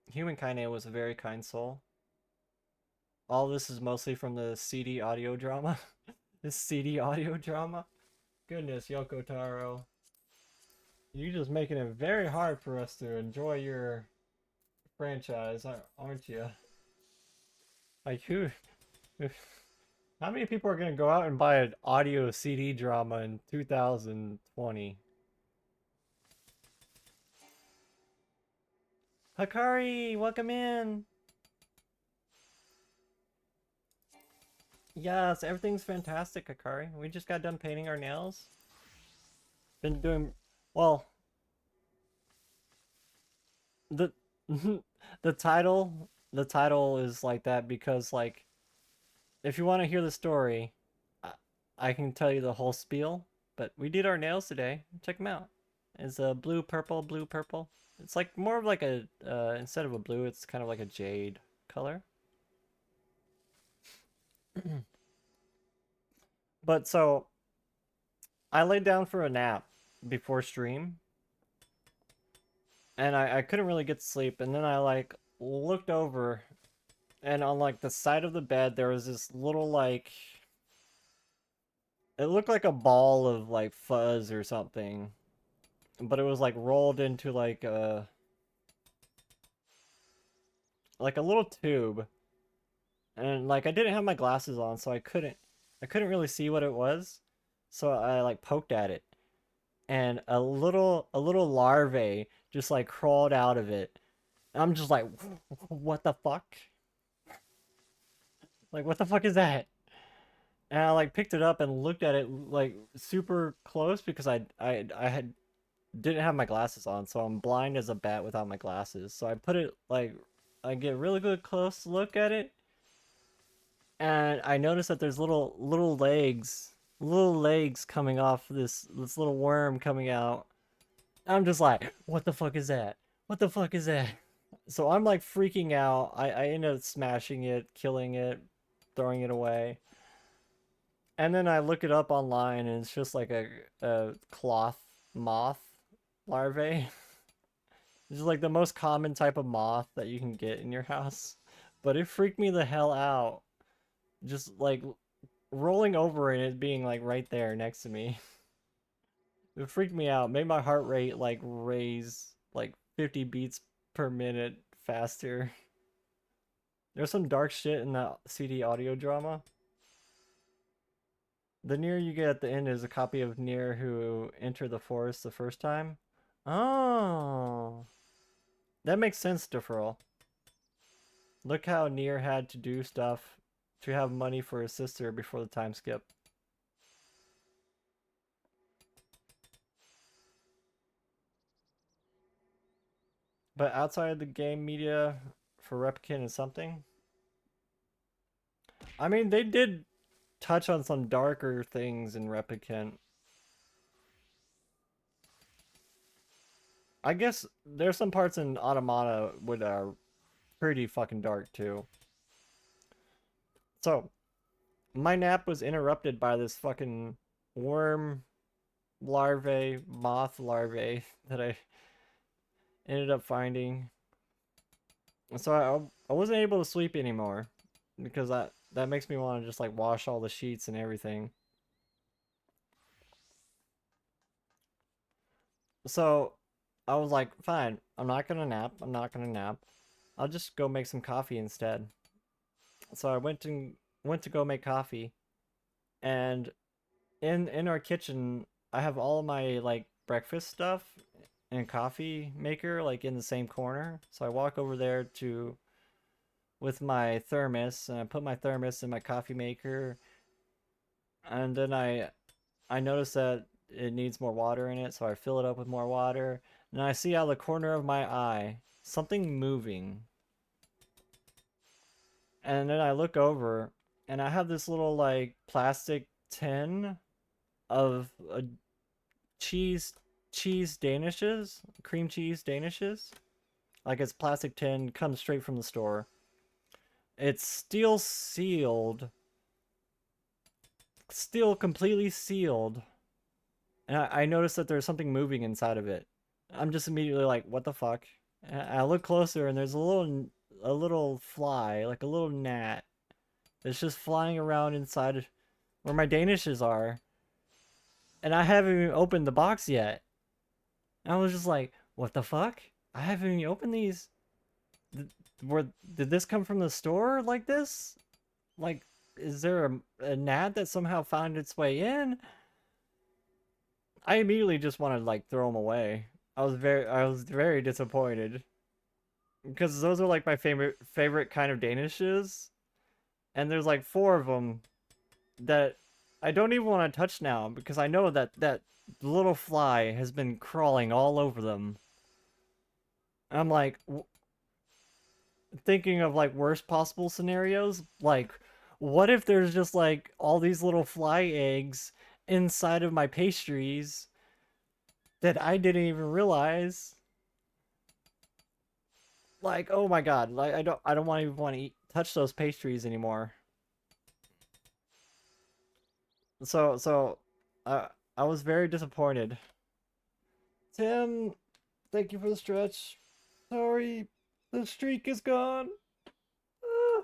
Human Kaine was a very kind soul. All this is mostly from the CD audio drama. This CD audio drama? Goodness, Yoko Taro. You're just making it very hard for us to enjoy your franchise, aren't you? Like, who... How many people are gonna go out and buy an audio CD drama in 2020? Hakari, welcome in! Yes, everything's fantastic, Hakari. We just got done painting our nails. Been doing... Well... the the title is like that because like if you want to hear the story, I can tell you the whole spiel. But we did our nails today. Check them out. It's a blue purple. It's like more of like a instead of a blue, it's kind of like a jade color. But so I laid down for a nap before stream, and I couldn't really get to sleep, and then I like looked over, and on like the side of the bed there was this little like it looked like a ball of like fuzz or something, but it was like rolled into like a little tube, and like I didn't have my glasses on, so I couldn't really see what it was, so I like poked at it, and a little larvae just like crawled out of it. I'm just like, what the fuck? Like, what the fuck is that? And I like picked it up and looked at it like super close because I didn't have my glasses on, so I'm blind as a bat without my glasses. So I put it like I get a really good close look at it, and I noticed that there's little legs coming off this little worm coming out. I'm just like, what the fuck is that? What the fuck is that? So I'm like freaking out. I end up smashing it, killing it, throwing it away. And then I look it up online, and it's just like a cloth moth larvae. It's like the most common type of moth that you can get in your house. But it freaked me the hell out. Just like rolling over and it being like right there next to me. It freaked me out. Made my heart rate like raise like 50 beats per minute faster. There's some dark shit in that CD audio drama. The Nier you get at the end is a copy of Nier who entered the forest the first time. Oh. That makes sense, Deferral. Look how Nier had to do stuff to have money for his sister before the time skip. But outside of the game media for Replicant is something. I mean, they did touch on some darker things in Replicant. I guess there's some parts in Automata which are pretty fucking dark too. So, my nap was interrupted by this fucking worm larvae, moth larvae that I ended up finding. So I wasn't able to sleep anymore because that makes me want to just like wash all the sheets and everything. So I was like, fine, I'm not gonna nap. I'll just go make some coffee instead. So I went to go make coffee, and in our kitchen I have all of my like breakfast stuff and coffee maker like in the same corner. So I walk over there with my thermos, and I put my thermos in my coffee maker, and then I notice that it needs more water in it, so I fill it up with more water, and I see out of the corner of my eye something moving. And then I look over, and I have this little like plastic tin of cheese danishes, cream cheese danishes. Like it's plastic tin, comes straight from the store. It's still sealed. Still completely sealed. And I noticed that there's something moving inside of it. I'm just immediately like, what the fuck? And I look closer, and there's a little fly, like a little gnat, that's just flying around inside where my danishes are. And I haven't even opened the box yet. And I was just like, what the fuck? I haven't even opened these. Did this come from the store like this? Like, is there a gnat that somehow found its way in? I immediately just wanted to like throw them away. I was very disappointed. Because those are like my favorite kind of danishes. And there's like 4 of them that I don't even want to touch now, because I know that little fly has been crawling all over them. I'm like thinking of like worst possible scenarios. Like, what if there's just like all these little fly eggs inside of my pastries that I didn't even realize? Like, oh my god, like I don't even want to touch those pastries anymore. So I was very disappointed. Tim, thank you for the stretch. Sorry, the streak is gone. Ah.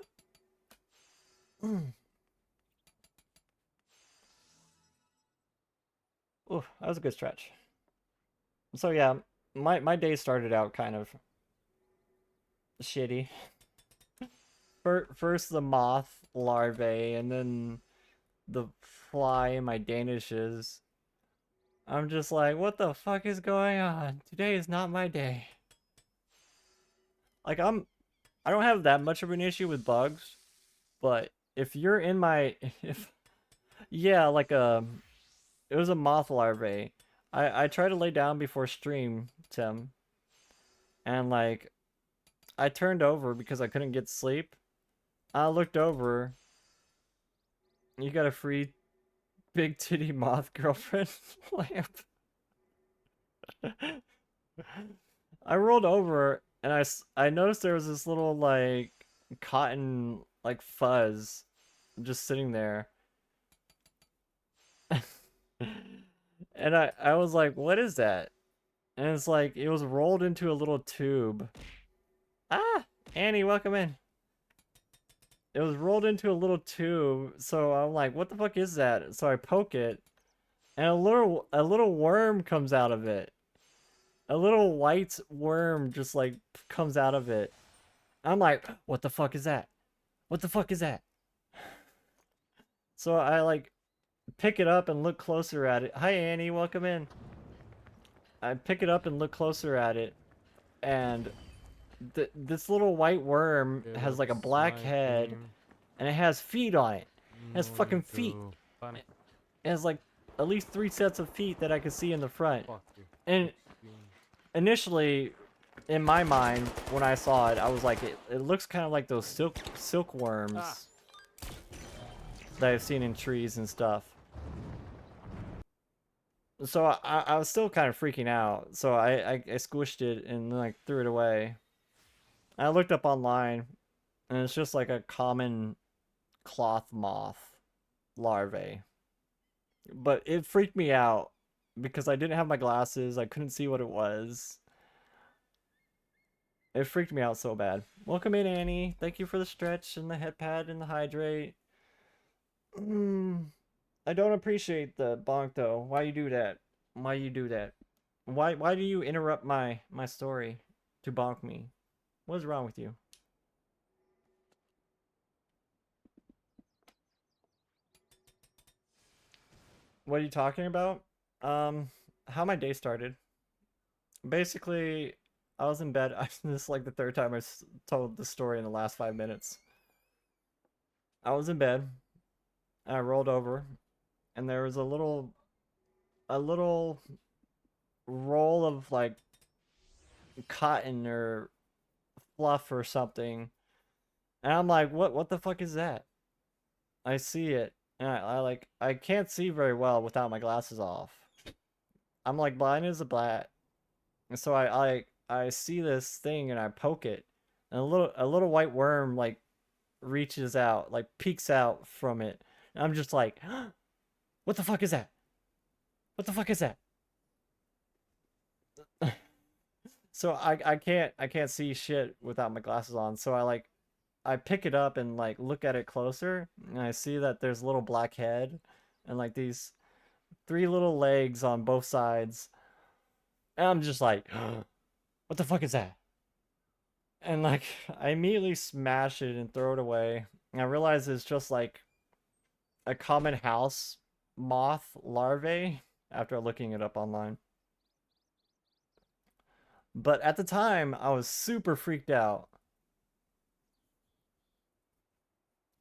Ooh, that was a good stretch. So yeah, my day started out kind of shitty. First the moth larvae, and then the fly in my danishes. I'm just like, what the fuck is going on? Today is not my day. Like I don't have that much of an issue with bugs, but if you're in my yeah, like it was a moth larvae. I tried to lay down before stream, Tim, and like I turned over because I couldn't get sleep. I looked over. You got a free big titty moth girlfriend lamp. I rolled over and I noticed there was this little like cotton like fuzz just sitting there. And I was like, what is that? And it's like it was rolled into a little tube. Ah, Annie, welcome in. It was rolled into a little tube, so I'm like, what the fuck is that? So I poke it, and a little worm comes out of it. A little white worm just like comes out of it. I'm like, what the fuck is that? What the fuck is that? So I like pick it up and look closer at it. Hi Annie, welcome in. I pick it up and look closer at it, and this little white worm has like a black head, and it has feet on it. It has fucking feet. It has like at least 3 sets of feet that I could see in the front. And initially, in my mind, when I saw it, I was like, it looks kind of like those silkworms that I've seen in trees and stuff. So I was still kind of freaking out. So I squished it and like threw it away. I looked up online, and it's just like a common cloth moth larvae. But it freaked me out because I didn't have my glasses. I couldn't see what it was. It freaked me out so bad. Welcome in, Annie. Thank you for the stretch and the head pad and the hydrate. I don't appreciate the bonk though. Why you do that? Why you do that? Why do you interrupt my story to bonk me? What's wrong with you? What are you talking about? How my day started. Basically, I was in bed. This is like the third time I told the story in the last 5 minutes. I was in bed. And I rolled over, and there was a little roll of like cotton or fluff or something, and I'm like, what the fuck is that? I see it, and I can't see very well without my glasses off. I'm like blind as a bat, and so I see this thing and I poke it, and a little white worm like reaches out, like peeks out from it, and I'm just like, what the fuck is that? What the fuck is that? So I can't see shit without my glasses on. So I pick it up and like look at it closer, and I see that there's a little black head and like these 3 little legs on both sides. And I'm just like, what the fuck is that? And like I immediately smash it and throw it away. And I realize it's just like a common house moth larvae after looking it up online. But at the time, I was super freaked out.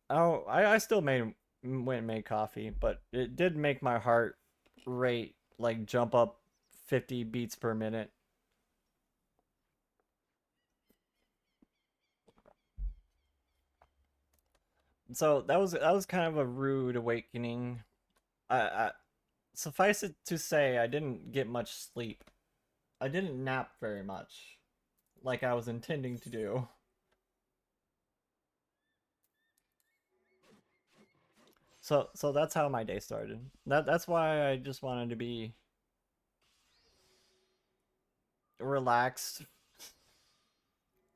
Oh, I still went and made coffee, but it did make my heart rate like jump up 50 beats per minute. So that was kind of a rude awakening. I suffice it to say, I didn't get much sleep. I didn't nap very much, like I was intending to do. So that's how my day started. That's why I just wanted to be relaxed,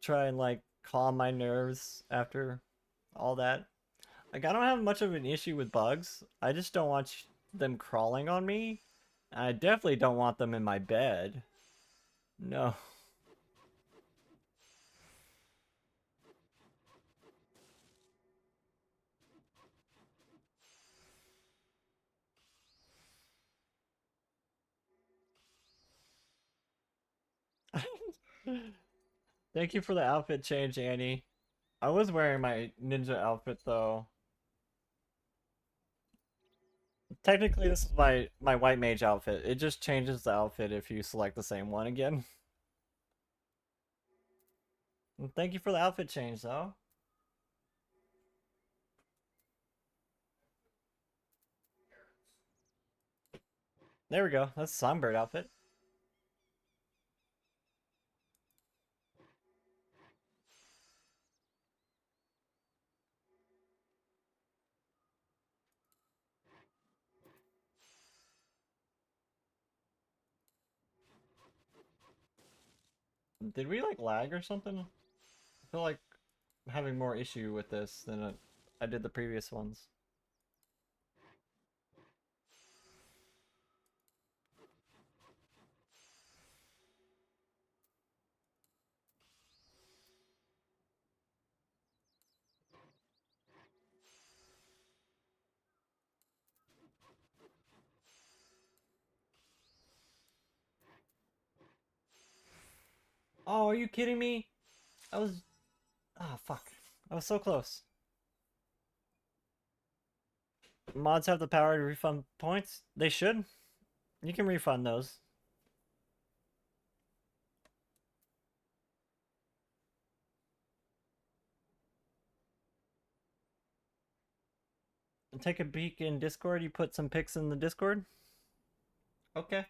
try and like calm my nerves after all that. Like I don't have much of an issue with bugs. I just don't want them crawling on me. I definitely don't want them in my bed. No. Thank you for the outfit change, Annie. I was wearing my ninja outfit though. Technically, this is my white mage outfit. It just changes the outfit if you select the same one again. And thank you for the outfit change, though. There we go. That's a songbird outfit. Did we like lag or something? I feel like I'm having more issue with this than I did the previous ones. Oh, are you kidding me? I was... Ah, fuck. I was so close. Mods have the power to refund points? They should. You can refund those. Take a peek in Discord. You put some pics in the Discord? Okay.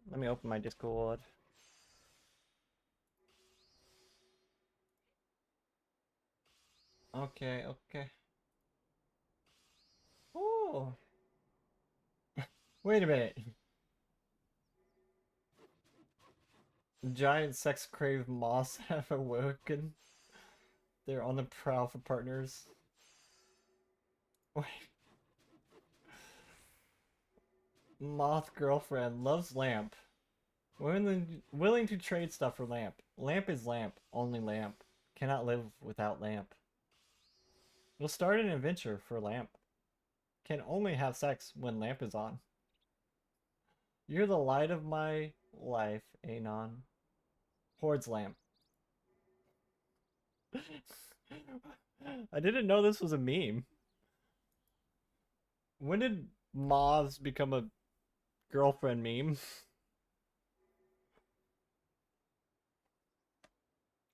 Let me open my Discord. Okay, okay. Oh. Wait a minute. Giant sex crave moths have awoken. They're on the prowl for partners. Wait. Moth girlfriend loves lamp. Willing to trade stuff for lamp. Lamp is lamp. Only lamp. Cannot live without lamp. We'll start an adventure for lamp. Can only have sex when lamp is on. You're the light of my life, Anon. Horde's lamp. I didn't know this was a meme. When did moths become a girlfriend meme?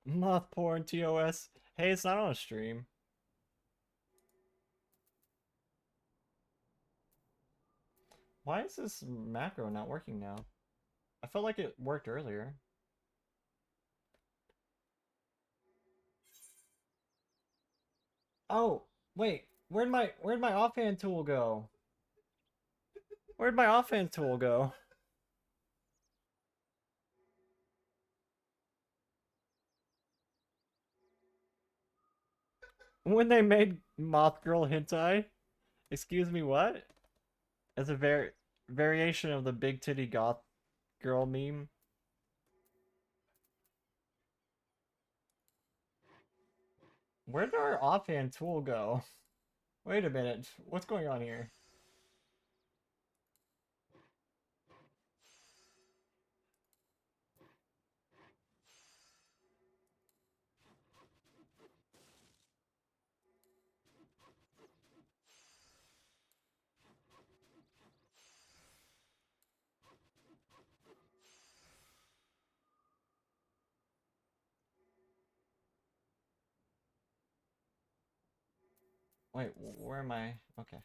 Moth porn TOS. Hey, it's not on a stream. Why is this macro not working now? I felt like it worked earlier. Oh, wait. Where'd my offhand tool go? Where'd my offhand tool go? When they made Moth Girl hentai? Excuse me, what? As a variation of the big titty goth girl meme. Where did our offhand tool go? Wait a minute. What's going on here? Wait, where am I? Okay.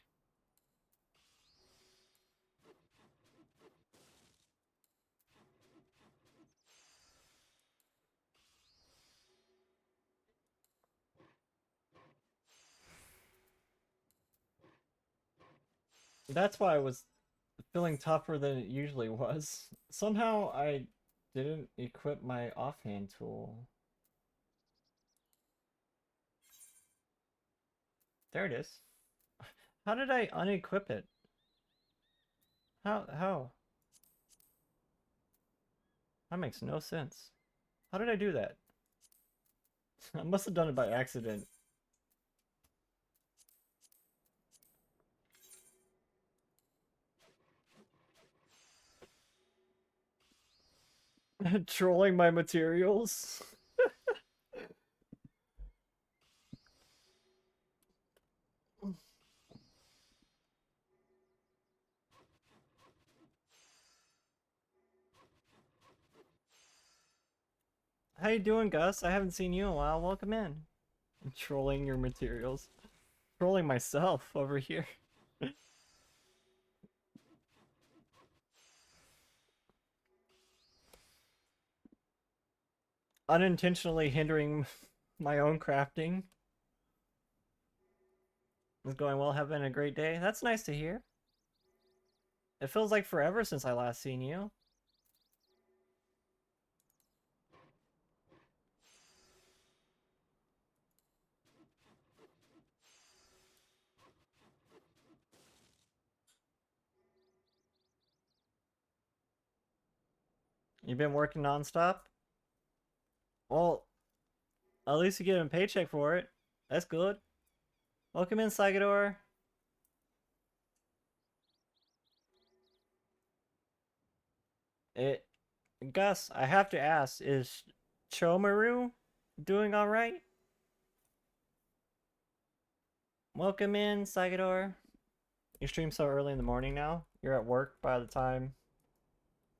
That's why I was feeling tougher than it usually was. Somehow I didn't equip my offhand tool. There it is. How did I unequip it? How? That makes no sense. How did I do that? I must have done it by accident. Trolling my materials. How you doing, Gus? I haven't seen you in a while. Welcome in. I'm trolling your materials. Trolling myself over here. Unintentionally hindering my own crafting. It's going well, having a great day. That's nice to hear. It feels like forever since I last seen you. You've been working nonstop? Well, at least you get a paycheck for it. That's good. Welcome in, Sagador. Gus, I have to ask, is Chomaru doing alright? Welcome in, Sagador. You stream so early in the morning now? You're at work by the time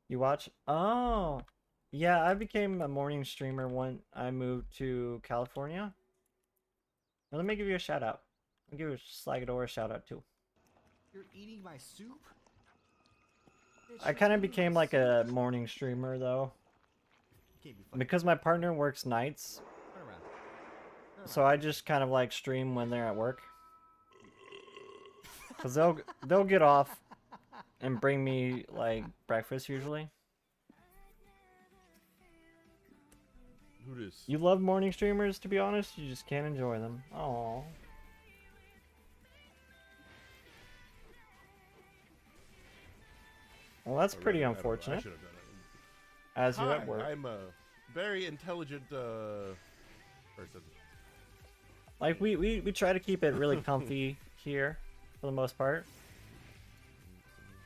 you watch? Oh, yeah, I became a morning streamer when I moved to California. Now, let me give you a shout out. I'll give Sagador a shout out too. You're eating my soup? I kind of became like a morning streamer though, because my partner works nights, so I just kind of like stream when they're at work, cause they'll get off and bring me like breakfast usually. Who this? You love morning streamers, to be honest. You just can't enjoy them. Oh. Well, that's pretty unfortunate. I should have done it. As you're at work. I'm a very intelligent person. Like we try to keep it really comfy here for the most part.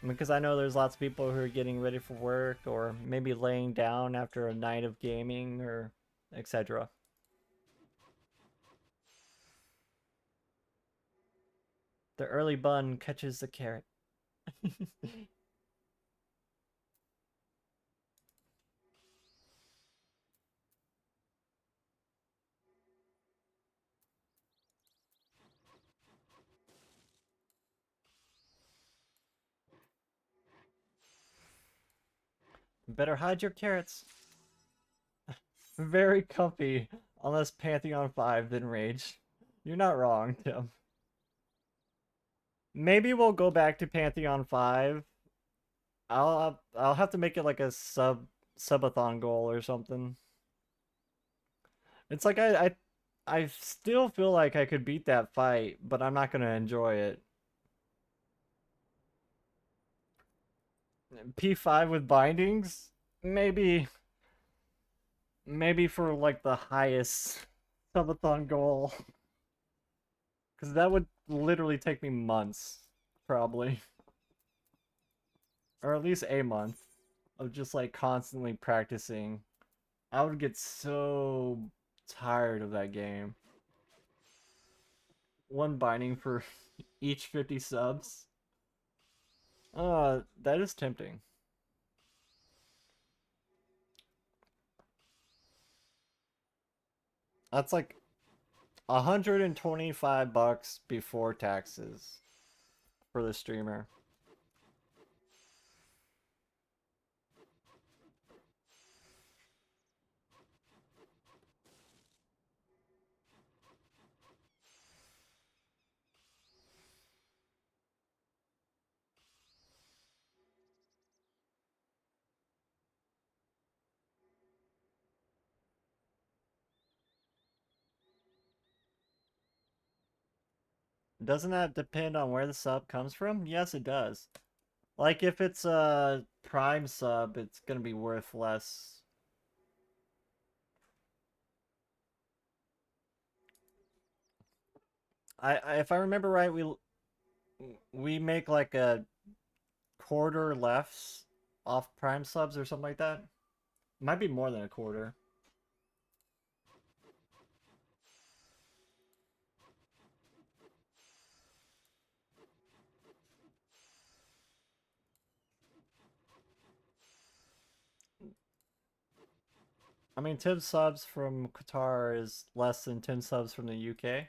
Because I know there's lots of people who are getting ready for work or maybe laying down after a night of gaming or etc. The early bun catches the carrot. Better hide your carrots. Very comfy, unless Pantheon 5 then Rage. You're not wrong, Tim. Maybe we'll go back to Pantheon 5. I'll have to make it like a subathon goal or something. It's like I still feel like I could beat that fight, but I'm not gonna enjoy it. P5 with bindings? Maybe for like the highest subathon goal. Because that would literally take me months, probably. Or at least a month of just like constantly practicing. I would get so tired of that game. One binding for each 50 subs. That is tempting. That's like $125 before taxes for the streamer. Doesn't that depend on where the sub comes from? Yes, it does. Like if it's a Prime sub, it's gonna be worth less. If I remember right, we make like a quarter less off Prime subs or something like that. Might be more than a quarter. I mean, 10 subs from Qatar is less than 10 subs from the UK.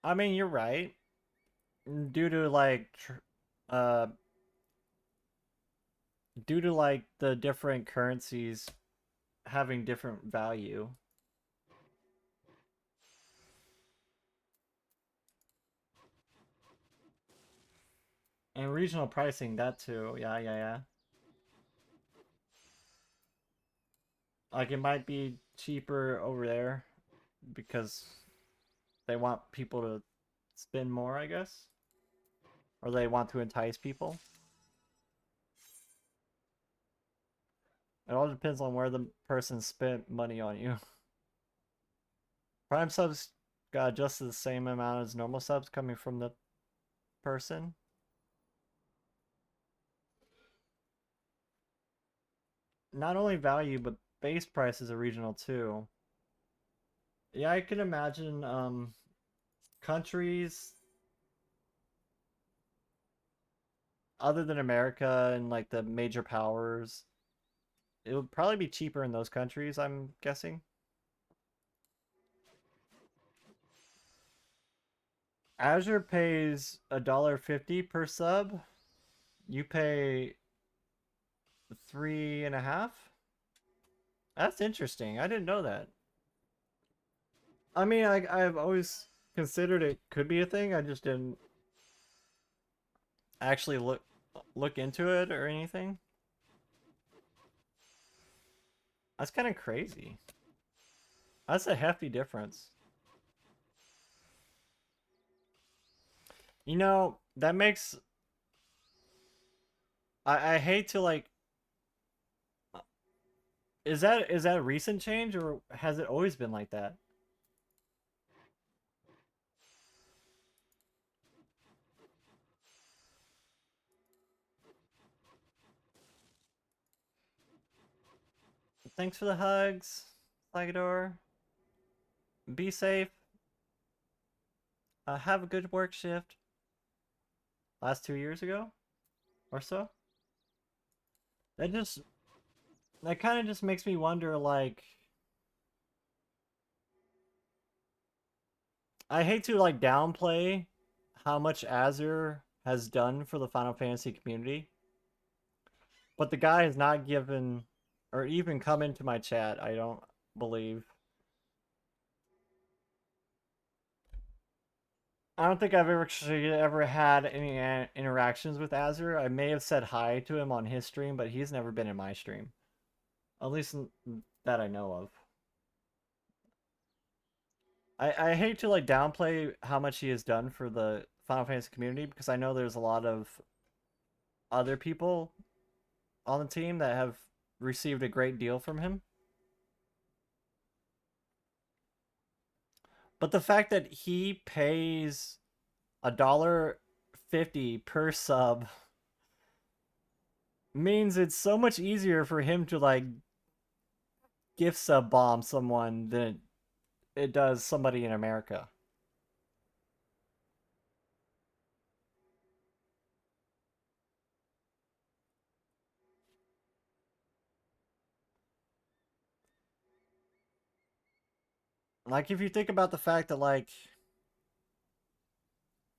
I mean, you're right. Due to like, uh, due to like the different currencies having different value. And regional pricing, that too. Yeah. Like it might be cheaper over there because they want people to spend more, I guess. Or they want to entice people. It all depends on where the person spent money on you. Prime subs got just the same amount as normal subs coming from the person. Not only value, but base prices are regional too. Yeah, I can imagine countries other than America and like the major powers. It would probably be cheaper in those countries, I'm guessing. Azure pays $1.50 per sub. You pay 3.5. That's interesting. I didn't know that. I mean, I've always considered it could be a thing. I just didn't actually look into it or anything. That's kind of crazy. That's a hefty difference. You know, that makes I hate to like is that a recent change or has it always been like that? Thanks for the hugs, Slagador. Be safe. Have a good work shift. Last 2 years ago or so. That kind of just makes me wonder, like, I hate to like downplay how much Azure has done for the Final Fantasy community, but the guy has not given or even come into my chat, I don't believe. I don't think I've ever had any interactions with Azure. I may have said hi to him on his stream, but he's never been in my stream. At least that I know of. I hate to like downplay how much he has done for the Final Fantasy community because I know there's a lot of other people on the team that have received a great deal from him. But the fact that he pays $1.50 per sub means it's so much easier for him to like gift sub bomb someone than it does somebody in America. Like, if you think about the fact that, like,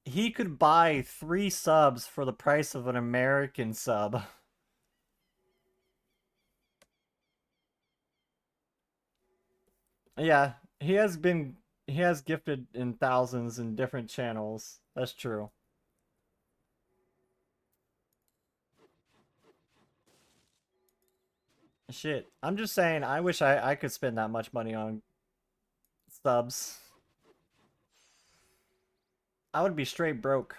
he could buy 3 subs for the price of an American sub. Yeah, he has gifted in thousands in different channels. That's true. Shit. I'm just saying, I wish I could spend that much money on subs. I would be straight broke.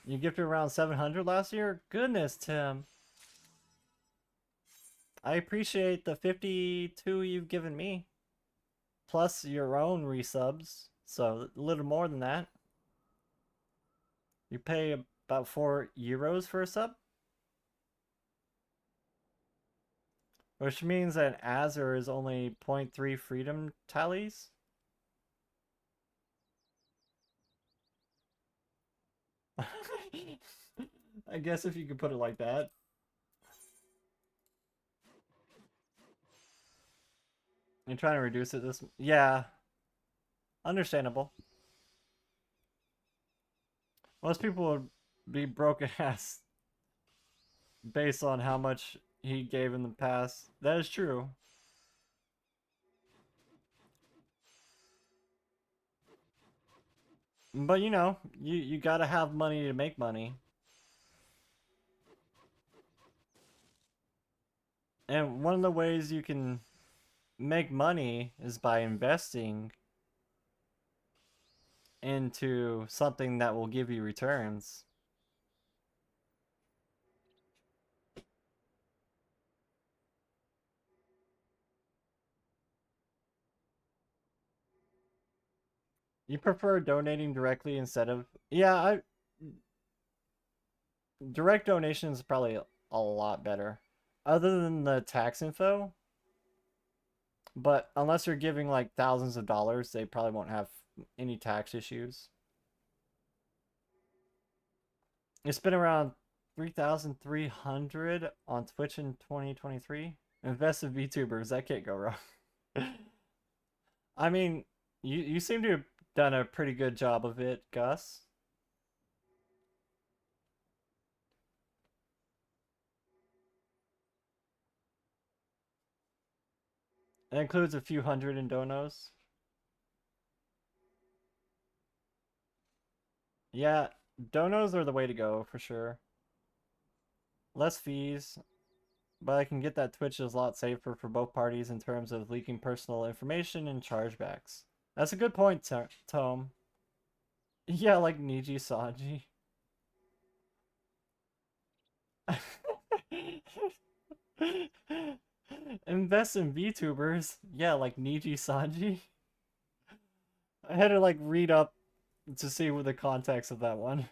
You gifted around 700 last year? Goodness, Tim. I appreciate the 52 you've given me. Plus your own resubs. So, a little more than that. You pay about €4 for a sub? Which means that Azure is only 0.3 freedom tallies? I guess if you could put it like that. You're trying to reduce it this... Yeah. Understandable. Most people would be broken ass based on how much he gave in the past. That is true. But you know, you gotta have money to make money. And one of the ways you can make money is by investing into something that will give you returns. You prefer donating directly instead of... Yeah, direct donations is probably a lot better. Other than the tax info. But unless you're giving like thousands of dollars, they probably won't have any tax issues. It's been around 3,300 on Twitch in 2023. Invest in VTubers, that can't go wrong. I mean, you seem to have done a pretty good job of it, Gus. It includes a few hundred in donos. Yeah, donos are the way to go for sure. Less fees, but I can get that Twitch is a lot safer for both parties in terms of leaking personal information and chargebacks. That's a good point, Tome. Yeah, like Niji Sanji. Invest in VTubers. Yeah, like Niji Sanji. I had to like read up to see what the context of that one.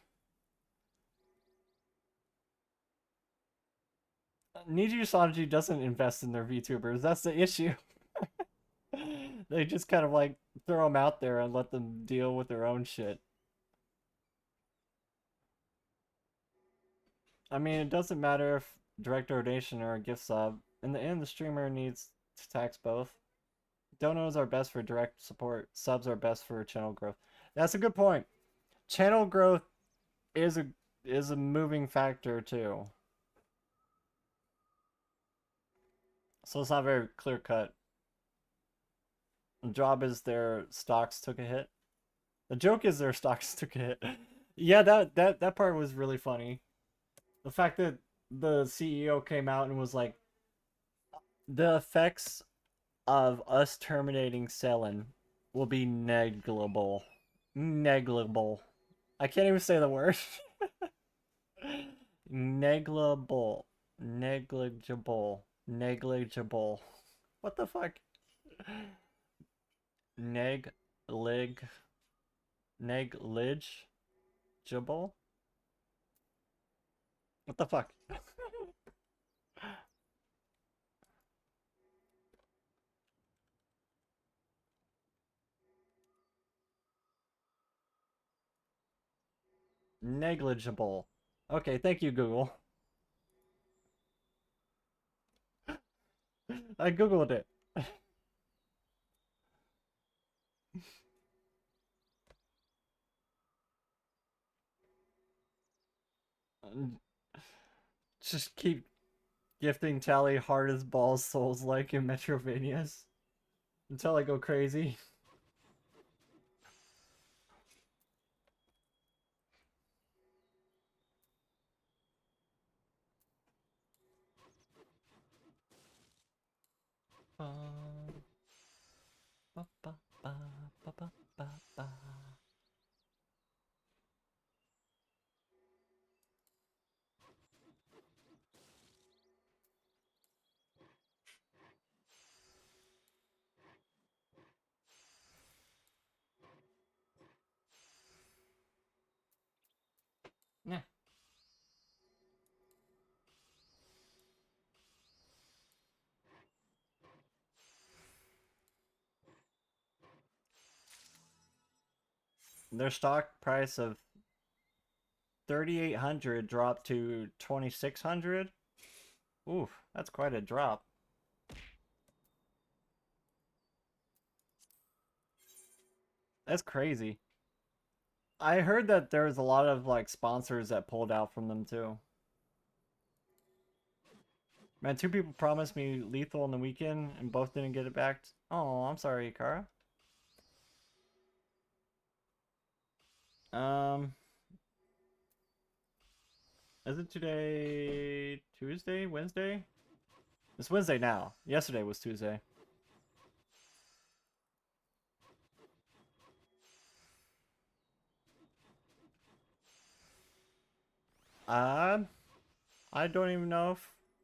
Niji Sanji doesn't invest in their VTubers. That's the issue. They just kind of like throw them out there and let them deal with their own shit. I mean, it doesn't matter if direct donation or a gift sub. In the end, the streamer needs to tax both. Donos are best for direct support. Subs are best for channel growth. That's a good point. Channel growth is a moving factor too. So it's not very clear cut. The job is their stocks took a hit. The joke is their stocks took a hit. Yeah, that part was really funny. The fact that the CEO came out and was like, the effects of us terminating Selen will be negligible. Negligible. I can't even say the word. Negligible. Negligible. Negligible. What the fuck? Negligible? What the fuck? Negligible. Okay, thank you, Google. I googled it. Just keep gifting Tali hard as balls souls like in Metrovanias until I go crazy. Ba, ba, ba, ba, ba, ba, ba, ba. Yeah. Their stock price of 3,800 dropped to 2,600. Oof, that's quite a drop. That's crazy. I heard that there was a lot of like sponsors that pulled out from them too. Man, 2 people promised me lethal on the weekend and both didn't get it back. Oh, I'm sorry, Kara. Is it today Tuesday? Wednesday? It's Wednesday now. Yesterday was Tuesday. I don't even know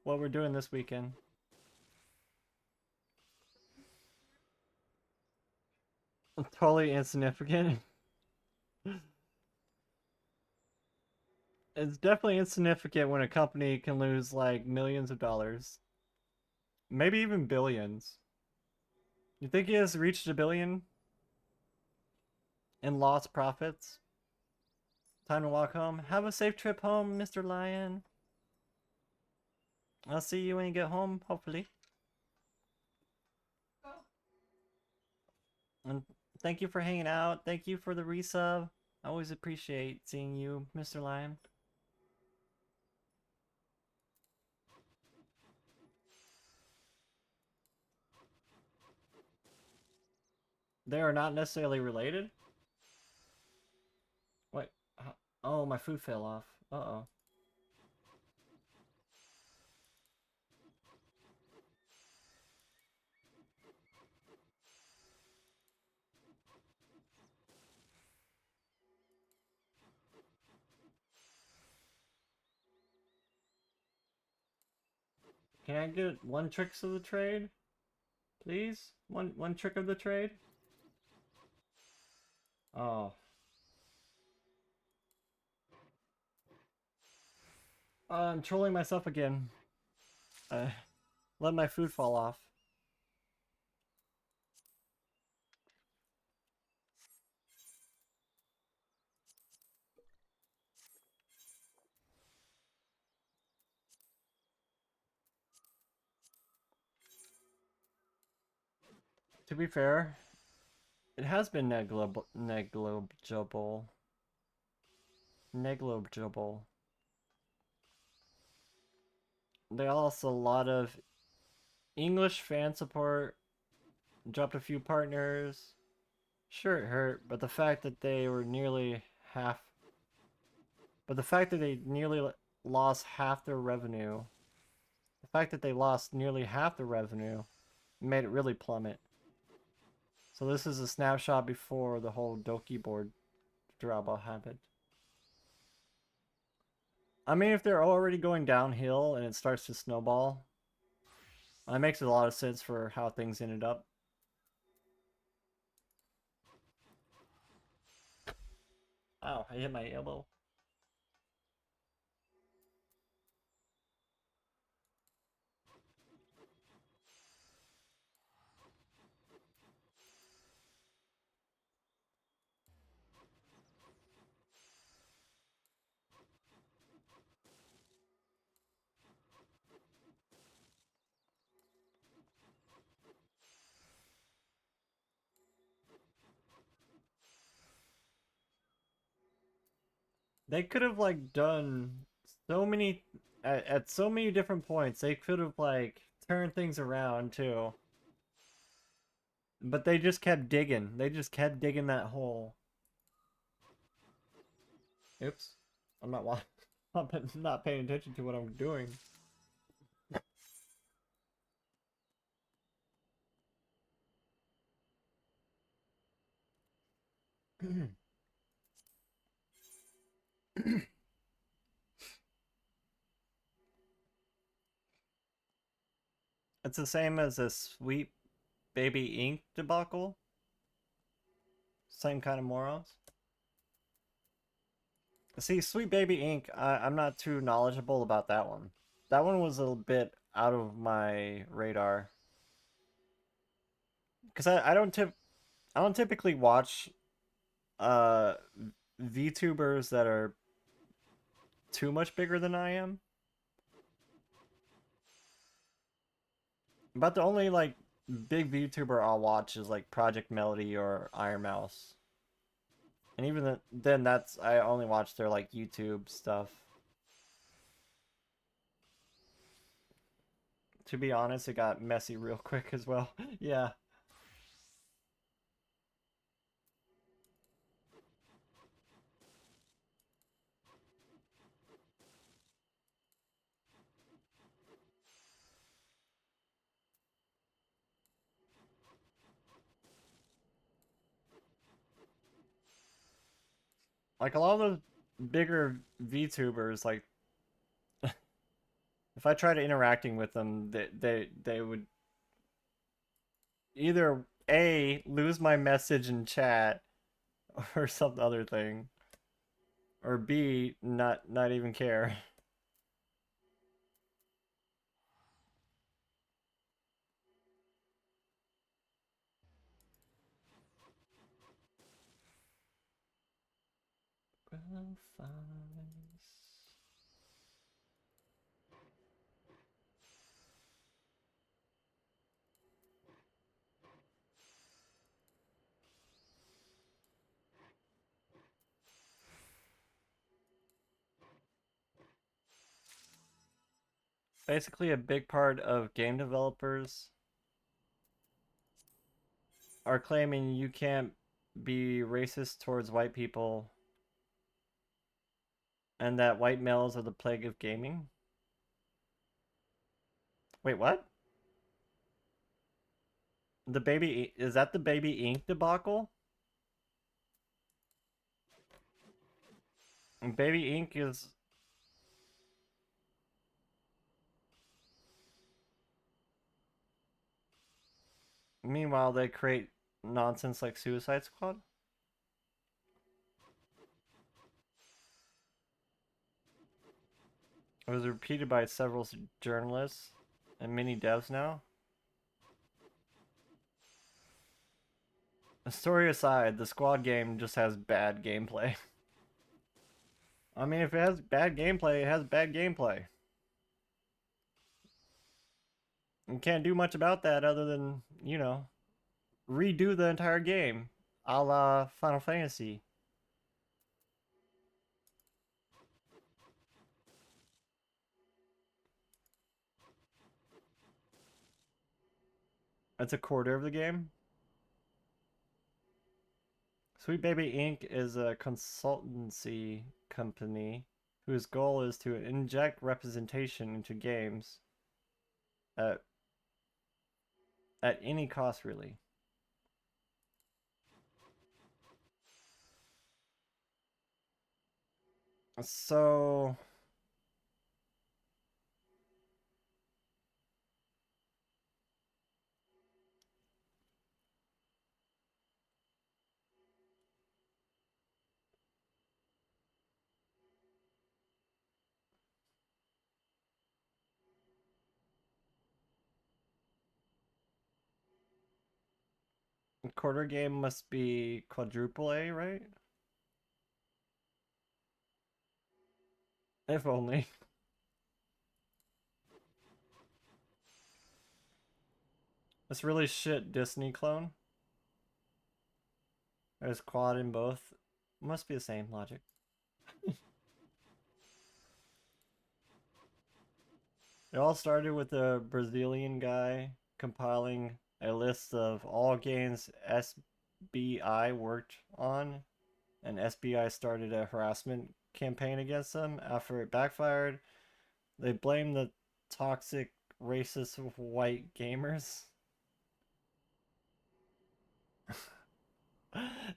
what we're doing this weekend. Totally insignificant. It's definitely insignificant when a company can lose like millions of dollars. Maybe even billions. You think he has reached a billion in lost profits? Time to walk home. Have a safe trip home, Mr. Lion. I'll see you when you get home, hopefully. And thank you for hanging out. Thank you for the resub. I always appreciate seeing you, Mr. Lion. They are not necessarily related? Wait. Oh, my food fell off. Uh-oh. Can I get one tricks of the trade? Please? One trick of the trade? Oh. I'm trolling myself again. Let my food fall off. To be fair, it has been negligible. Negligible. They also a lot of English fan support. Dropped a few partners. Sure, it hurt, but the fact that they were nearly half. But the fact that they nearly lost half their revenue. The fact that they lost nearly half the revenue made it really plummet. So this is a snapshot before the whole Doki board drop happened. I mean, if they're already going downhill and it starts to snowball, that makes a lot of sense for how things ended up. Ow, I hit my elbow. They could have like done so many at so many different points. They could have like turned things around too. But they just kept digging. They just kept digging that hole. Oops. I'm not not paying attention to what I'm doing. It's the same as a Sweet Baby Ink debacle. Same kind of morals. See, Sweet Baby Ink, I'm not too knowledgeable about that one. That one was a little bit out of my radar. Because I don't typically watch VTubers that are too much bigger than I am. About the only like big VTuber I'll watch is like Project Melody or Iron Mouse. And even then that's I only watch their like YouTube stuff. To be honest, it got messy real quick as well. Yeah. Like a lot of those bigger VTubers, like if I tried interacting with them, they would either A, lose my message in chat or some other thing, or B, not even care. Basically, a big part of game developers are claiming you can't be racist towards white people and that white males are the plague of gaming. Wait, what? Is that the Baby Ink debacle? And Baby Ink is meanwhile they create nonsense like Suicide Squad. It was repeated by several journalists and many devs now. The story aside, the squad game just has bad gameplay. I mean, if it has bad gameplay, it has bad gameplay. You can't do much about that other than, you know, redo the entire game, a la Final Fantasy. That's a quarter of the game. Sweet Baby Inc. is a consultancy company whose goal is to inject representation into games at any cost, really. So a quarter game must be quadruple A, right? If only. This really shit Disney clone. There's quad in both. Must be the same logic. It all started with a Brazilian guy compiling a list of all games SBI worked on, and SBI started a harassment campaign against them. After it backfired, they blamed the toxic, racist white gamers.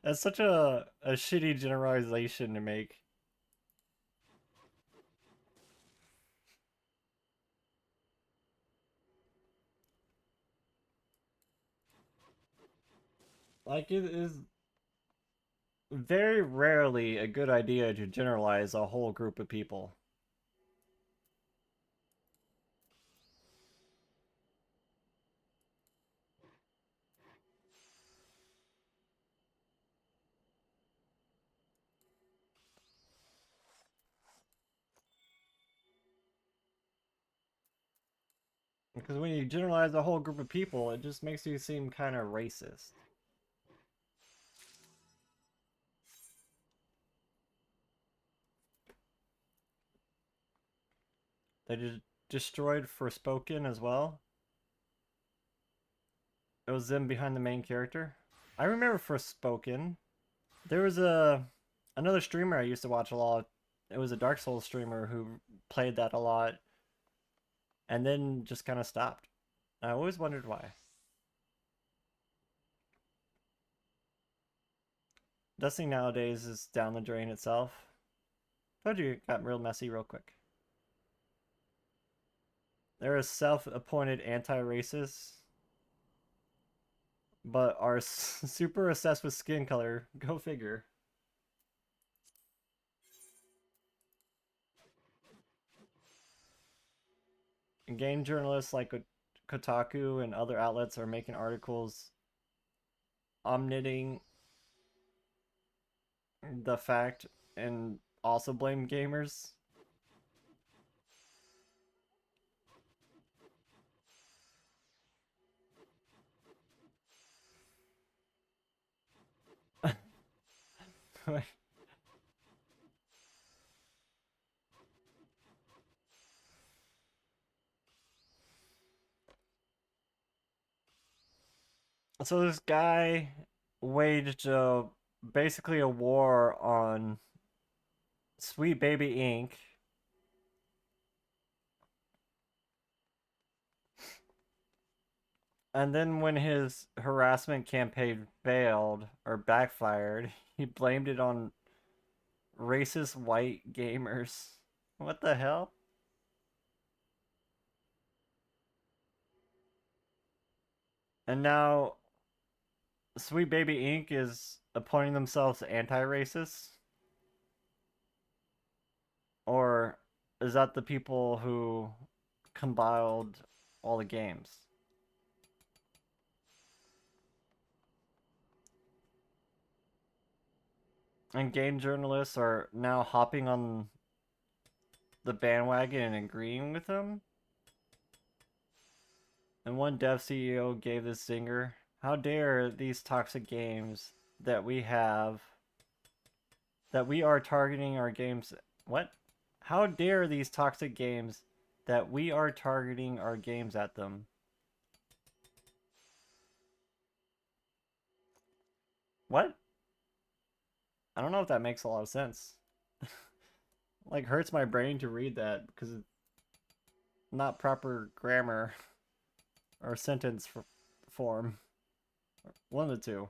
That's such a shitty generalization to make. Like, it is very rarely a good idea to generalize a whole group of people. Because when you generalize a whole group of people, it just makes you seem kind of racist. They just destroyed Forspoken as well. It was them behind the main character. I remember Forspoken. There was another streamer I used to watch a lot. It was a Dark Souls streamer who played that a lot, and then just kind of stopped. I always wondered why. Destiny nowadays is down the drain itself. Told you it got real messy real quick. They're a self-appointed anti-racist, but are super obsessed with skin color. Go figure. Game journalists like Kotaku and other outlets are making articles omitting the fact and also blame gamers. So this guy waged basically a war on Sweet Baby Inc. And then when his harassment campaign failed or backfired, he blamed it on racist white gamers. What the hell? And now Sweet Baby Inc. is appointing themselves anti-racist? Or is that the people who compiled all the games? And game journalists are now hopping on the bandwagon and agreeing with them? And one dev CEO gave this zinger. How dare these toxic games that we have, that we are targeting our games... What? How dare these toxic games that we are targeting our games at them? What? I don't know if that makes a lot of sense. Like, hurts my brain to read that because it's not proper grammar or sentence form. One of the two.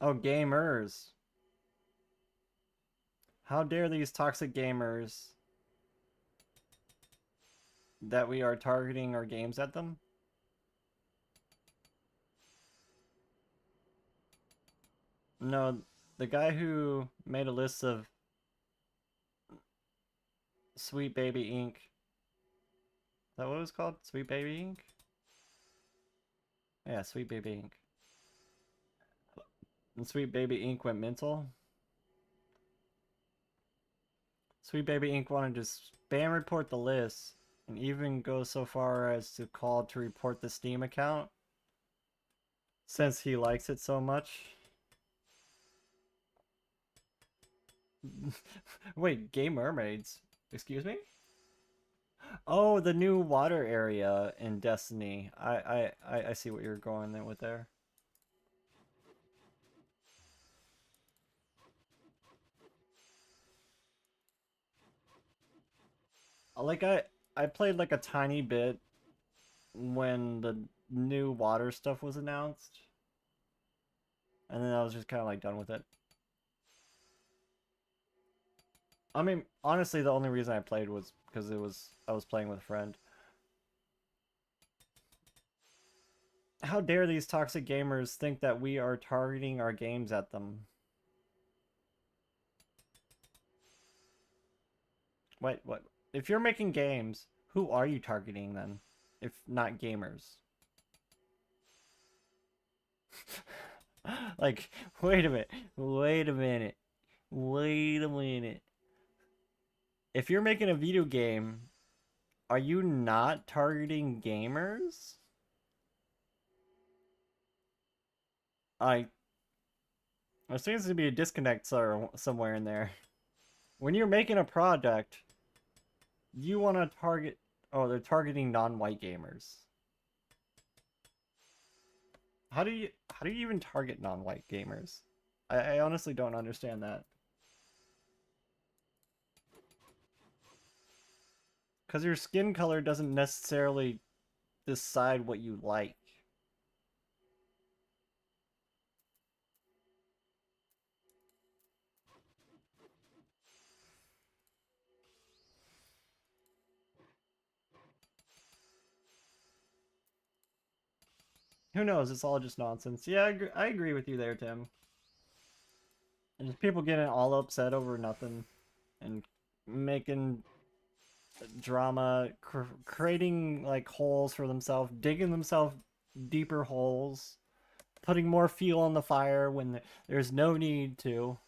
Oh, gamers. How dare these toxic gamers that we are targeting our games at them? No, the guy who made a list of Sweet Baby Inc. Is that what it was called? Sweet Baby Inc.? Yeah, Sweet Baby Inc. And Sweet Baby Inc. went mental. Sweet Baby Inc. wanted to spam report the list and even go so far as to call to report the Steam account since he likes it so much. Wait, gay mermaids? Excuse me? Oh, the new water area in Destiny. I see what you're going there with there. Like I played like a tiny bit when the new water stuff was announced. And then I was just kind of like done with it. I mean, honestly, the only reason I played was because I was playing with a friend. How dare these toxic gamers think that we are targeting our games at them? Wait, what? If you're making games, who are you targeting then? If not gamers? Like, wait a minute. Wait a minute. Wait a minute. If you're making a video game, are you not targeting gamers? There seems to be a disconnect somewhere in there. When you're making a product, you want to target... Oh, they're targeting non-white gamers. How do you even target non-white gamers? I honestly don't understand that. Because your skin color doesn't necessarily decide what you like. Who knows? It's all just nonsense. Yeah, I agree with you there, Tim. And just people getting all upset over nothing. And making drama, creating like holes for themselves, digging themselves deeper holes, putting more fuel on the fire when there's no need to.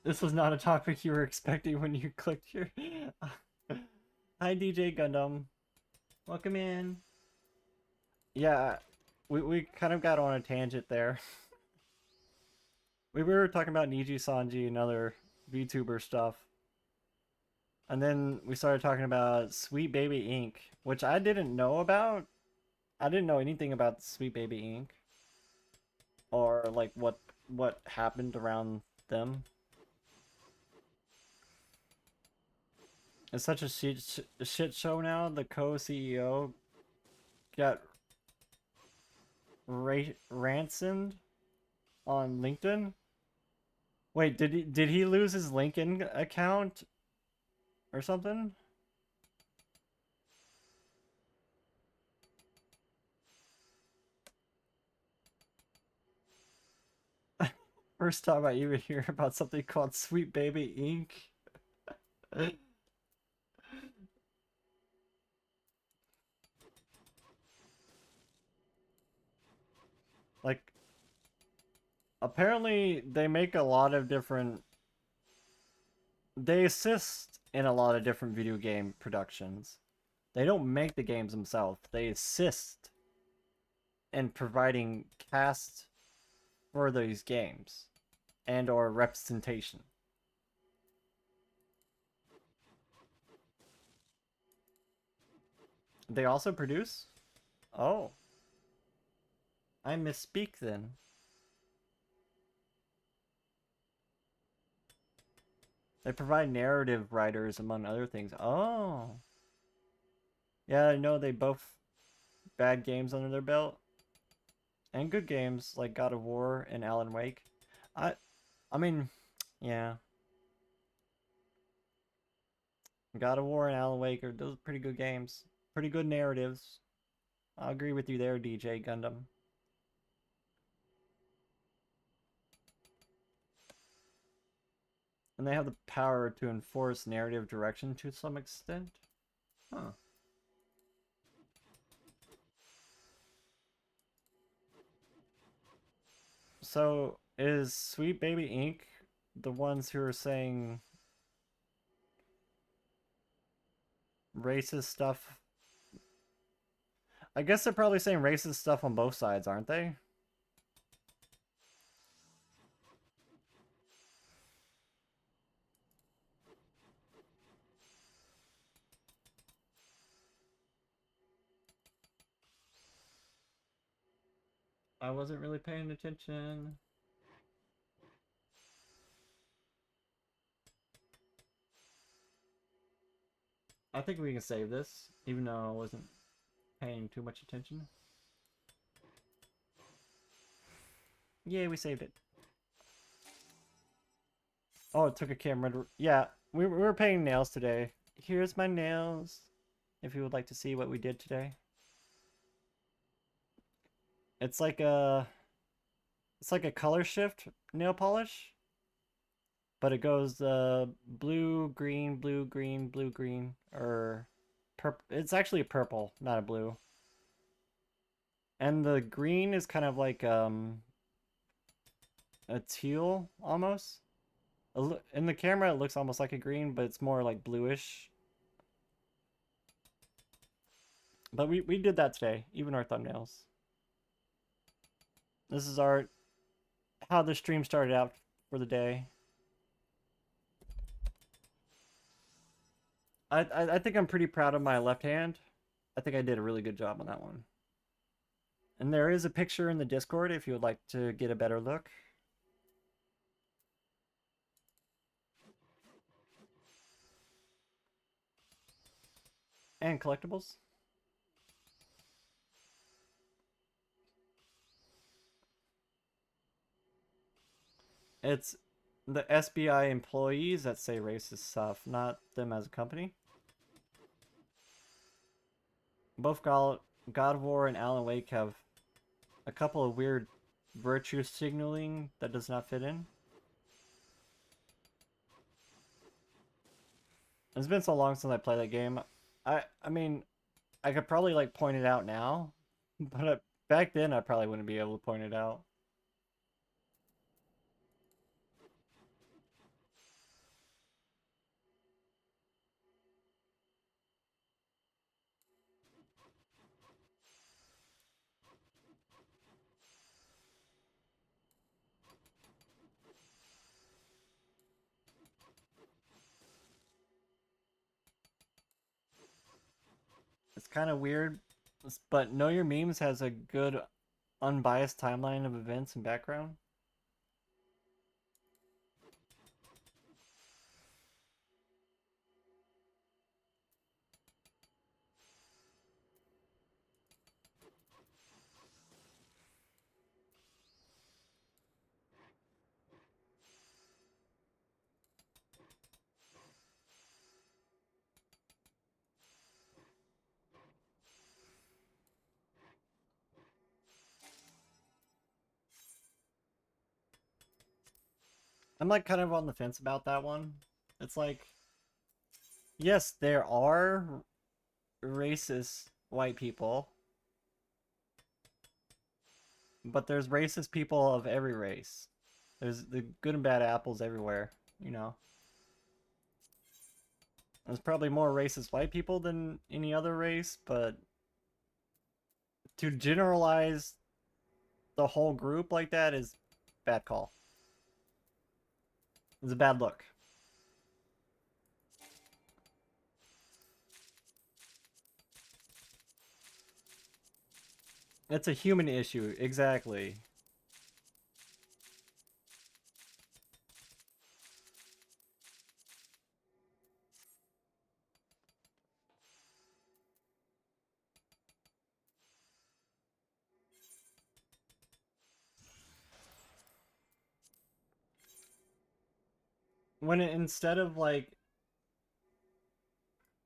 This was not a topic you were expecting when you clicked here. Hi, DJ Gundam. Welcome in. Yeah, we kind of got on a tangent there. We were talking about Niji Sanji and other VTuber stuff. And then we started talking about Sweet Baby Inc., which I didn't know about. I didn't know anything about Sweet Baby Inc. Or like what happened around them. It's such a shit show now. The co-CEO got ransomed on LinkedIn. Wait, did he lose his LinkedIn account or something? First time I even hear about something called Sweet Baby Inc. Like, apparently they make a lot of different... They assist in a lot of different video game productions. They don't make the games themselves. They assist in providing cast for these games and or representation. They also produce? Oh. I misspeak then. They provide narrative writers among other things. Oh. Yeah, I know they both bad games under their belt. And good games like God of War and Alan Wake. I mean, yeah. God of War and Alan Wake are those pretty good games. Pretty good narratives. I'll agree with you there, DJ Gundam. And they have the power to enforce narrative direction to some extent. Huh. So, is Sweet Baby Inc. the ones who are saying racist stuff? I guess they're probably saying racist stuff on both sides, aren't they? I wasn't really paying attention. I think we can save this, even though I wasn't paying too much attention. Yay, we saved it. Oh, it took a camera to... Yeah, we were painting nails today. Here's my nails, if you would like to see what we did today. It's like a color shift nail polish, but it goes blue, green, blue, green, blue, green, or purple. It's actually a purple, not a blue. And the green is kind of like a teal almost. In the camera, it looks almost like a green, but it's more like bluish. But we did that today, even our thumbnails. This is how the stream started out for the day. I think I'm pretty proud of my left hand. I think I did a really good job on that one. And there is a picture in the Discord if you would like to get a better look. And collectibles. It's the SBI employees that say racist stuff, not them as a company. Both God of War and Alan Wake have a couple of weird virtue signaling that does not fit in. It's been so long since I played that game. I mean, I could probably like point it out now, but back then I probably wouldn't be able to point it out. It's kind of weird, but Know Your Memes has a good unbiased timeline of events and background. I'm like kind of on the fence about that one. It's like, yes, there are racist white people, but there's racist people of every race. There's the good and bad apples everywhere, you know. There's probably more racist white people than any other race, but to generalize the whole group like that is bad call. It's a bad look. It's a human issue, exactly. When instead of like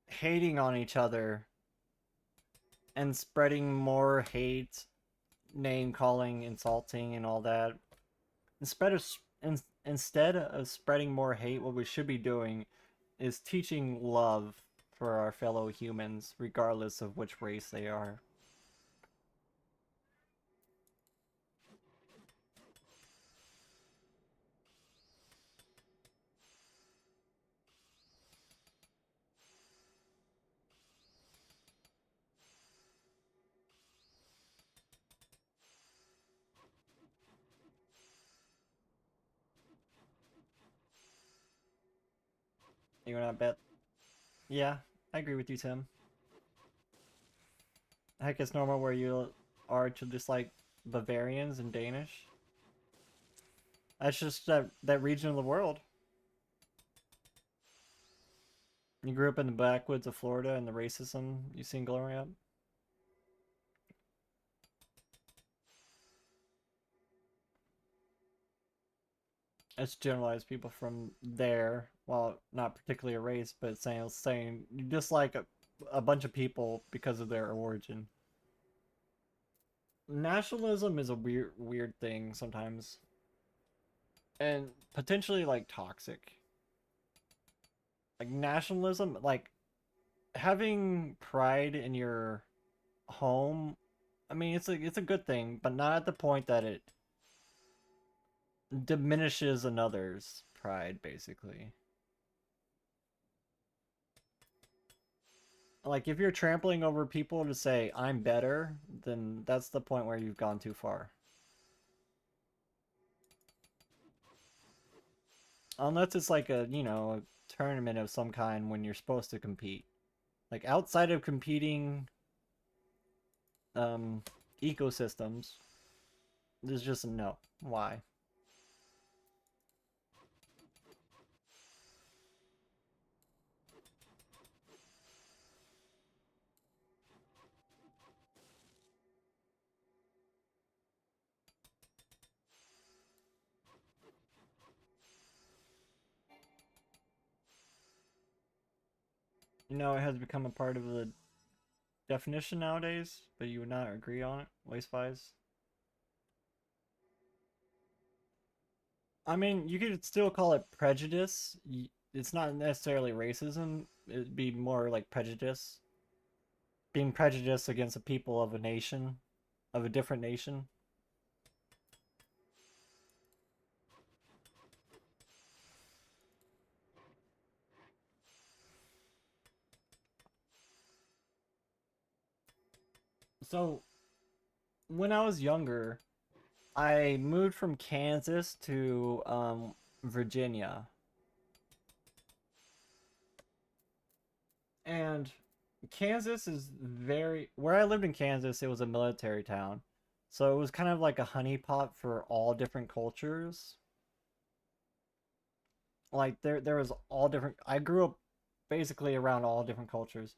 hating on each other and spreading more hate, name calling, insulting, and all that, instead of spreading more hate, what we should be doing is teaching love for our fellow humans, regardless of which race they are. You wanna bet? Yeah, I agree with you, Tim. Heck, it's normal where you are to just like Bavarians and Danish. That's just that region of the world. You grew up in the backwoods of Florida and the racism you've seen growing up. It's generalized people from there, well, not particularly a race, but saying you dislike a bunch of people because of their origin. Nationalism is a weird thing sometimes, and potentially like toxic. Like nationalism, like having pride in your home. I mean, it's a good thing, but not at the point that it diminishes another's pride, basically. Like, if you're trampling over people to say, I'm better, then that's the point where you've gone too far. Unless it's like a, a tournament of some kind when you're supposed to compete. Like, outside of competing ecosystems, there's just a no. Why? It has become a part of the definition nowadays, but you would not agree on it, race-wise. I mean, you could still call it prejudice. It's not necessarily racism. It'd be more like prejudice. Being prejudiced against the people of a nation, of a different nation. So, when I was younger, I moved from Kansas to Virginia. And Kansas is where I lived in Kansas, it was a military town. So it was kind of like a honeypot for all different cultures. Like there was all different, I grew up basically around all different cultures.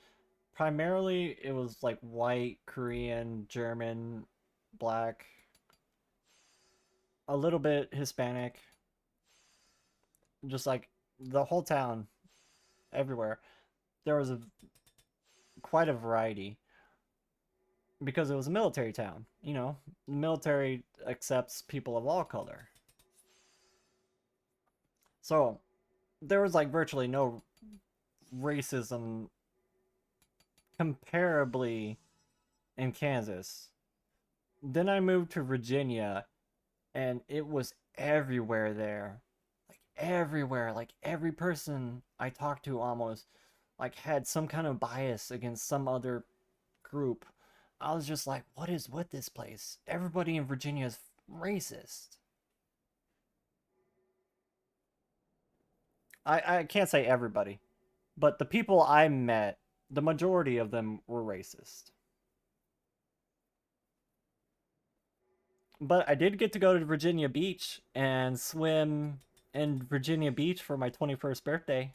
Primarily it was like white, Korean, German, black, a little bit Hispanic. Just like the whole town, everywhere. There was quite a variety because it was a military town. The military accepts people of all color. So there was like virtually no racism comparably in Kansas. Then I moved to Virginia and it was everywhere there. Like everywhere, like every person I talked to almost like had some kind of bias against some other group. I was just like, what is with this place? Everybody in Virginia is racist. I can't say everybody, but the people I met, the majority of them were racist. But I did get to go to Virginia Beach and swim in Virginia Beach for my 21st birthday.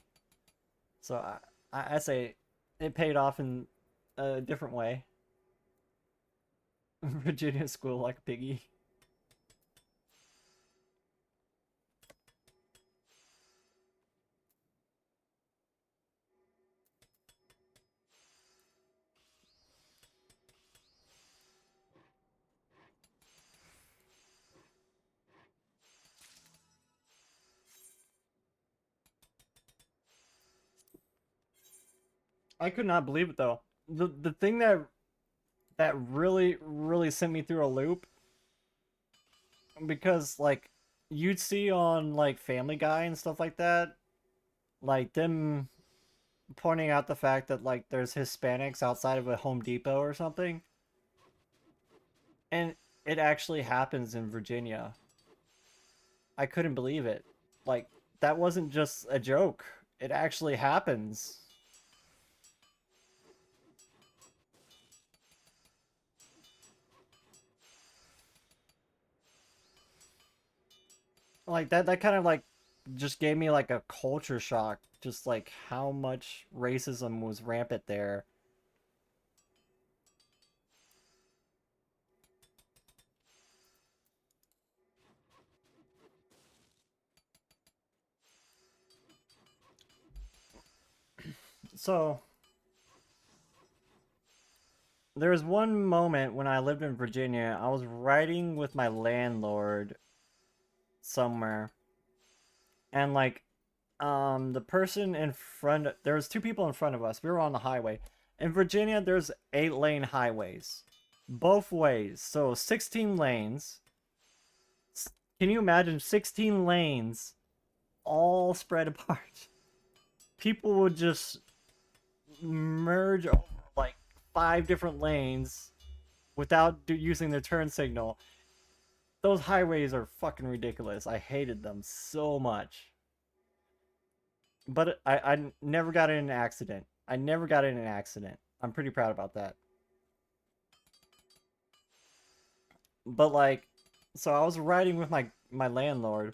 So I say it paid off in a different way. Virginia school like a piggy. I could not believe it though. The thing that really sent me through a loop, because like you'd see on like Family Guy and stuff like that, like them pointing out the fact that like there's Hispanics outside of a Home Depot or something, and it actually happens in Virginia. I couldn't believe it. Like that wasn't just a joke. It actually happens. Like that kind of like just gave me like a culture shock, just like how much racism was rampant there. So there was one moment when I lived in Virginia, I was riding with my landlord somewhere, and like the person in front, there was two people in front of us. We were on the highway. In Virginia, there's 8-lane highways both ways, so 16 lanes. Can you imagine 16 lanes all spread apart? People would just merge over like 5 different lanes without using their turn signal. Those highways are fucking ridiculous. I hated them so much. But I never got in an accident. I never got in an accident. I'm pretty proud about that. But like, so I was riding with my landlord,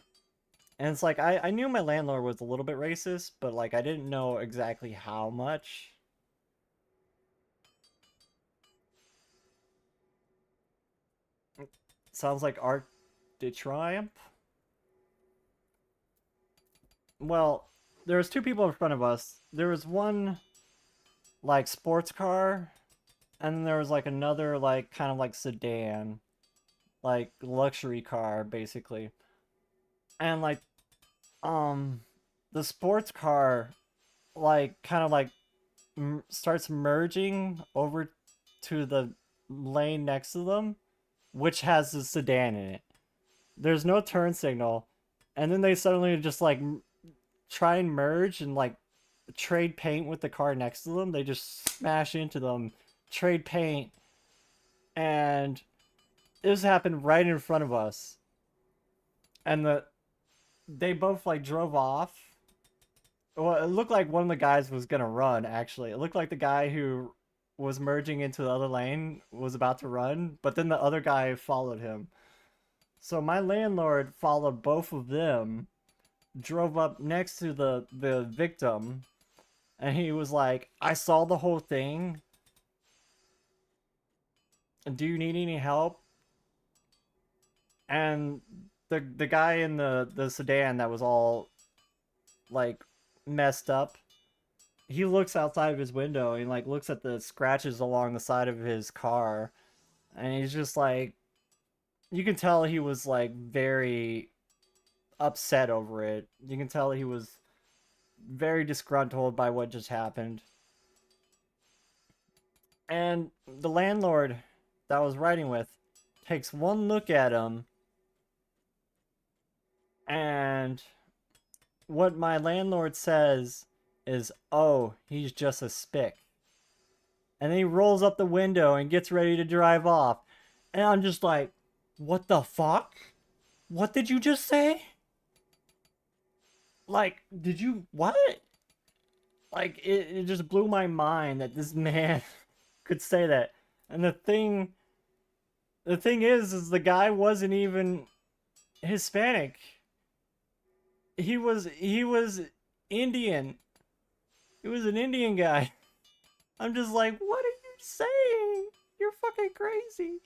and it's like I knew my landlord was a little bit racist, but like I didn't know exactly how much. Sounds like Arc de Triomphe. Well, there was 2 people in front of us. There was one like sports car, and then there was like another like kind of like sedan, like luxury car basically. And like the sports car like kind of like starts merging over to the lane next to them, which has the sedan in it. There's no turn signal, and then they suddenly just like try and merge and like trade paint with the car next to them. They just smash into them, trade paint, and this happened right in front of us. And they both like drove off. Well, it looked like one of the guys was gonna run, actually. It looked like the guy who was merging into the other lane was about to run, but then the other guy followed him. So my landlord followed both of them, drove up next to the victim, and he was like, I saw the whole thing. Do you need any help? And the guy in the sedan that was all like messed up, he looks outside of his window and like looks at the scratches along the side of his car, and he's just like, you can tell he was like very upset over it. You can tell he was very disgruntled by what just happened. And the landlord that I was riding with takes one look at him, and what my landlord says is, oh, he's just a spick. And then he rolls up the window and gets ready to drive off. And I'm just like, what the fuck? What did you just say? Like, did you, what? Like, it just blew my mind that this man could say that. And the thing is the guy wasn't even Hispanic. He was Indian. He was an Indian guy. I'm just like, what are you saying? You're fucking crazy.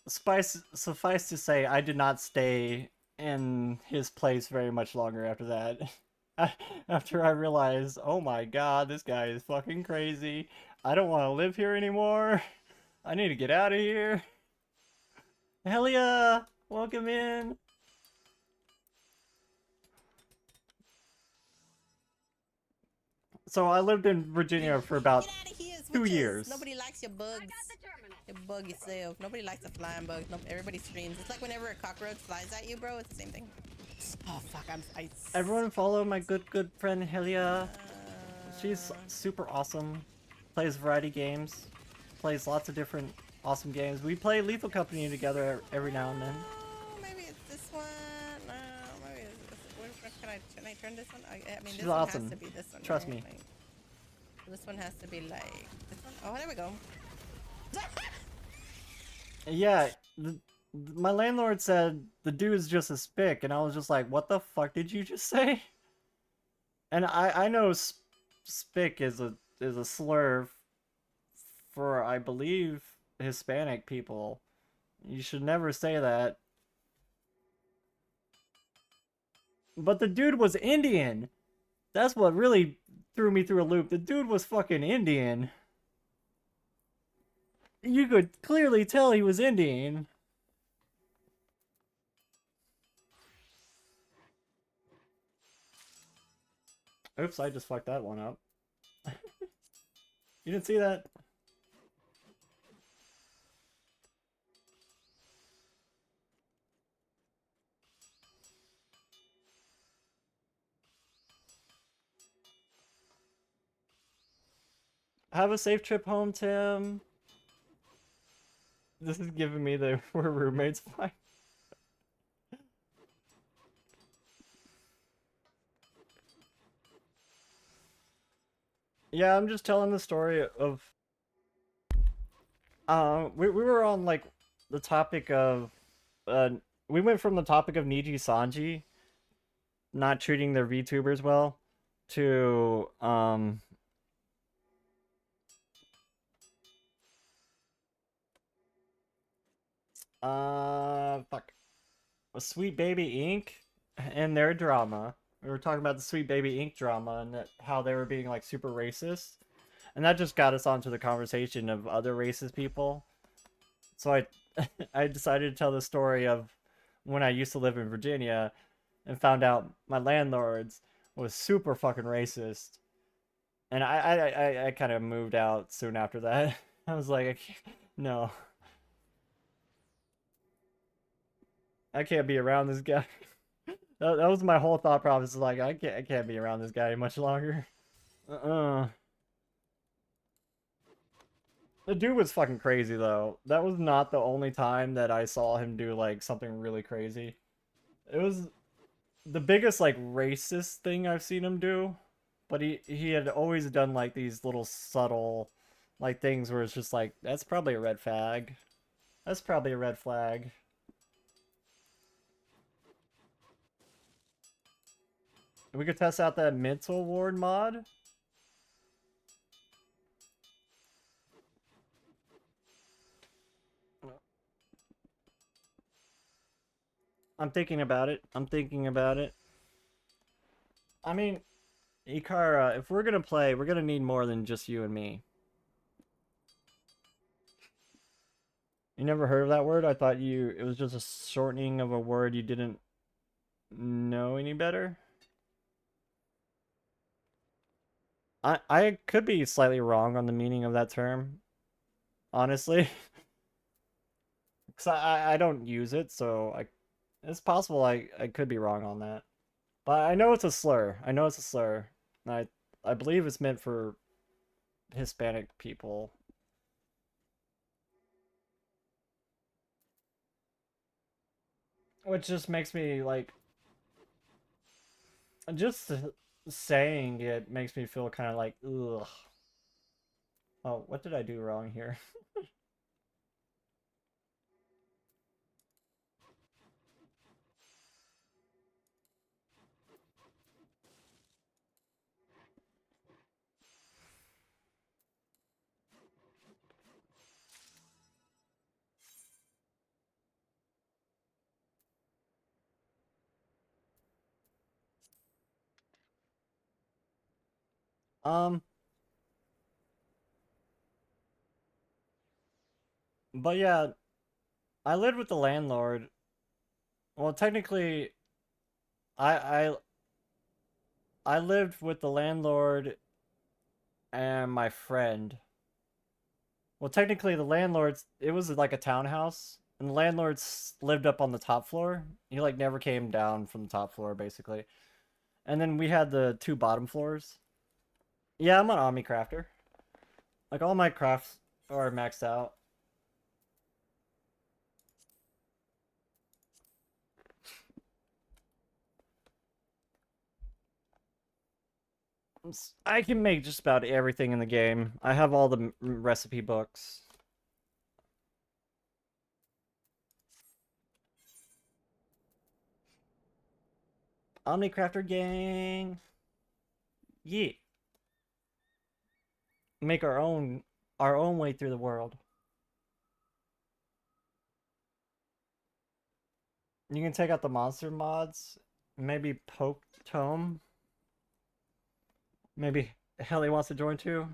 Suffice to say, I did not stay in his place very much longer after that. After I realized, oh my god, this guy is fucking crazy. I don't want to live here anymore. I need to get out of here. Hell yeah! Welcome in. So I lived in Virginia for about 2 years. Nobody likes your bugs. You bug yourself. Nobody likes the flying bugs. Everybody screams. It's like whenever a cockroach flies at you, bro. It's the same thing. Oh fuck! Everyone follow my good friend Helia. She's super awesome. Plays variety games. Plays lots of different awesome games. We play Lethal Company together every now and then. Maybe it's this one. Maybe it's this. Can I turn this one? I mean, She's this one awesome. has to be this one. Trust right? me. Like, this one has to be like this one. Oh, there we go. Yeah, My landlord said the dude is just a spick, and I was just like, what the fuck did you just say? And I know spick is a slur for, I believe, Hispanic people. You should never say that. But the dude was Indian. That's what really threw me through a loop. The dude was fucking Indian. You could clearly tell he was Indian. Oops, I just fucked that one up. You didn't see that? Have a safe trip home, Tim. This is giving me the we're roommates vibe. Yeah, I'm just telling the story of we were on like the topic of we went from the topic of Niji Sanji not treating their VTubers well to fuck, a Sweet Baby Inc. and their drama. We were talking about the Sweet Baby Inc. drama and how they were being like super racist, and that just got us onto the conversation of other racist people. So I I decided to tell the story of when I used to live in Virginia and found out my landlords was super fucking racist, and I kind of moved out soon after that. I was like, no, I can't be around this guy. That was my whole thought process. Like, I can't be around this guy much longer. The dude was fucking crazy though. That was not the only time that I saw him do like something really crazy. It was the biggest like racist thing I've seen him do. But he had always done like these little subtle like things where it's just like, that's probably a red flag. That's probably a red flag. We could test out that mental ward mod. I'm thinking about it. I'm thinking about it. I mean, Ikara, if we're gonna play, we're gonna need more than just you and me. You never heard of that word? I thought it was just a shortening of a word you didn't know any better. I could be slightly wrong on the meaning of that term, honestly. Because I don't use it, so it's possible I could be wrong on that. But I know it's a slur. I know it's a slur. I believe it's meant for Hispanic people. Which just makes me like, just saying it makes me feel kind of like, ugh. Oh, what did I do wrong here? But yeah, I lived with the landlord. Well, technically, I I lived with the landlord and my friend. Well, technically, it was like a townhouse, and the landlords lived up on the top floor. He like never came down from the top floor, basically. And then we had the two bottom floors. Yeah, I'm an Omni crafter. Like all my crafts are maxed out. I can make just about everything in the game. I have all the recipe books. Omnicrafter gang. Yeah. Make our own way through the world. You can take out the monster mods. Maybe poke Tome. Maybe Helly wants to join too.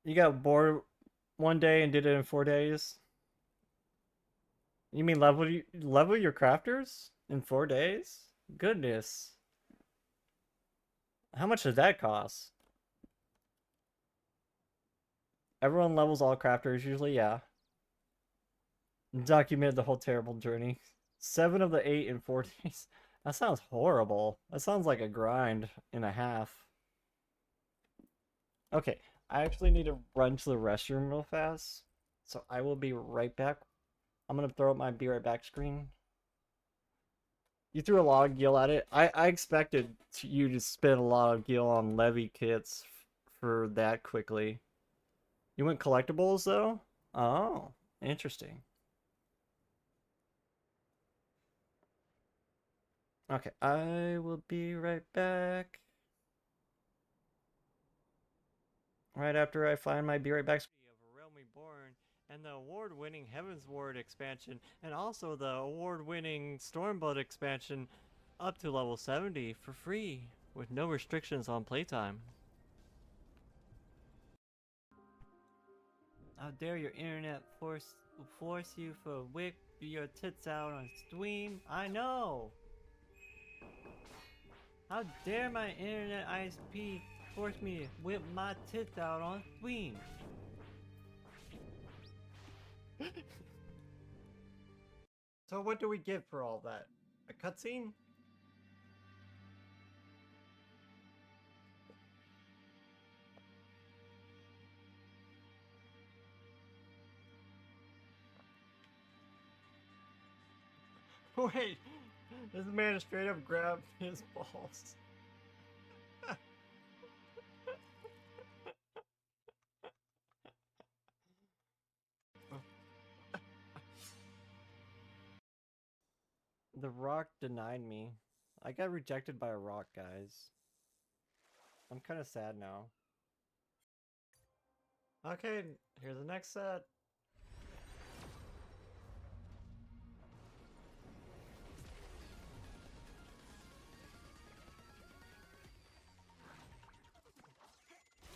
You got bored one day and did it in 4 days. You mean level your crafters in 4 days? Goodness. How much does that cost? Everyone levels all crafters usually, yeah. Documented the whole terrible journey. 7 of the 8 in 4 days. That sounds horrible. That sounds like a grind and a half. Okay, I actually need to run to the restroom real fast. So I will be right back. I'm gonna throw up my be right back screen. You threw a lot of gil at it. I expected you to spend a lot of gil on levy kits for that quickly. You went collectibles though? Oh, interesting. Okay, I will be right back. Right after I find my be right back screen of A Realm Reborn and the award-winning Heavensward expansion, and also the award-winning Stormblood expansion up to level 70 for free, with no restrictions on playtime. How dare your internet force you to whip your tits out on stream? I know! How dare my internet ISP force me to whip my tits out on stream? So what do we get for all that? A cutscene? Wait, this man straight up grabbed his balls. The rock denied me. I got rejected by a rock, guys. I'm kind of sad now. Okay, here's the next set.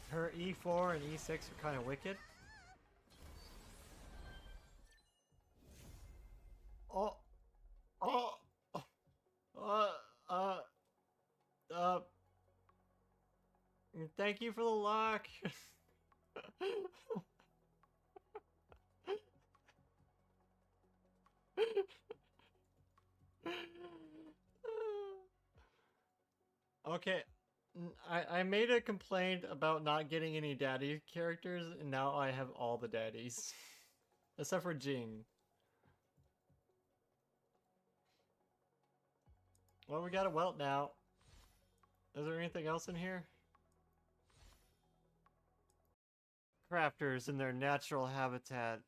Her E4 and E6 are kind of wicked. Oh, oh, thank you for the lock. Okay, I made a complaint about not getting any daddy characters, and now I have all the daddies. Except for Jing. Well, we got a welt now. Is there anything else in here? Crafters in their natural habitat.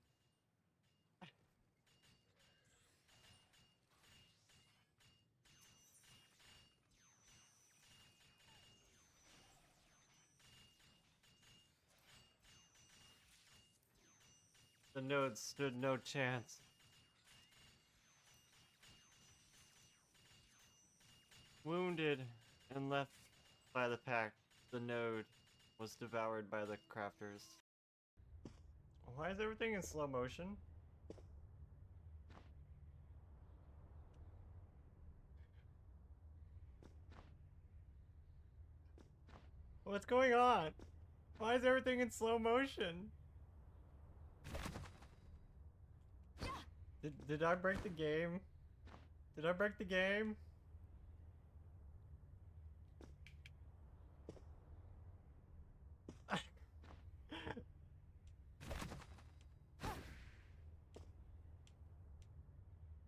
The node stood no chance. Wounded and left by the pack, the node was devoured by the crafters. Why is everything in slow motion? What's going on? Why is everything in slow motion? Did I break the game? Did I break the game?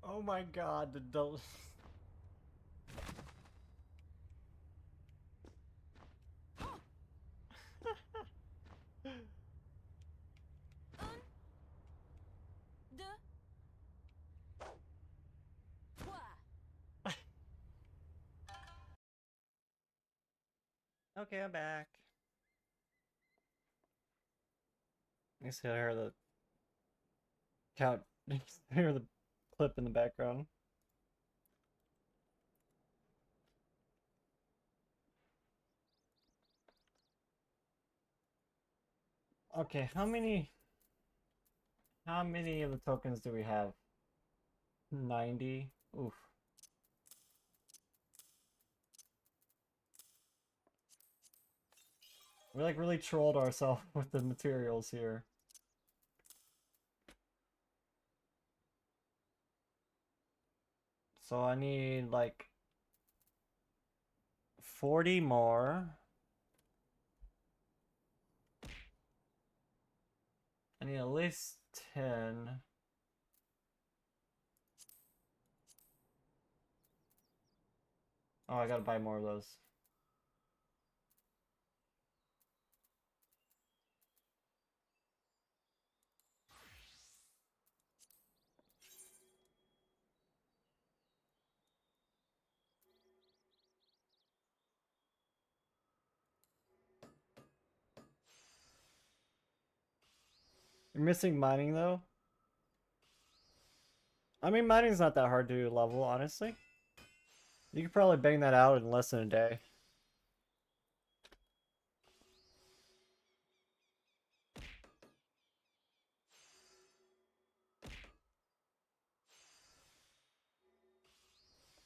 Oh my god, the del- Okay, I'm back. You see, I hear the count. I hear the clip in the background. Okay, how many of the tokens do we have? 90. Oof. We like really trolled ourselves with the materials here. So I need like 40 more. I need at least 10. Oh, I gotta buy more of those. You're missing mining though? I mean, mining's not that hard to level, honestly. You could probably bang that out in less than a day.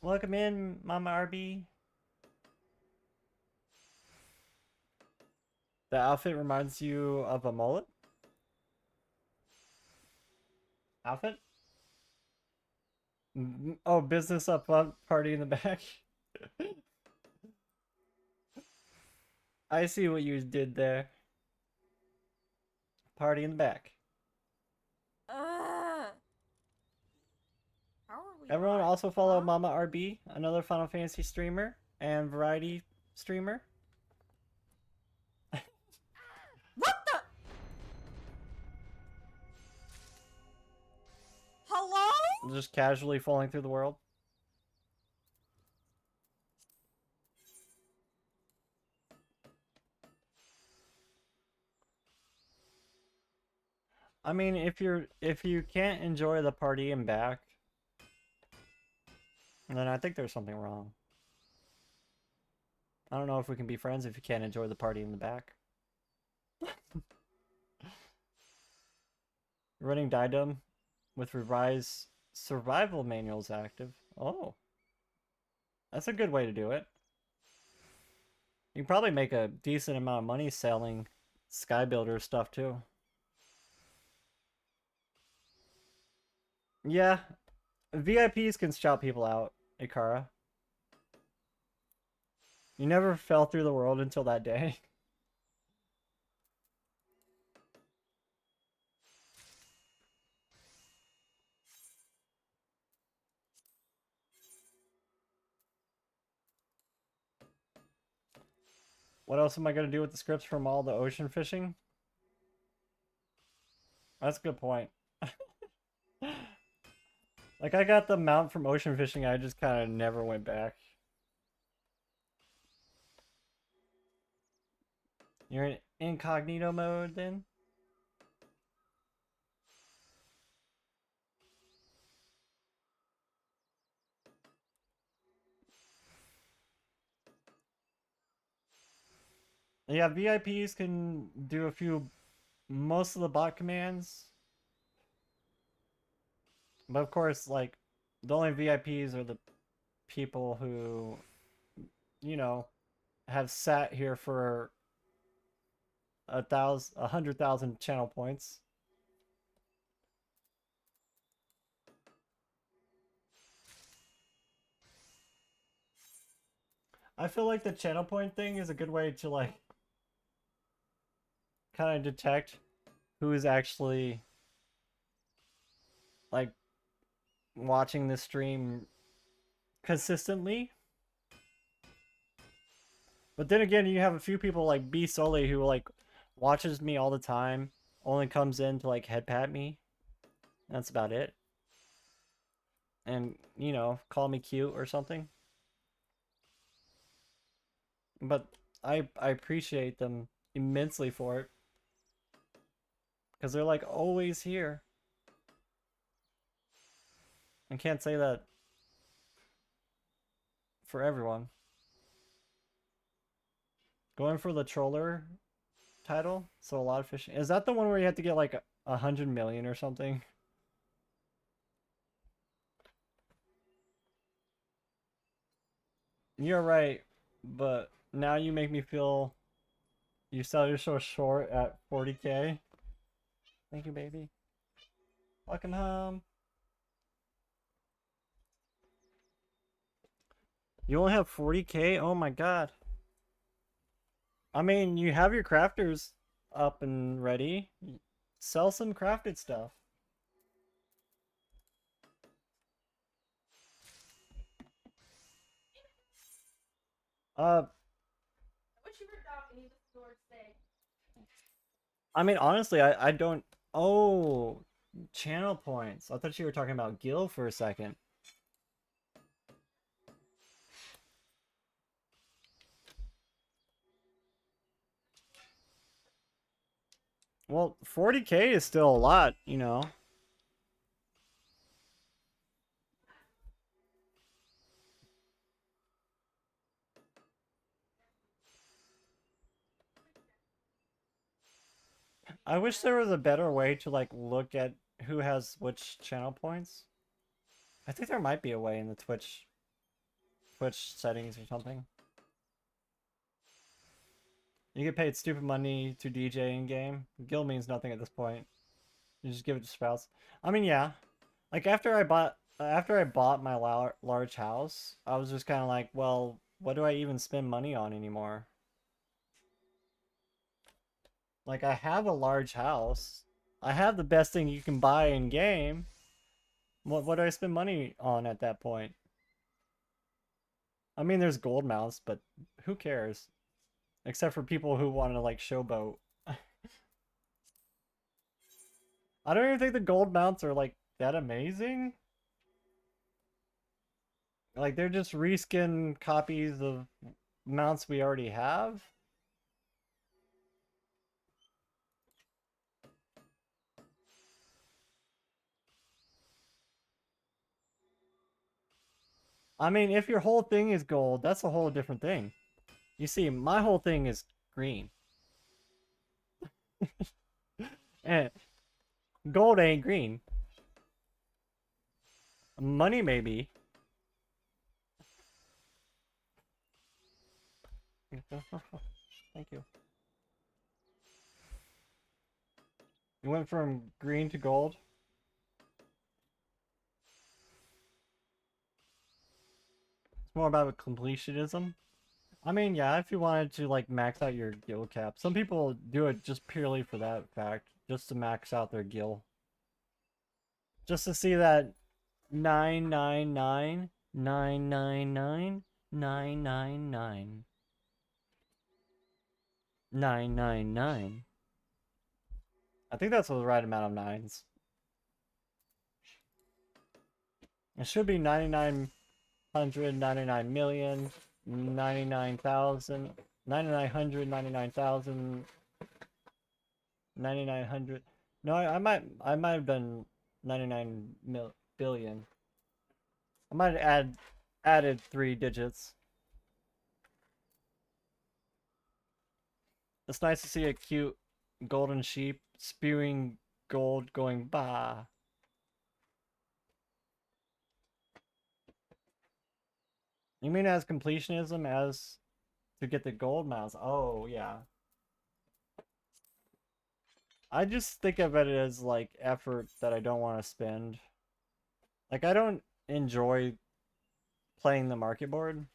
Welcome in, Mama RB. The outfit reminds you of a mullet? Outfit? Oh, business up front, party in the back. I see what you did there. Party in the back. How are we Everyone on? also follow Huh? Mama RB, another Final Fantasy streamer and variety streamer. What the? Hello? Just casually falling through the world. I mean, if you can't enjoy the party and back, then I think there's something wrong. I don't know if we can be friends if you can't enjoy the party in the back. Running Didum with revised survival manuals active. Oh. That's a good way to do it. You can probably make a decent amount of money selling Sky Builder stuff too. Yeah, VIPs can shout people out, Ikara. You never fell through the world until that day. What else am I going to do with the scripts from all the ocean fishing? That's a good point. Like, I got the mount from ocean fishing, I just kind of never went back. You're in incognito mode then? Yeah, VIPs can do most of the bot commands. But of course, like, the only VIPs are the people who, you know, have sat here for 100,000 channel points. I feel like the channel point thing is a good way to, like, kind of detect who is actually, like, watching the stream consistently. But then again, you have a few people like B Sully who, like, watches me all the time, only comes in to, like, head pat me. That's about it. And, you know, call me cute or something. But I appreciate them immensely for it. Because they're like always here. I can't say that for everyone. Going for the troller title, so a lot of fishing. Is that the one where you have to get like 100 million or something? You're right, but now you make me feel you sell your so short at 40k. Thank you, baby. Welcome home. You only have 40k? Oh my god. I mean, you have your crafters up and ready. Sell some crafted stuff. I mean, honestly, I don't... Oh, channel points. I thought you were talking about Gil for a second. Well, 40k is still a lot, you know. I wish there was a better way to, like, look at who has which channel points. I think there might be a way in the Twitch settings or something. You get paid stupid money to DJ in game. Guild means nothing at this point. You just give it to spouse. I mean, yeah. Like after I bought my large house, I was just kind of like, well, what do I even spend money on anymore? Like I have a large house. I have the best thing you can buy in game. What do I spend money on at that point? I mean, there's gold mounts, but who cares? Except for people who want to like showboat. I don't even think the gold mounts are like that amazing. Like they're just reskin copies of mounts we already have. I mean, if your whole thing is gold, that's a whole different thing. You see, my whole thing is green. And gold ain't green. Money maybe. Thank you. You went from green to gold? It's more about completionism. I mean, yeah, if you wanted to like max out your guild cap. Some people do it just purely for that fact. Just to max out their guild. Just to see that 999, 999, 999, 999. I think that's the right amount of nines. It should be 9,999 million, 99,000, 9,900, 99,000, 9,900. No, I might have been 99 billion. I might have added 3 digits. It's nice to see a cute golden sheep spewing gold going bah. You mean as completionism as to get the gold mouse? Oh, yeah. I just think of it as like effort that I don't want to spend. Like I don't enjoy playing the market board.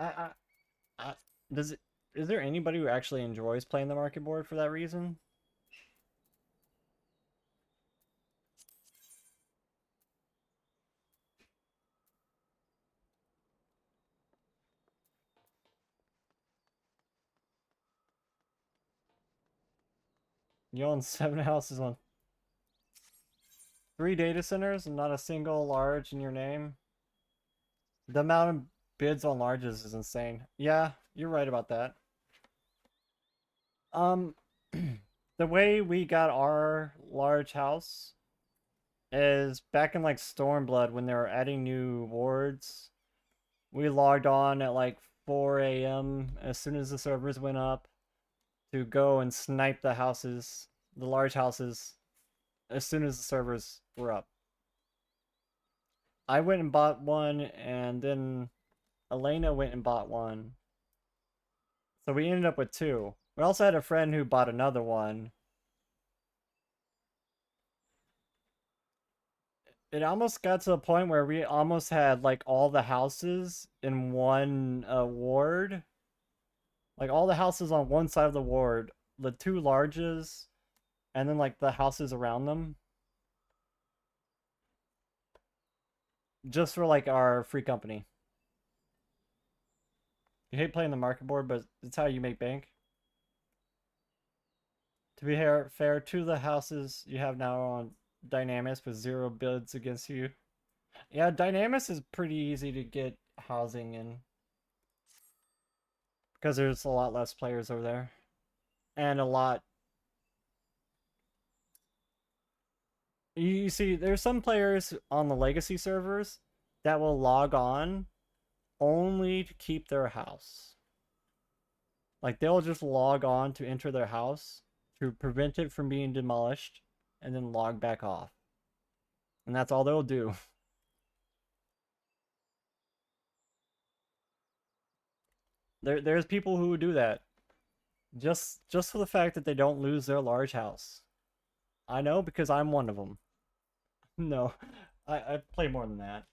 I does it, is there anybody who actually enjoys playing the market board for that reason? You own 7 houses on 3 data centers and not a single large in your name. The amount of bids on larges is insane. Yeah, you're right about that. The way we got our large house is back in like Stormblood when they were adding new wards. We logged on at like 4 a.m. as soon as the servers went up to go and snipe the houses, the large houses, as soon as the servers were up. I went and bought one, and then Elena went and bought one. So we ended up with 2. We also had a friend who bought another one. It almost got to the point where we almost had like all the houses in one ward. Like all the houses on one side of the ward, the 2 larges, and then like the houses around them. Just for like our free company. You hate playing the market board, but it's how you make bank. To be fair, 2 of the houses you have now are on Dynamis with 0 bids against you. Yeah, Dynamis is pretty easy to get housing in. Because there's a lot less players over there. And a lot... You see, there's some players on the legacy servers that will log on only to keep their house. Like, they'll just log on to enter their house to prevent it from being demolished and then log back off. And that's all they'll do. There's people who do that. Just for the fact that they don't lose their large house. I know because I'm one of them. No, I play more than that.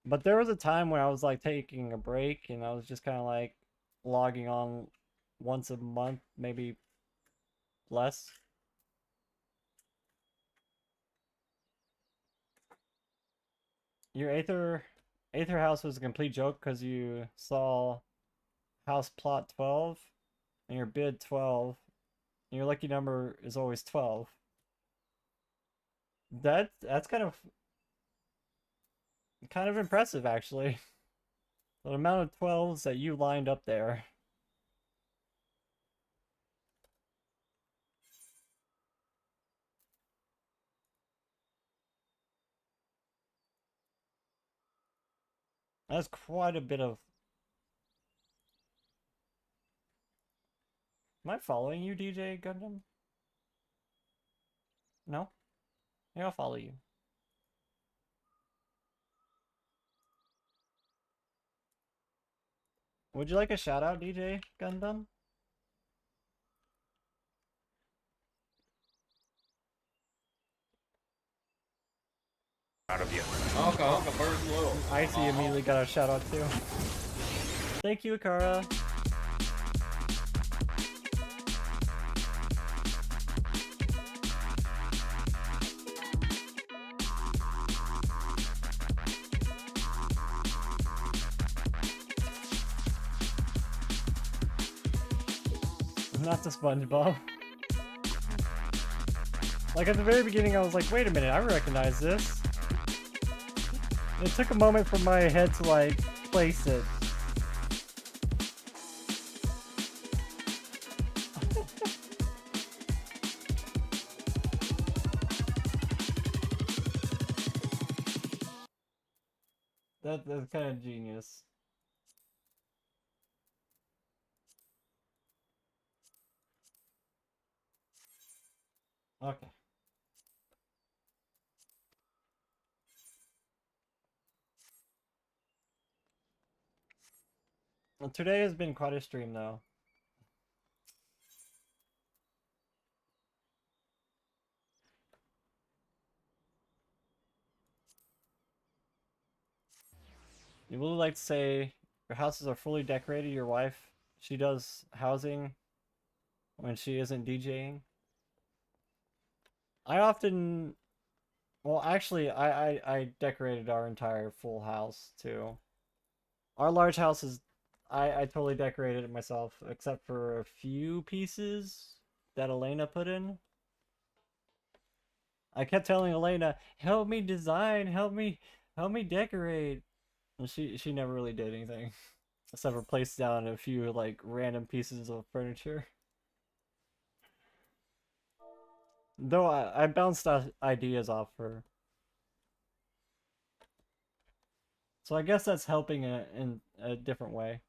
But there was a time when I was like taking a break and I was just kind of like logging on once a month, maybe less. Your Aether house was a complete joke because you saw house plot 12 and your bid 12 and your lucky number is always 12. That's kind of impressive actually. The amount of 12s that you lined up there. That's quite a bit of... Am I following you, DJ Gundam? No? Yeah, I'll follow you. Would you like a shout out, DJ Gundam? Out of you. Icy immediately got a shout out too. Thank you, Akara. Not the SpongeBob. Like at the very beginning I was like, wait a minute, I recognize this. It took a moment for my head to like place it. That's kind of genius. Okay. Well, today has been quite a stream, though. You would like to say your houses are fully decorated. Your wife, she does housing when she isn't DJing. I often, well, actually, I decorated our entire full house too. Our large house is, I totally decorated it myself, except for a few pieces that Elena put in. I kept telling Elena, help me design, help me decorate. And she never really did anything. Except for place down a few like random pieces of furniture. Though I bounced ideas off her. So I guess that's helping in a different way.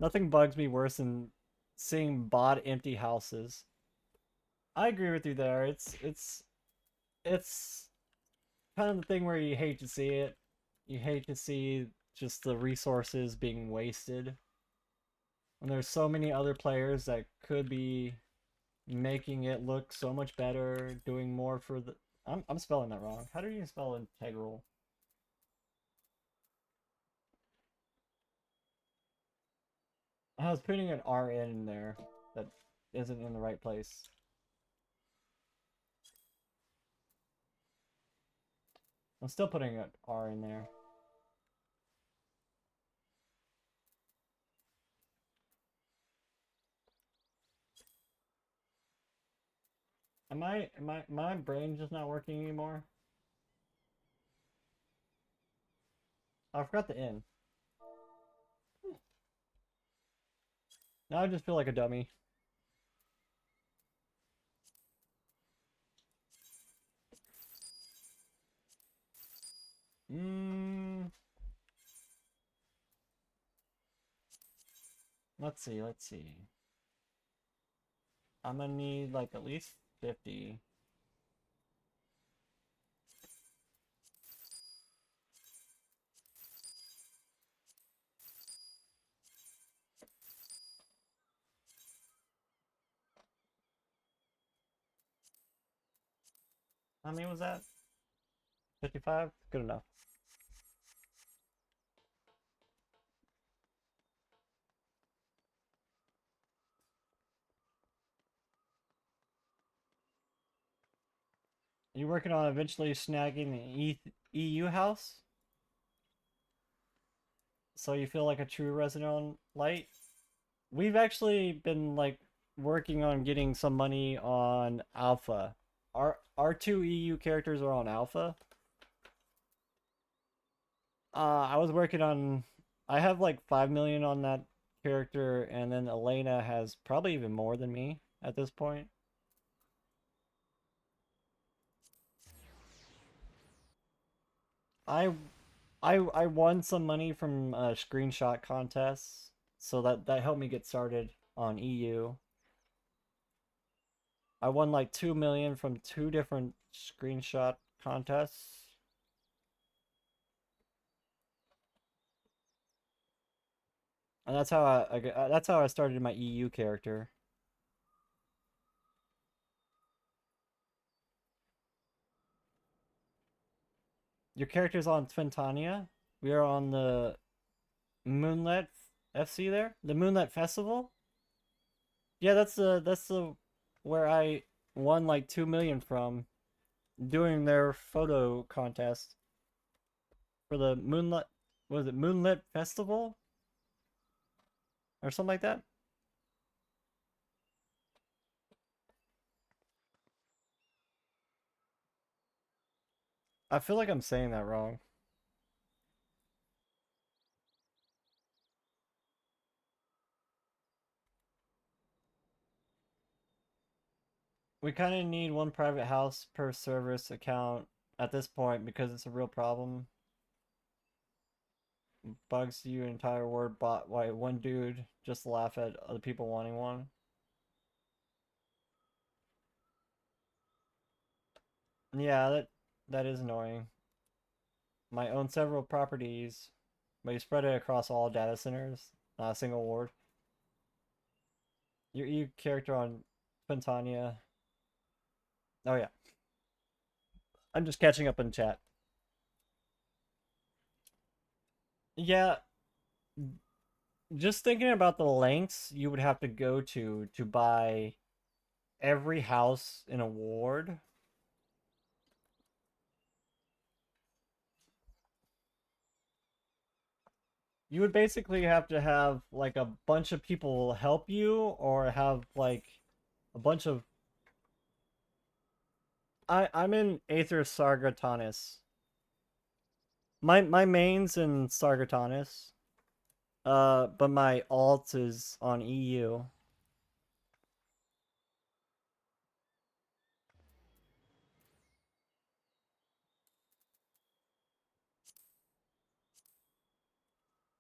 Nothing bugs me worse than seeing bought empty houses. I agree with you there. It's kind of the thing where you hate to see it. You hate to see just the resources being wasted. When there's so many other players that could be making it look so much better, doing more for the... I'm spelling that wrong. How do you spell integral? I was putting an R in there that isn't in the right place. I'm still putting an R in there. My brain just not working anymore? I forgot the N. Now I just feel like a dummy. Let's see. I'm gonna need like at least 50. How many was that? 55? Good enough. You working on eventually snagging the EU house? So you feel like a true resident on Light? We've actually been like working on getting some money on Alpha. Our two EU characters are on Alpha. I was working on... I have like 5 million on that character, and then Elena has probably even more than me at this point. I won some money from screenshot contests, so that helped me get started on EU. I won like 2 million from 2 different screenshot contests. And that's how I started my EU character. Your character's on Twintania. We are on the Moonlit FC there. The Moonlit Festival. Yeah, that's the where I won like 2 million from doing their photo contest for the Moonlit. Was it Moonlit Festival? Or something like that? I feel like I'm saying that wrong. We kind of need one private house per service account at this point because it's a real problem. Bugs you entire word bought by one dude just to laugh at other people wanting one. Yeah, that is annoying. I own several properties, but you spread it across all data centers, not a single ward. Your EU character on Pentania. Oh yeah. I'm just catching up in chat. Yeah. Just thinking about the lengths you would have to go to buy every house in a ward. You would basically have to have like a bunch of people help you, or have like a bunch of. I'm in Aether Sargatanis. My main's in Sargatanis. But my alt is on EU.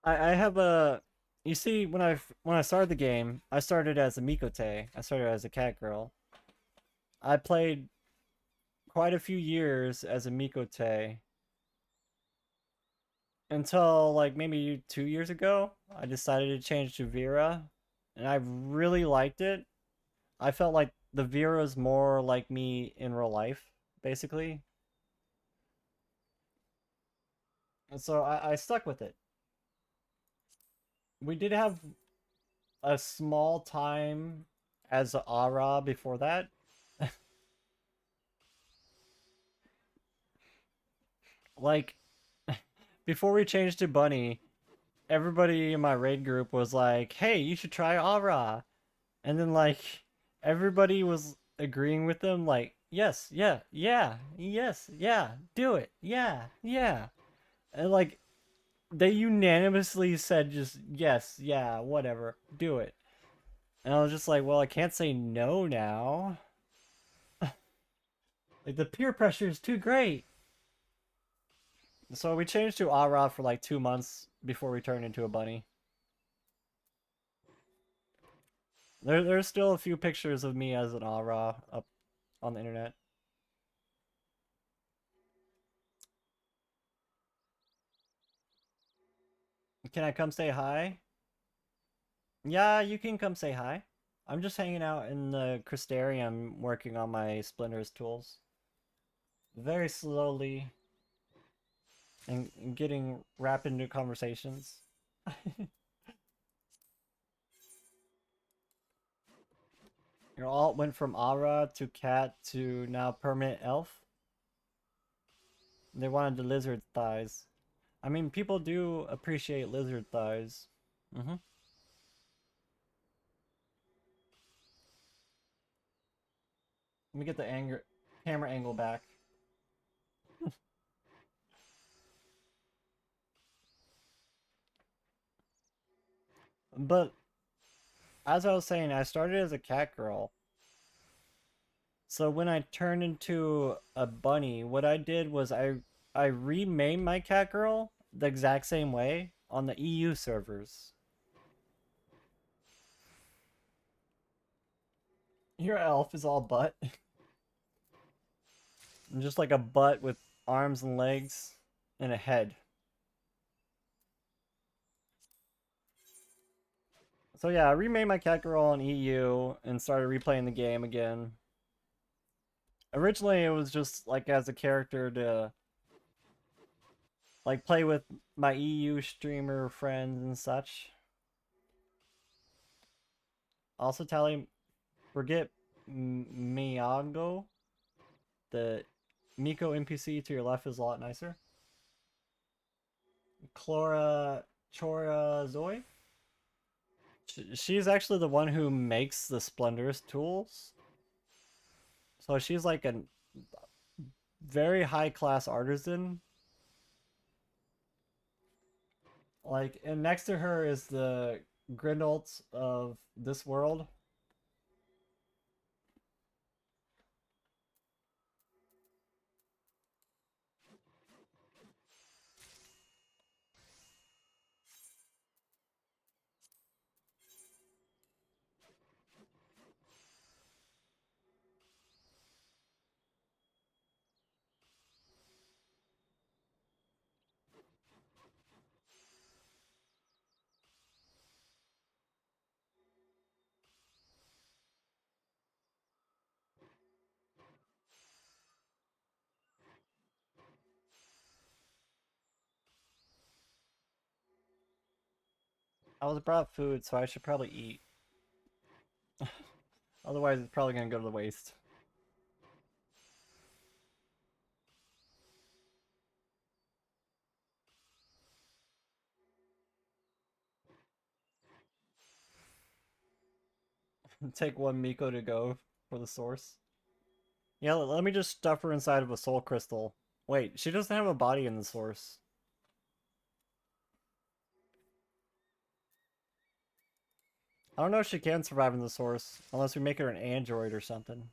I have a. You see, when I started the game, I started as a Mikote. I started as a cat girl. I played quite a few years as a Mikote until like maybe 2 years ago. I decided to change to Vera, and I really liked it. I felt like the Vera's more like me in real life, basically. And so I stuck with it. We did have a small time as Ara before that. Like, before we changed to Bunny, everybody in my raid group was like, hey, you should try Ara. And then, like, everybody was agreeing with them, like, yes, yeah, yeah, yes, yeah, do it, yeah, yeah. And, like, they unanimously said just, yes, yeah, whatever, do it. And I was just like, well, I can't say no now. Like, the peer pressure is too great. So we changed to Ara for like 2 months before we turned into a bunny. There's still a few pictures of me as an Ara up on the internet. Can I come say hi? Yeah, you can come say hi. I'm just hanging out in the Crystarium working on my Splendorous tools. Very slowly. And getting wrapped into conversations. Your alt went from Ara to cat to now permanent elf. They wanted the lizard thighs. I mean, people do appreciate lizard thighs. Mm-hmm. Let me get the camera angle back. But as I was saying, I started as a cat girl. So when I turned into a bunny, what I did was I remade my cat girl the exact same way on the EU servers. Your elf is all butt. And just like a butt with arms and legs and a head. So yeah, I remade my cat girl on EU and started replaying the game again. Originally, it was just like as a character to like play with my EU streamer friends and such. Also, Tali, forget Miyago. The Miko NPC to your left is a lot nicer. Chora Zoe. She's actually the one who makes the Splendorous tools. So she's like a very high class artisan. Like, and next to her is the Grindelwald of this world. I was brought food, so I should probably eat. Otherwise, it's probably gonna go to the waste. Take one Miko to go for the source. Yeah, let me just stuff her inside of a soul crystal. Wait, she doesn't have a body in the source. I don't know if she can survive in the source, unless we make her an android or something.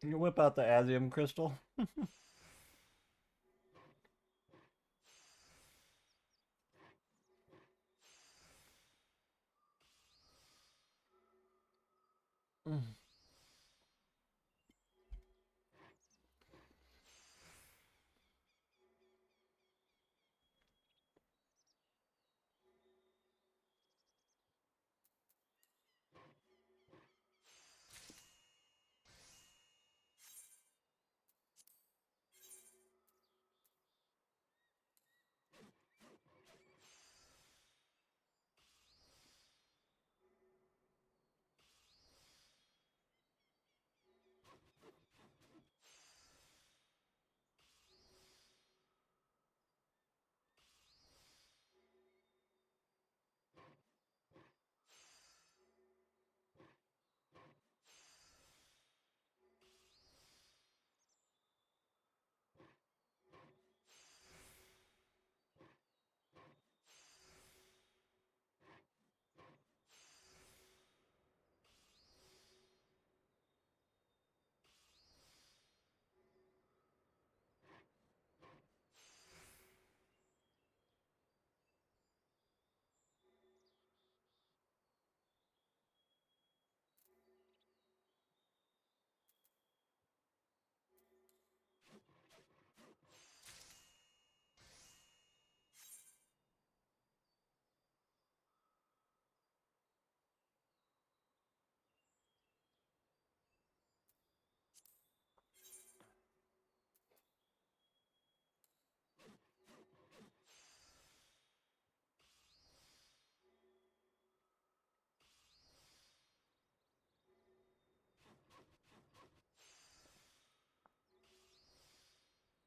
You whip out the Asium crystal.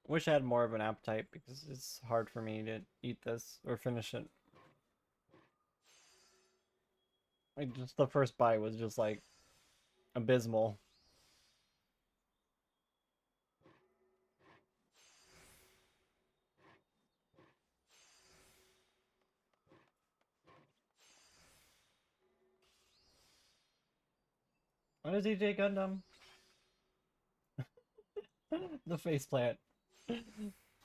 Wish I had more of an appetite because it's hard for me to eat this or finish it. Like, just the first bite was just like abysmal. What is EJ Gundam? The faceplant.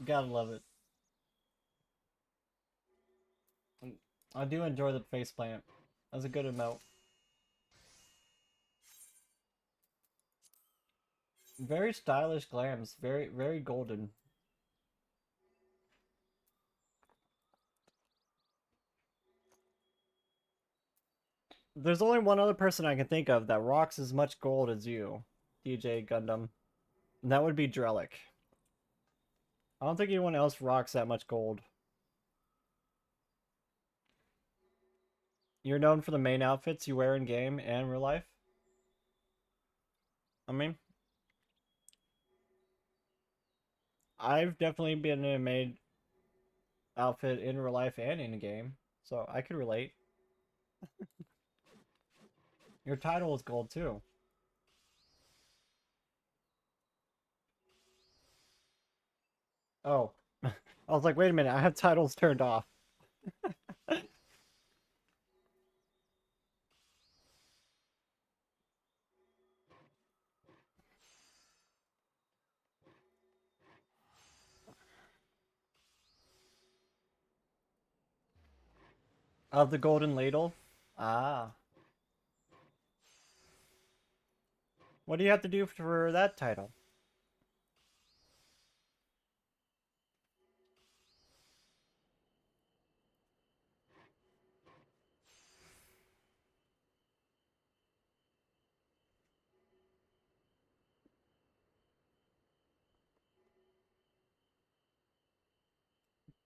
Gotta love it. I do enjoy the faceplant. That's a good emote. Very stylish glams. Very, very golden. There's only one other person I can think of that rocks as much gold as you, DJ Gundam. And that would be Drellic. I don't think anyone else rocks that much gold. You're known for the main outfits you wear in game and real life? I mean, I've definitely been in a main outfit in real life and in a game, so I could relate. Your title is gold too. Oh. I was like, wait a minute, I have titles turned off. Of the Golden Ladle? Ah. What do you have to do for that title?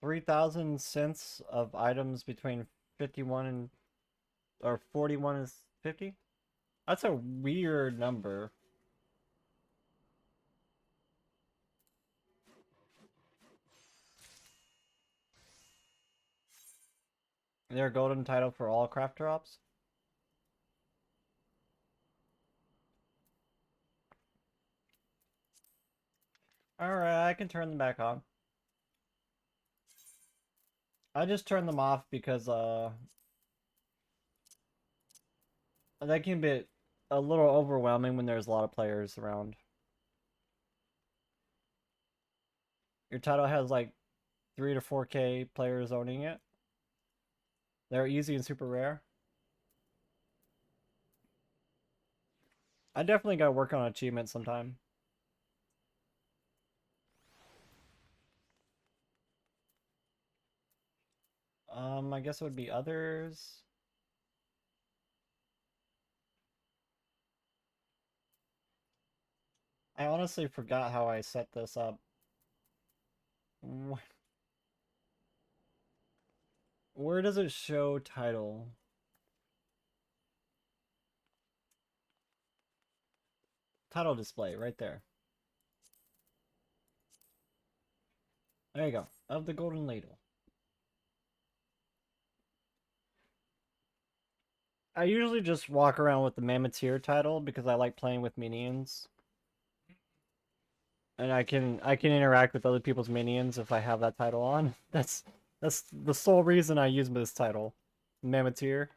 3,000 cents of items between 51 and or 41 and 50. That's a weird number. Is there a golden title for all craft drops? Alright, I can turn them back on. I just turned them off because that can be a little overwhelming when there's a lot of players around. Your title has like 3 to 4K players owning it. They're easy and super rare. I definitely gotta work on achievements sometime. I guess it would be others. I honestly forgot how I set this up. Where does it show title? Title display, right there. There you go. Of the Golden Ladle. I usually just walk around with the Mammotheer title because I like playing with minions. And I can interact with other people's minions if I have that title on. That's the sole reason I use this title. Mammotheer.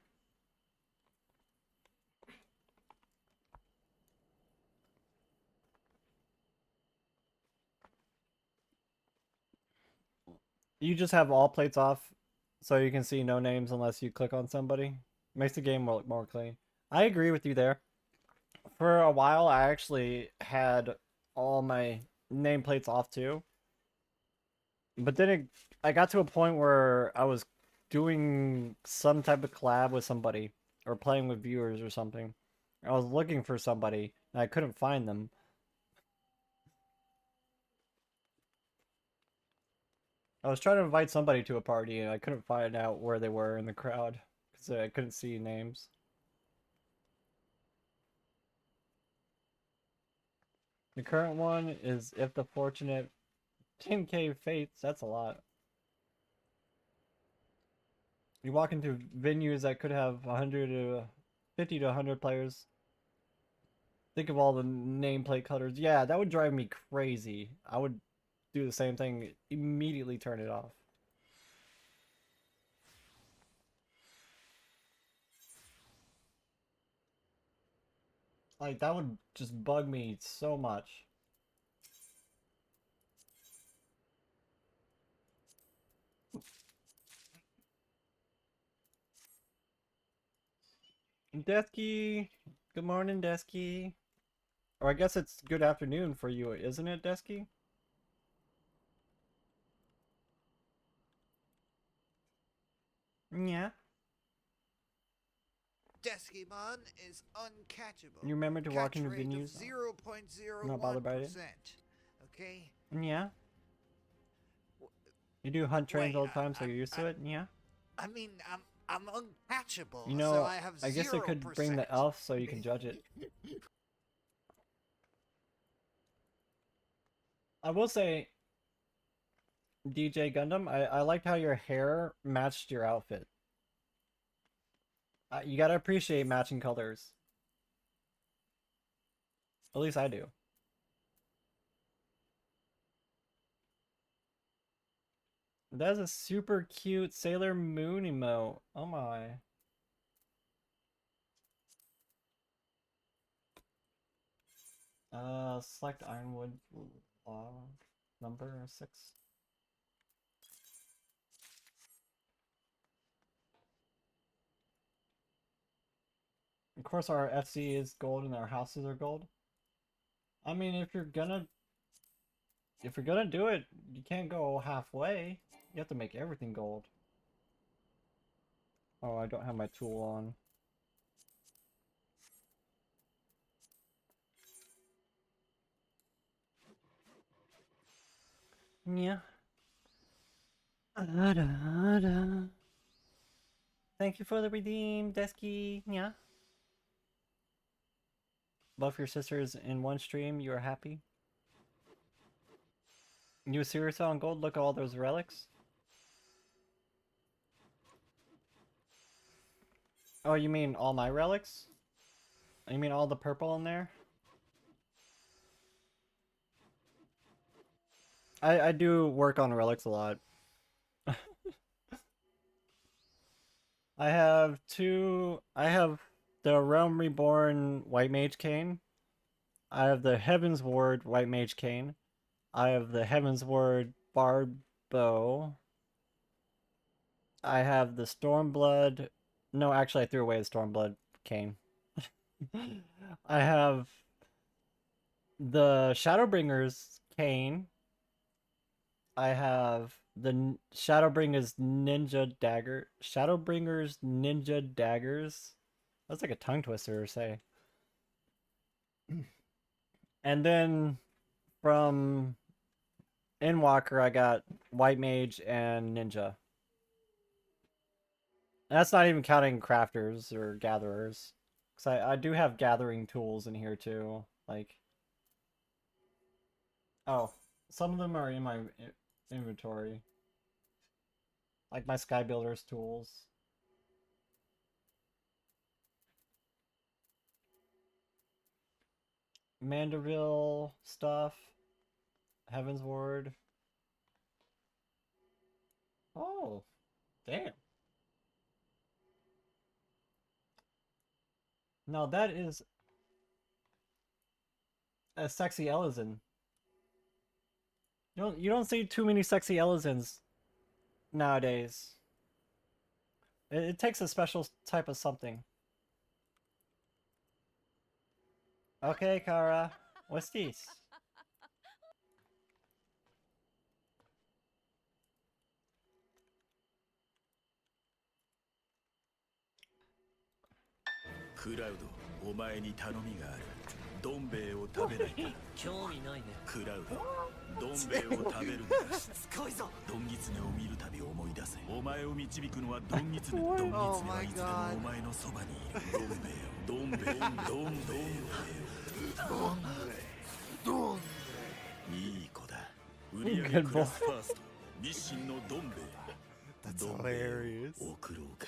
You just have all plates off so you can see no names unless you click on somebody. Makes the game look more clean. I agree with you there. For a while, I actually had all my nameplates off too. But then I got to a point where I was doing some type of collab with somebody or playing with viewers or something. I was looking for somebody and I couldn't find them. I was trying to invite somebody to a party and I couldn't find out where they were in the crowd because I couldn't see names. The current one is If the Fortunate 10K Fates. That's a lot. You walk into venues that could have 100 to 50 to 100 players. Think of all the nameplate colors. Yeah, that would drive me crazy. I would do the same thing, immediately turn it off. Like, that would just bug me so much. Desky! Good morning, Desky. Or I guess it's good afternoon for you, isn't it, Desky? Yeah. Deskymon is uncatchable. You remember to walk Catch into rate of venues? 0.01%. Not bothered by it? Okay? Yeah. You do hunt trains Wait, all the time, so you're used to it? Yeah. I mean, I'm uncatchable. You know, so I have 0%. I guess I could bring the elf so you can judge it. I will say, DJ Gundam, I liked how your hair matched your outfit. You gotta appreciate matching colors. At least I do. That's a super cute Sailor Moon emote. Oh my. Select Ironwood number 6. Of course our FC is gold and our houses are gold. I mean, if you're gonna do it, you can't go halfway. You have to make everything gold. Oh, I don't have my tool on. Yeah. Thank you for the redeem, Desky. Yeah. Both your sisters in one stream, you are happy? You serious on gold? Look at all those relics. Oh, you mean all my relics? You mean all the purple in there? I do work on relics a lot. I have the Realm Reborn White Mage Cane. I have the Heavensward White Mage Cane. I have the Heavensward Barb Bow. I have the Stormblood. No, actually I threw away the Stormblood cane. I have the Shadowbringer's cane. I have the Shadowbringer's Ninja Dagger. Shadowbringer's Ninja Daggers. That's like a tongue twister to say. And then from Endwalker, I got White Mage and Ninja. And that's not even counting crafters or gatherers. Because I do have gathering tools in here too. Like, oh, some of them are in my inventory. Like my Sky Builder's tools. Manderville stuff. Heavensward. Oh, damn. No, that is a sexy Elezen. You don't see too many sexy Elezens nowadays. It takes a special type of something. Okay, Kara. What's this? Cloud, お前に頼みがある。どん兵衛を食べないか。興味ないね。クラウド、どん兵衛を食べるんだ。しつこいぞ。ドンギツネを見るたび思い出せ。お前を導くのはドンギツネ。ドンギツネはいつでもお前のそばにいる。ドン兵衛を、ドン兵衛を、ドン兵衛を。いい子だ。売り上げクラスファースト。日清のドン兵衛。ドン兵衛を送ろうか。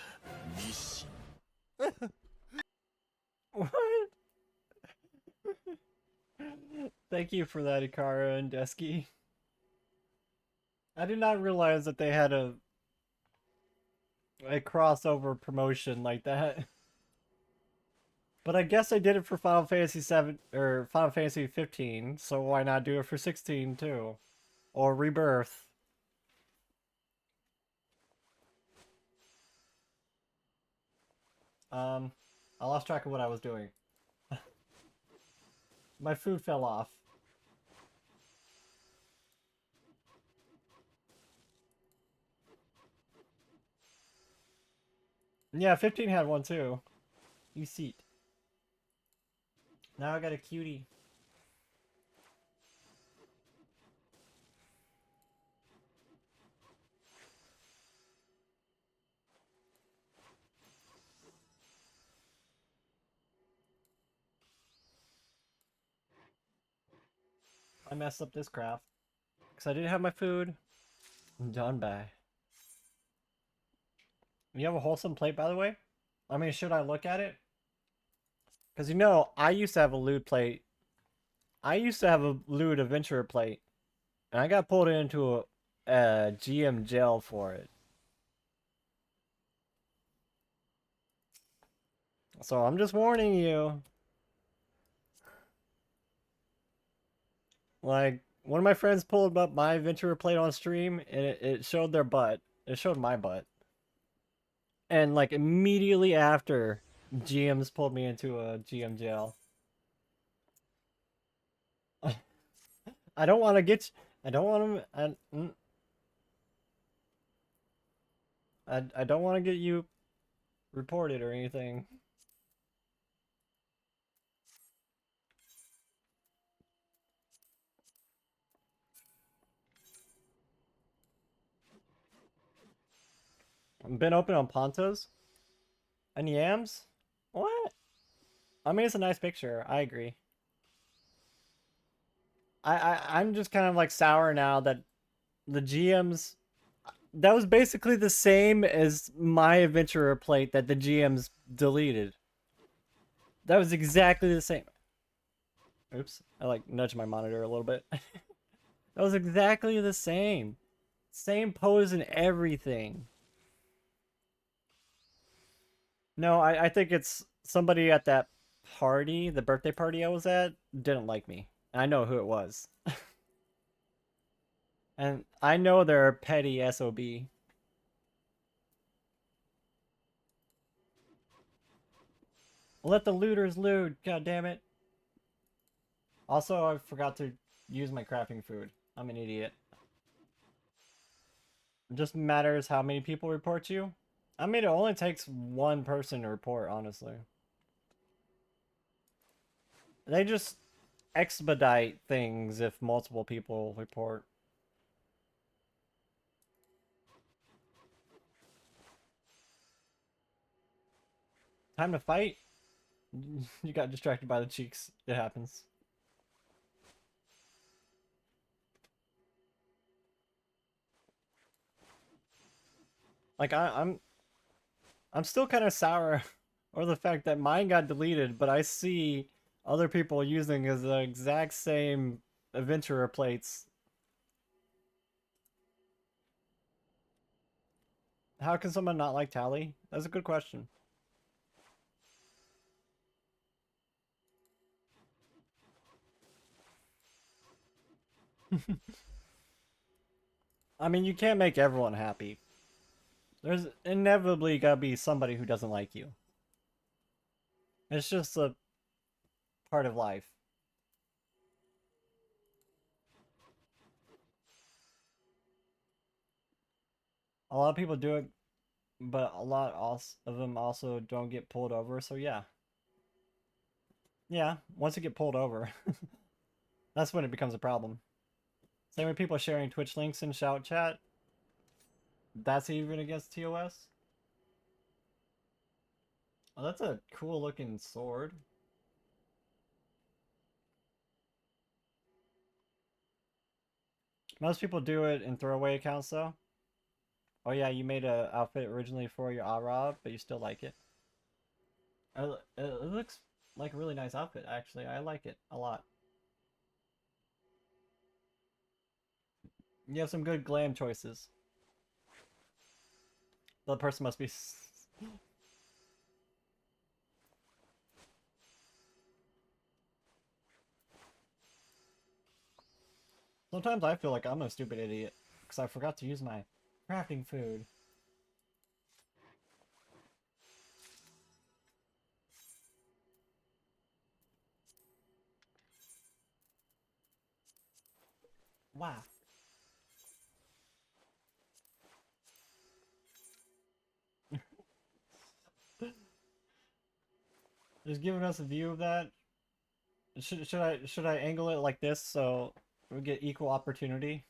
日清。What? Thank you for that, Ikara and Desky. I did not realize that they had a crossover promotion like that. But I guess I did it for Final Fantasy VII or Final Fantasy 15, so why not do it for 16 too? Or Rebirth. I lost track of what I was doing. My food fell off. Yeah, 15 had one too. You seat. Now I got a cutie. I messed up this craft. Because I didn't have my food. Done by. You have a wholesome plate, by the way? I mean, should I look at it? Because you know, I used to have a lewd plate. I used to have a lewd adventurer plate. And I got pulled into a GM jail for it. So I'm just warning you. Like, one of my friends pulled up my adventurer plate on stream, and it showed their butt. It showed my butt. And, like, immediately after, GMs pulled me into a GM jail. I don't want to get... I don't want to... I don't want to get you reported or anything. Been open on Pontos? And yams? What? I mean, it's a nice picture. I agree. I'm just kind of like sour now that the GMs... That was basically the same as my adventurer plate that the GMs deleted. That was exactly the same. Oops. I like nudged my monitor a little bit. That was exactly the same. Same pose and everything. No, I think it's somebody at that party, the birthday party I was at, didn't like me. I know who it was. And I know they're a petty SOB. Let the looters loot, god damn it. Also, I forgot to use my crafting food. I'm an idiot. It just matters how many people report you. I mean, it only takes one person to report, honestly. They just expedite things if multiple people report. Time to fight? You got distracted by the cheeks. It happens. Like I'm still kind of sour over the fact that mine got deleted, but I see other people using as the exact same adventurer plates. How can someone not like Tali? That's a good question. I mean, you can't make everyone happy. There's inevitably gotta be somebody who doesn't like you. It's just a part of life. A lot of people do it, but a lot of them also don't get pulled over, so yeah. Yeah, once you get pulled over, that's when it becomes a problem. Same with people sharing Twitch links in shout chat. That's even against TOS? Oh, that's a cool looking sword. Most people do it in throwaway accounts though. Oh yeah, you made a outfit originally for your Arab, but you still like it. It looks like a really nice outfit, actually. I like it a lot. You have some good glam choices. The person must be... Sometimes I feel like I'm a stupid idiot, because I forgot to use my crafting food. Wow. Just giving us a view of that. Should I angle it like this so we get equal opportunity?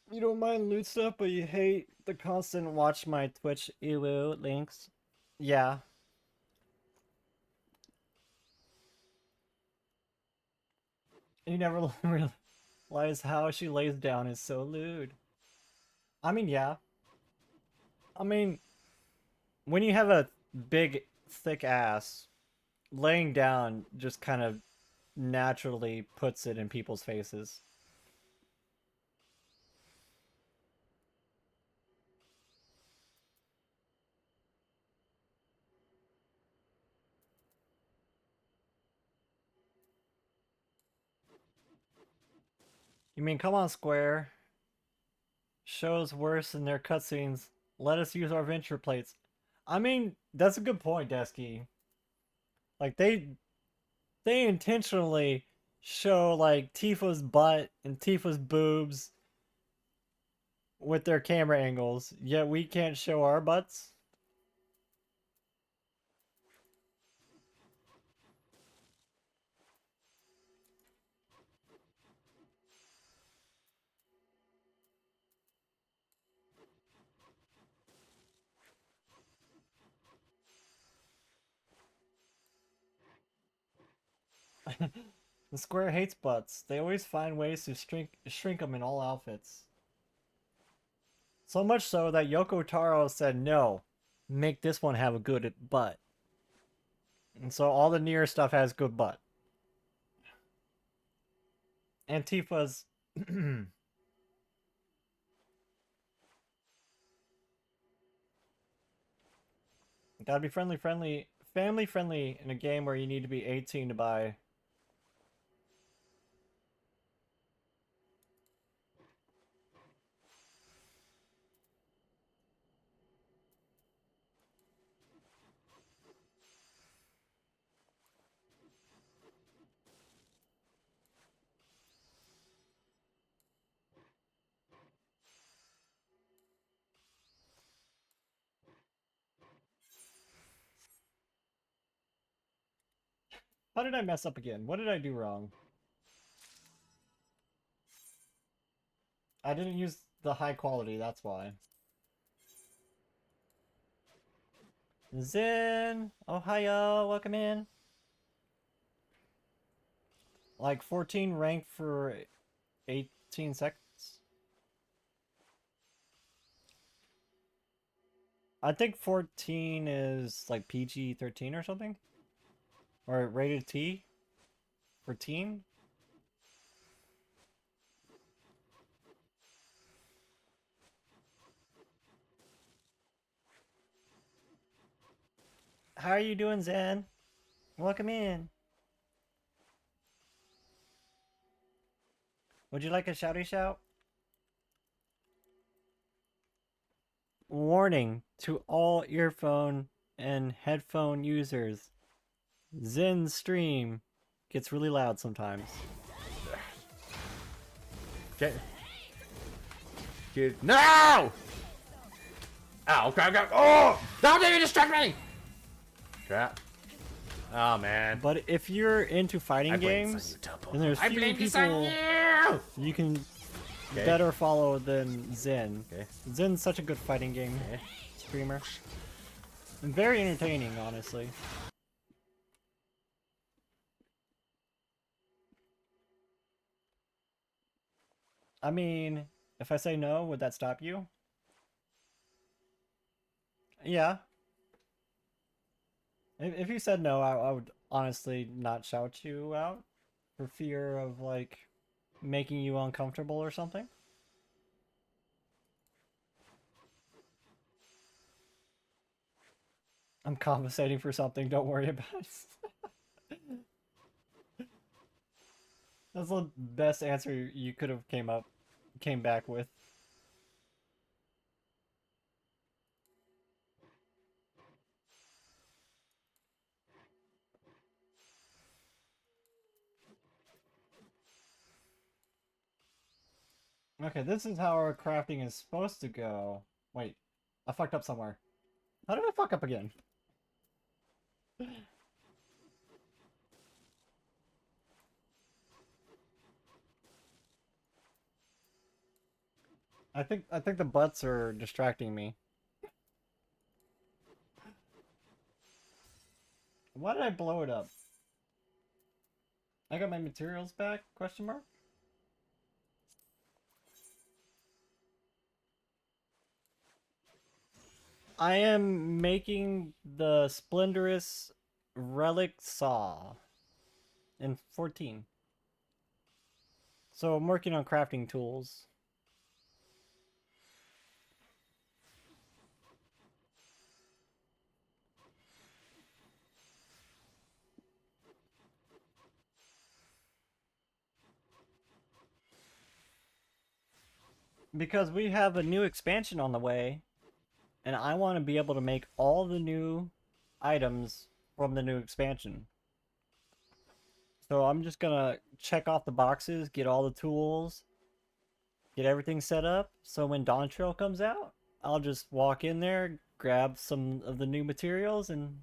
You don't mind loot stuff, but you hate the constant watch my Twitch ewu links. Yeah. You never realize how she lays down is so lewd. I mean, yeah. I mean, when you have a big, thick ass, laying down just kind of naturally puts it in people's faces. You mean, come on, Square. Shows worse in their cutscenes. Let us use our venture plates. I mean, that's a good point, Desky. Like, they intentionally show, like, Tifa's butt and Tifa's boobs with their camera angles, yet we can't show our butts? The square hates butts. They always find ways to shrink them in all outfits. So much so that Yoko Taro said, no, make this one have a good butt. And so all the Nier stuff has good butt. Antifa's... Gotta be family friendly in a game where you need to be 18 to buy. How did I mess up again? What did I do wrong? I didn't use the high quality, that's why. Zen! Ohio, welcome in. Like 14 ranked for 18 seconds? I think 14 is like PG-13 or something? Or rated T? For teen? How are you doing, Zen? Welcome in. Would you like a shouty shout? Warning to all earphone and headphone users. Zen's stream gets really loud sometimes. Dude, no! Ow, crap. Oh! Don't you distract me! Crap. Oh, man. But if you're into fighting games, then there's few people you can better follow than Zen. Okay. Zen's such a good fighting game streamer. And very entertaining, honestly. I mean, if I say no, would that stop you? Yeah. If you said no, I would honestly not shout you out for fear of, like, making you uncomfortable or something. I'm compensating for something, don't worry about it. That's the best answer you could have came back with. Okay, this is how our crafting is supposed to go. Wait, I fucked up somewhere. How did I fuck up again? I think the butts are distracting me. Why did I blow it up? I got my materials back? Question mark? I am making the Splendorous relic saw in 14. So I'm working on crafting tools. Because we have a new expansion on the way, and I want to be able to make all the new items from the new expansion. So I'm just gonna check off the boxes, get all the tools, get everything set up, so when Dawn Trail comes out, I'll just walk in there, grab some of the new materials, and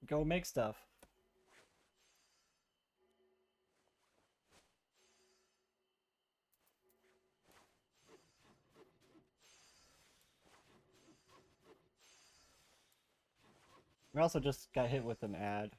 go make stuff. We also just got hit with an ad.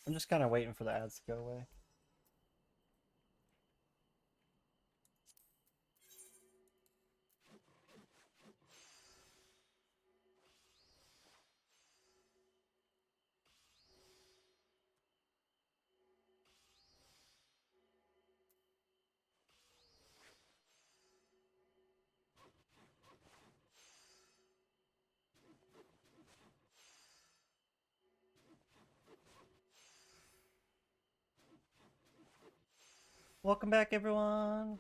I'm just kind of waiting for the ads to go away. Welcome back, everyone.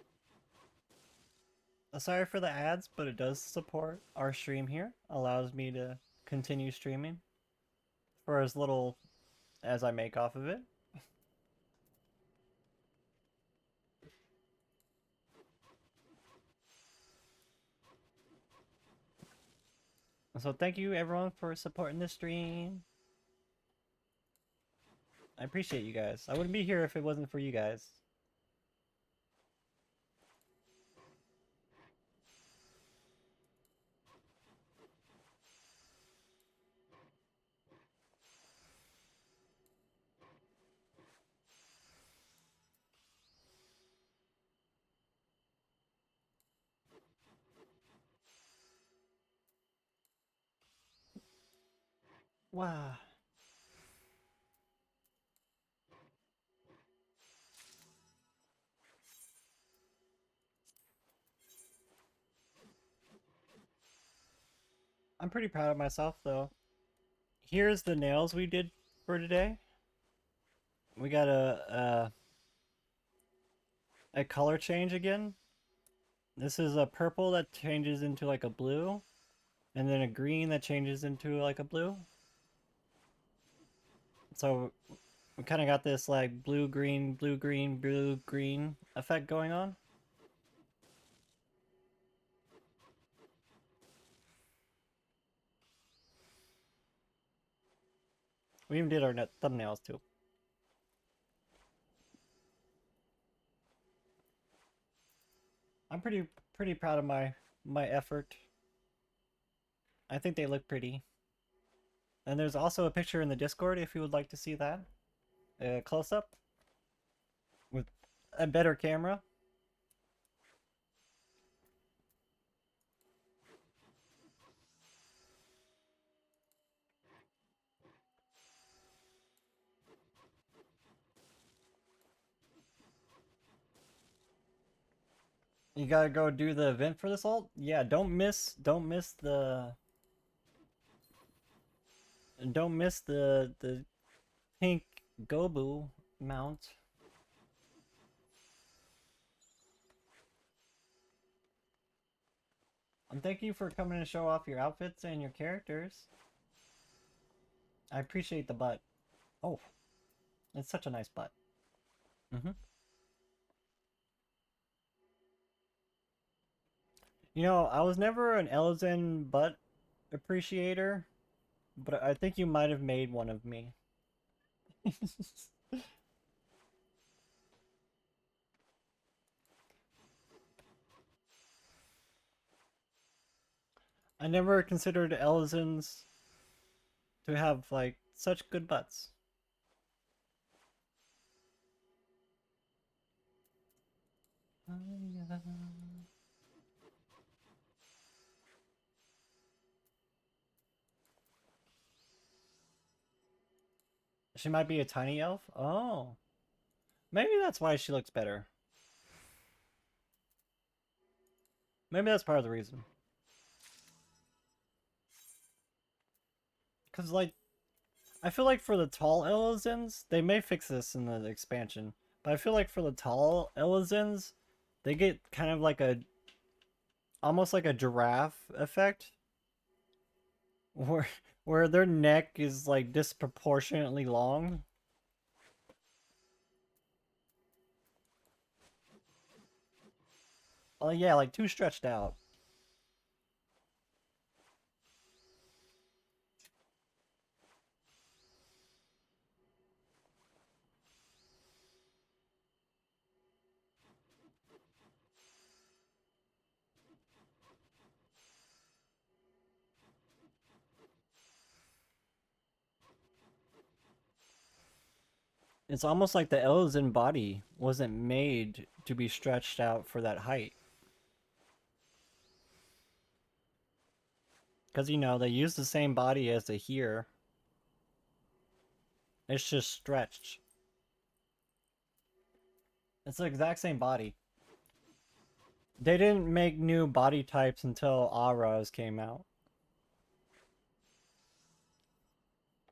Sorry for the ads, but it does support our stream here. Allows me to continue streaming for as little as I make off of it. So thank you, everyone, for supporting the stream. I appreciate you guys. I wouldn't be here if it wasn't for you guys. Wow. I'm pretty proud of myself, though. Here's the nails we did for today. We got a color change again. This is a purple that changes into like a blue, and then a green that changes into like a blue. So we kind of got this like blue green, blue green, blue green effect going on. We even did our thumbnails too. I'm pretty proud of my effort. I think they look pretty. And there's also a picture in the Discord if you would like to see that. Close up with a better camera. You gotta go do the event for this ult? Yeah, don't miss the pink Gobu mount. And thank you for coming to show off your outfits and your characters. I appreciate the butt. Oh, it's such a nice butt. You know, I was never an Elzen butt appreciator, but I think you might have made one of me. I never considered Elzens to have, like, such good butts. She might be a tiny elf? Oh. Maybe that's why she looks better. Maybe that's part of the reason. Because, like, I feel like for the tall Elizens, they may fix this in the expansion, but I feel like for the tall Elizens, they get kind of like a, almost like a giraffe effect, where their neck is like disproportionately long. Oh yeah, like too stretched out. It's almost like the Elzen body wasn't made to be stretched out for that height. Because, you know, they use the same body as the here. It's just stretched. It's the exact same body. They didn't make new body types until Auras came out.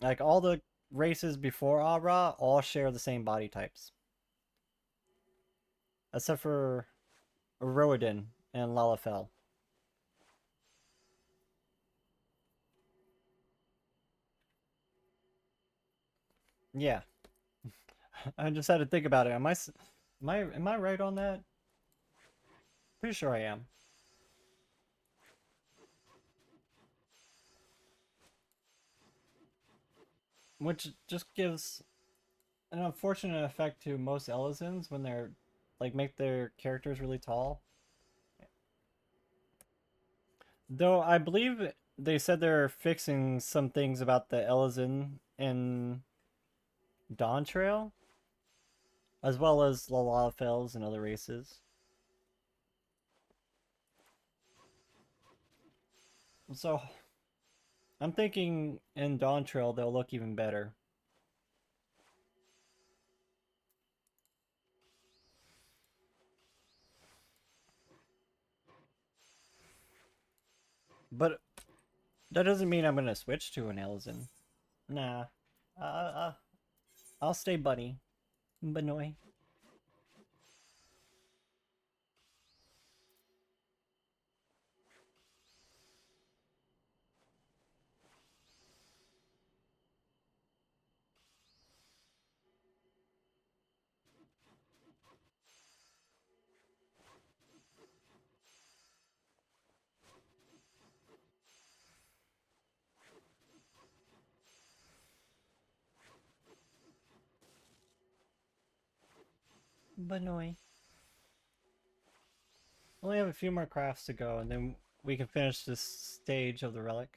Like, all the races before Aura all share the same body types. Except for Roedan and Lalafell. Yeah. I just had to think about it. Am I right on that? Pretty sure I am. Which just gives an unfortunate effect to most Elizons when they're like make their characters really tall. Though I believe they said they're fixing some things about the Elizon in Dawn Trail, as well as Lalafells and other races. So I'm thinking in Dawn Trail they'll look even better. But that doesn't mean I'm gonna switch to an Elizon. Nah. I'll stay bunny. Benoy. Benoy. Only have a few more crafts to go, and then we can finish this stage of the relic.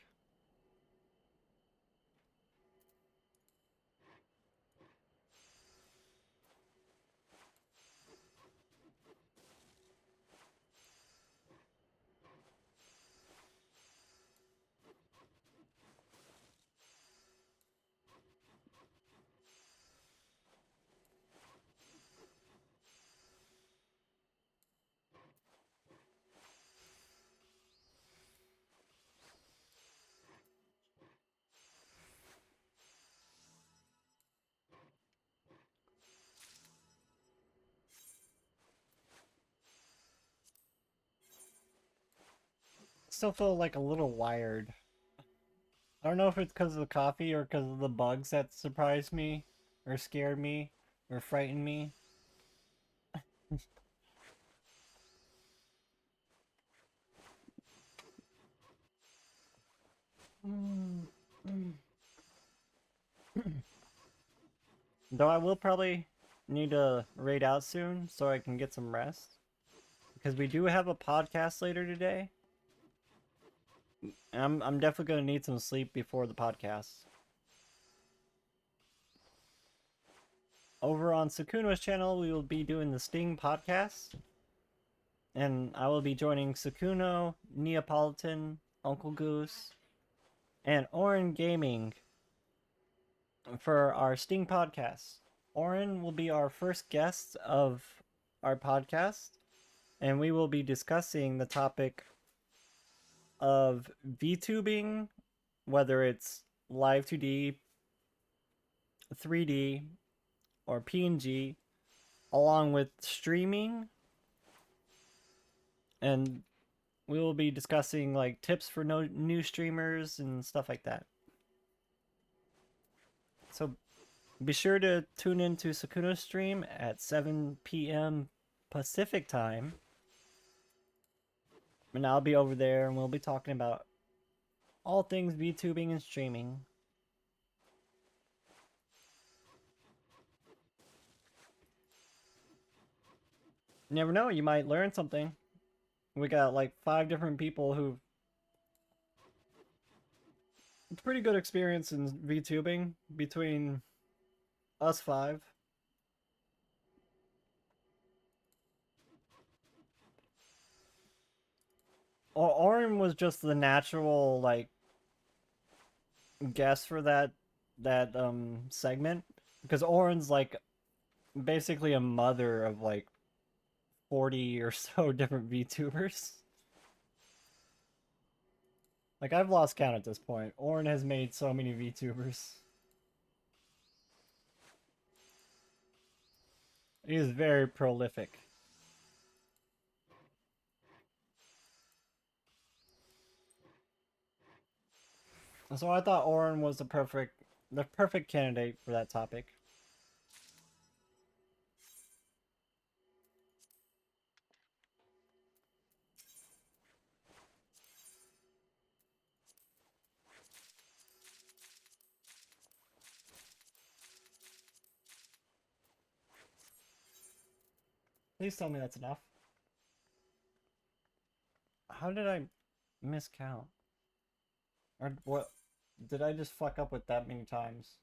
Still feel like a little wired. I don't know if it's because of the coffee or because of the bugs that surprised me, or scared me, or frightened me. Though I will probably need to raid out soon so I can get some rest. Because we do have a podcast later today. And I'm definitely going to need some sleep before the podcast. Over on Sukuno's channel, we will be doing the Sting podcast. And I will be joining Sukuno, Neapolitan, Uncle Goose, and Orin Gaming for our Sting podcast. Orin will be our first guest of our podcast, and we will be discussing the topic of VTubing, whether it's live 2D, 3D, or PNG, along with streaming. And we will be discussing like tips for new streamers and stuff like that. So be sure to tune in to Sukuno's stream at 7 p.m. Pacific time. And I'll be over there and we'll be talking about all things VTubing and streaming. You never know, you might learn something. We got like 5 different people who've pretty good experience in VTubing between us 5. Orin was just the natural like guess for that segment because Orin's like basically a mother of like 40 or so different VTubers. Like I've lost count at this point. Orin has made so many VTubers. He is very prolific. So I thought Orin was the perfect candidate for that topic. Please tell me that's enough. How did I miscount? Or what? Did I just fuck up with that many times?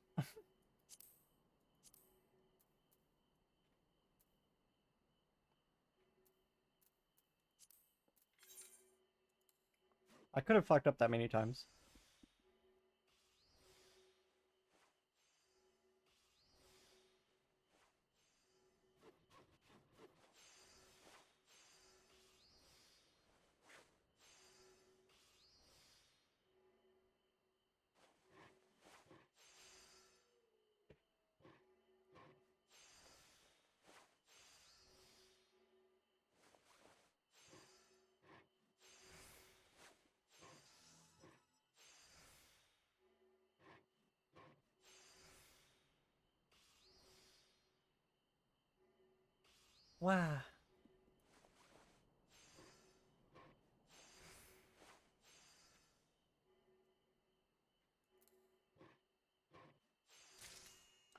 I could have fucked up that many times. Wow.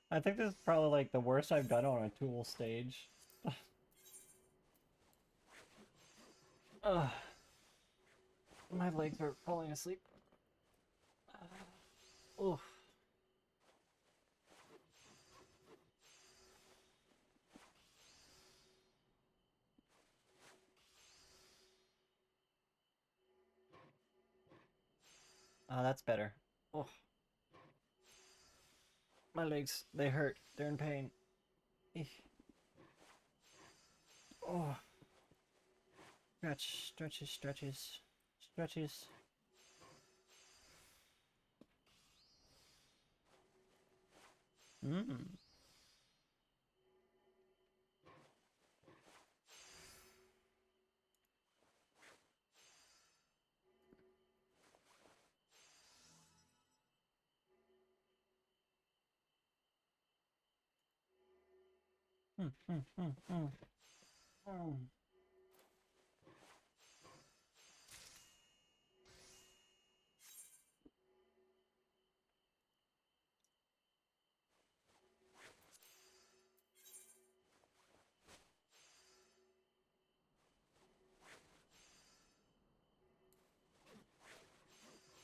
I think this is probably like the worst I've done on a tool stage. Ugh. My legs are falling asleep. Oof. Oh, that's better. Oh. My legs, they hurt. They're in pain. Eek. Oh. Stretches. Mmm.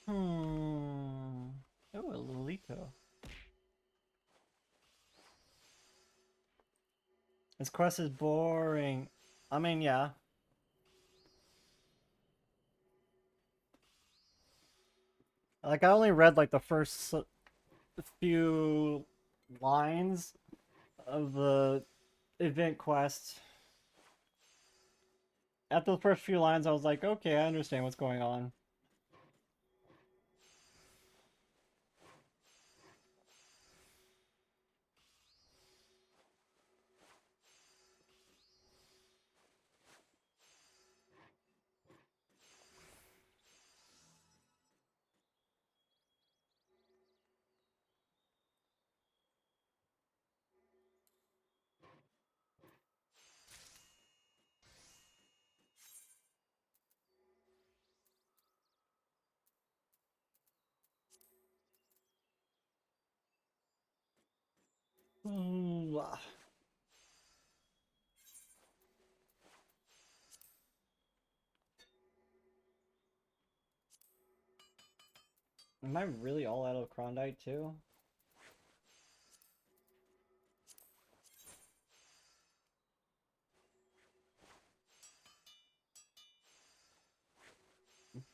Oh, a Lolito. This quest is boring. I mean, yeah. Like, I only read, like, the first few lines of the event quest. After the first few lines, I was like, okay, I understand what's going on. Ooh, ah. Am I really all out of Klondike too?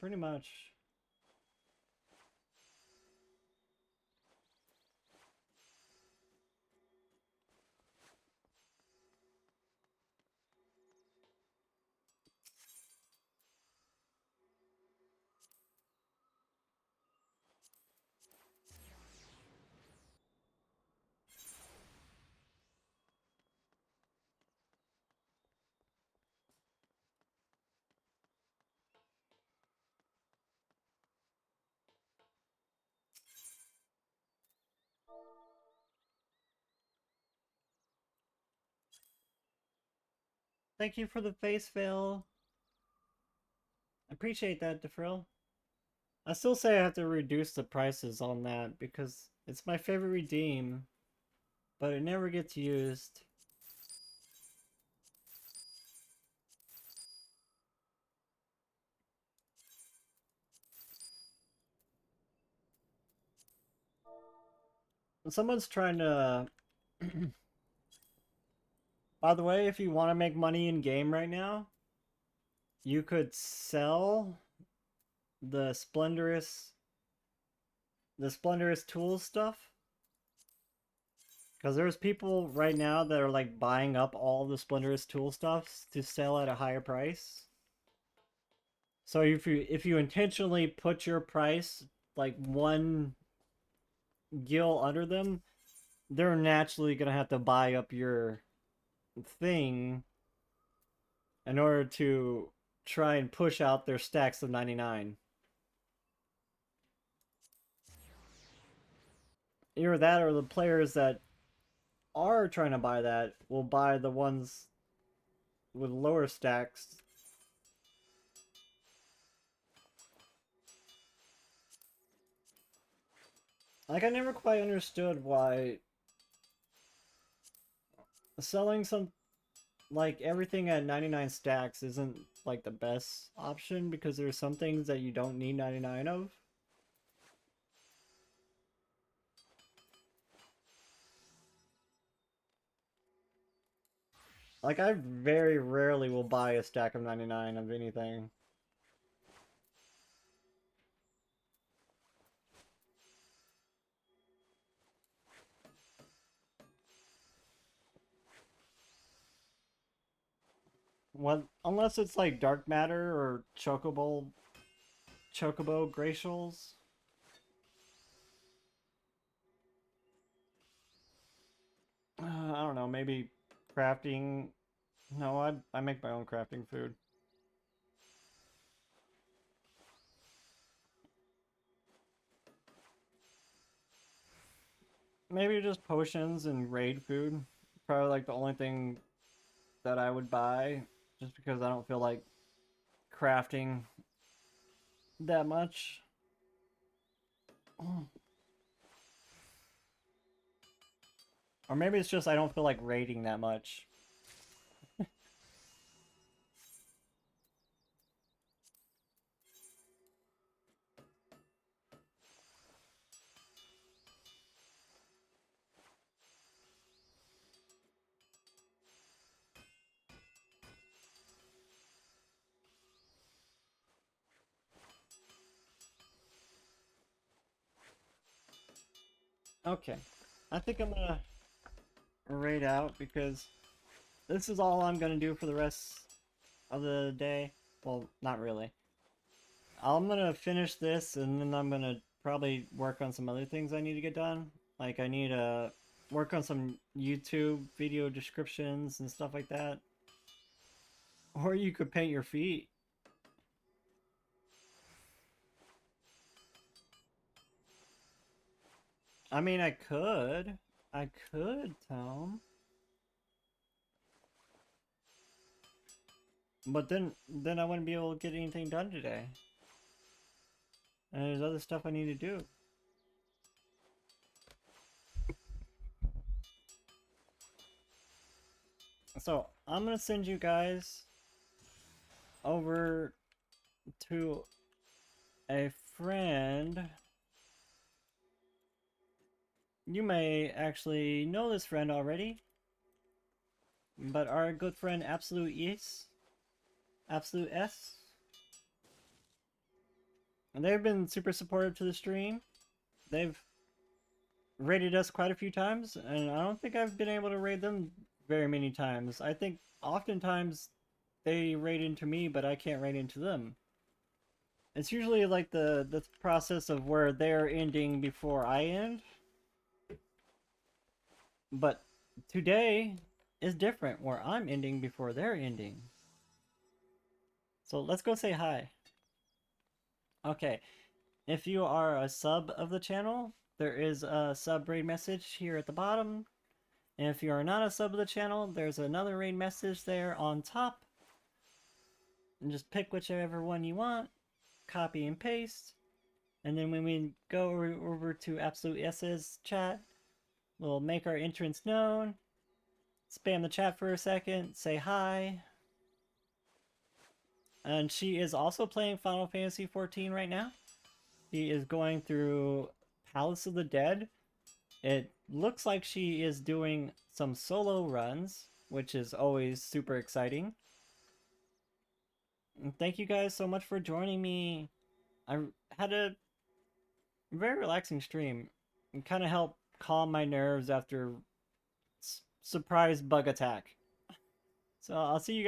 Pretty much. Thank you for the face veil. I appreciate that, DeFrill. I still say I have to reduce the prices on that because it's my favorite redeem, but it never gets used. Someone's trying to... By the way, if you want to make money in game right now, you could sell the Splendorous tools stuff. Because there's people right now that are like buying up all the Splendorous tool stuffs to sell at a higher price. So if you intentionally put your price like one gil under them, they're naturally gonna have to buy up your thing in order to try and push out their stacks of 99. Either that or the players that are trying to buy that will buy the ones with lower stacks. Like, I never quite understood why selling some, like, everything at 99 stacks isn't, like, the best option, because there's some things that you don't need 99 of. Like, I very rarely will buy a stack of 99 of anything. What, unless it's like dark matter or chocobo glacials. I don't know, maybe crafting. No, I make my own crafting food. Maybe just potions and raid food. Probably like the only thing that I would buy, just because I don't feel like crafting that much. Or maybe it's just I don't feel like raiding that much. Okay, I think I'm gonna raid out because this is all I'm gonna do for the rest of the day. Well, not really. I'm gonna finish this and then I'm gonna probably work on some other things I need to get done. Like, I need to work on some YouTube video descriptions and stuff like that. Or you could paint your feet. I mean, I could, Tom. But then I wouldn't be able to get anything done today. And there's other stuff I need to do. So, I'm gonna send you guys over to a friend. You may actually know this friend already, but our good friend Absolute S And they've been super supportive to the stream. They've raided us quite a few times, and I don't think I've been able to raid them very many times. I think oftentimes they raid into me, but I can't raid into them. It's usually like the process of where they're ending before I end. But today is different, where I'm ending before they're ending. So let's go say hi. Okay, if you are a sub of the channel, there is a sub raid message here at the bottom. And if you are not a sub of the channel, there's another raid message there on top. And just pick whichever one you want, copy and paste. And then when we go over to Absolute S's chat, we'll make our entrance known, spam the chat for a second, say hi. And she is also playing Final Fantasy XIV right now. She is going through Palace of the Dead. It looks like she is doing some solo runs, which is always super exciting. And thank you guys so much for joining me. I had a very relaxing stream. It kind of helped calm my nerves after surprise bug attack. So I'll see you guys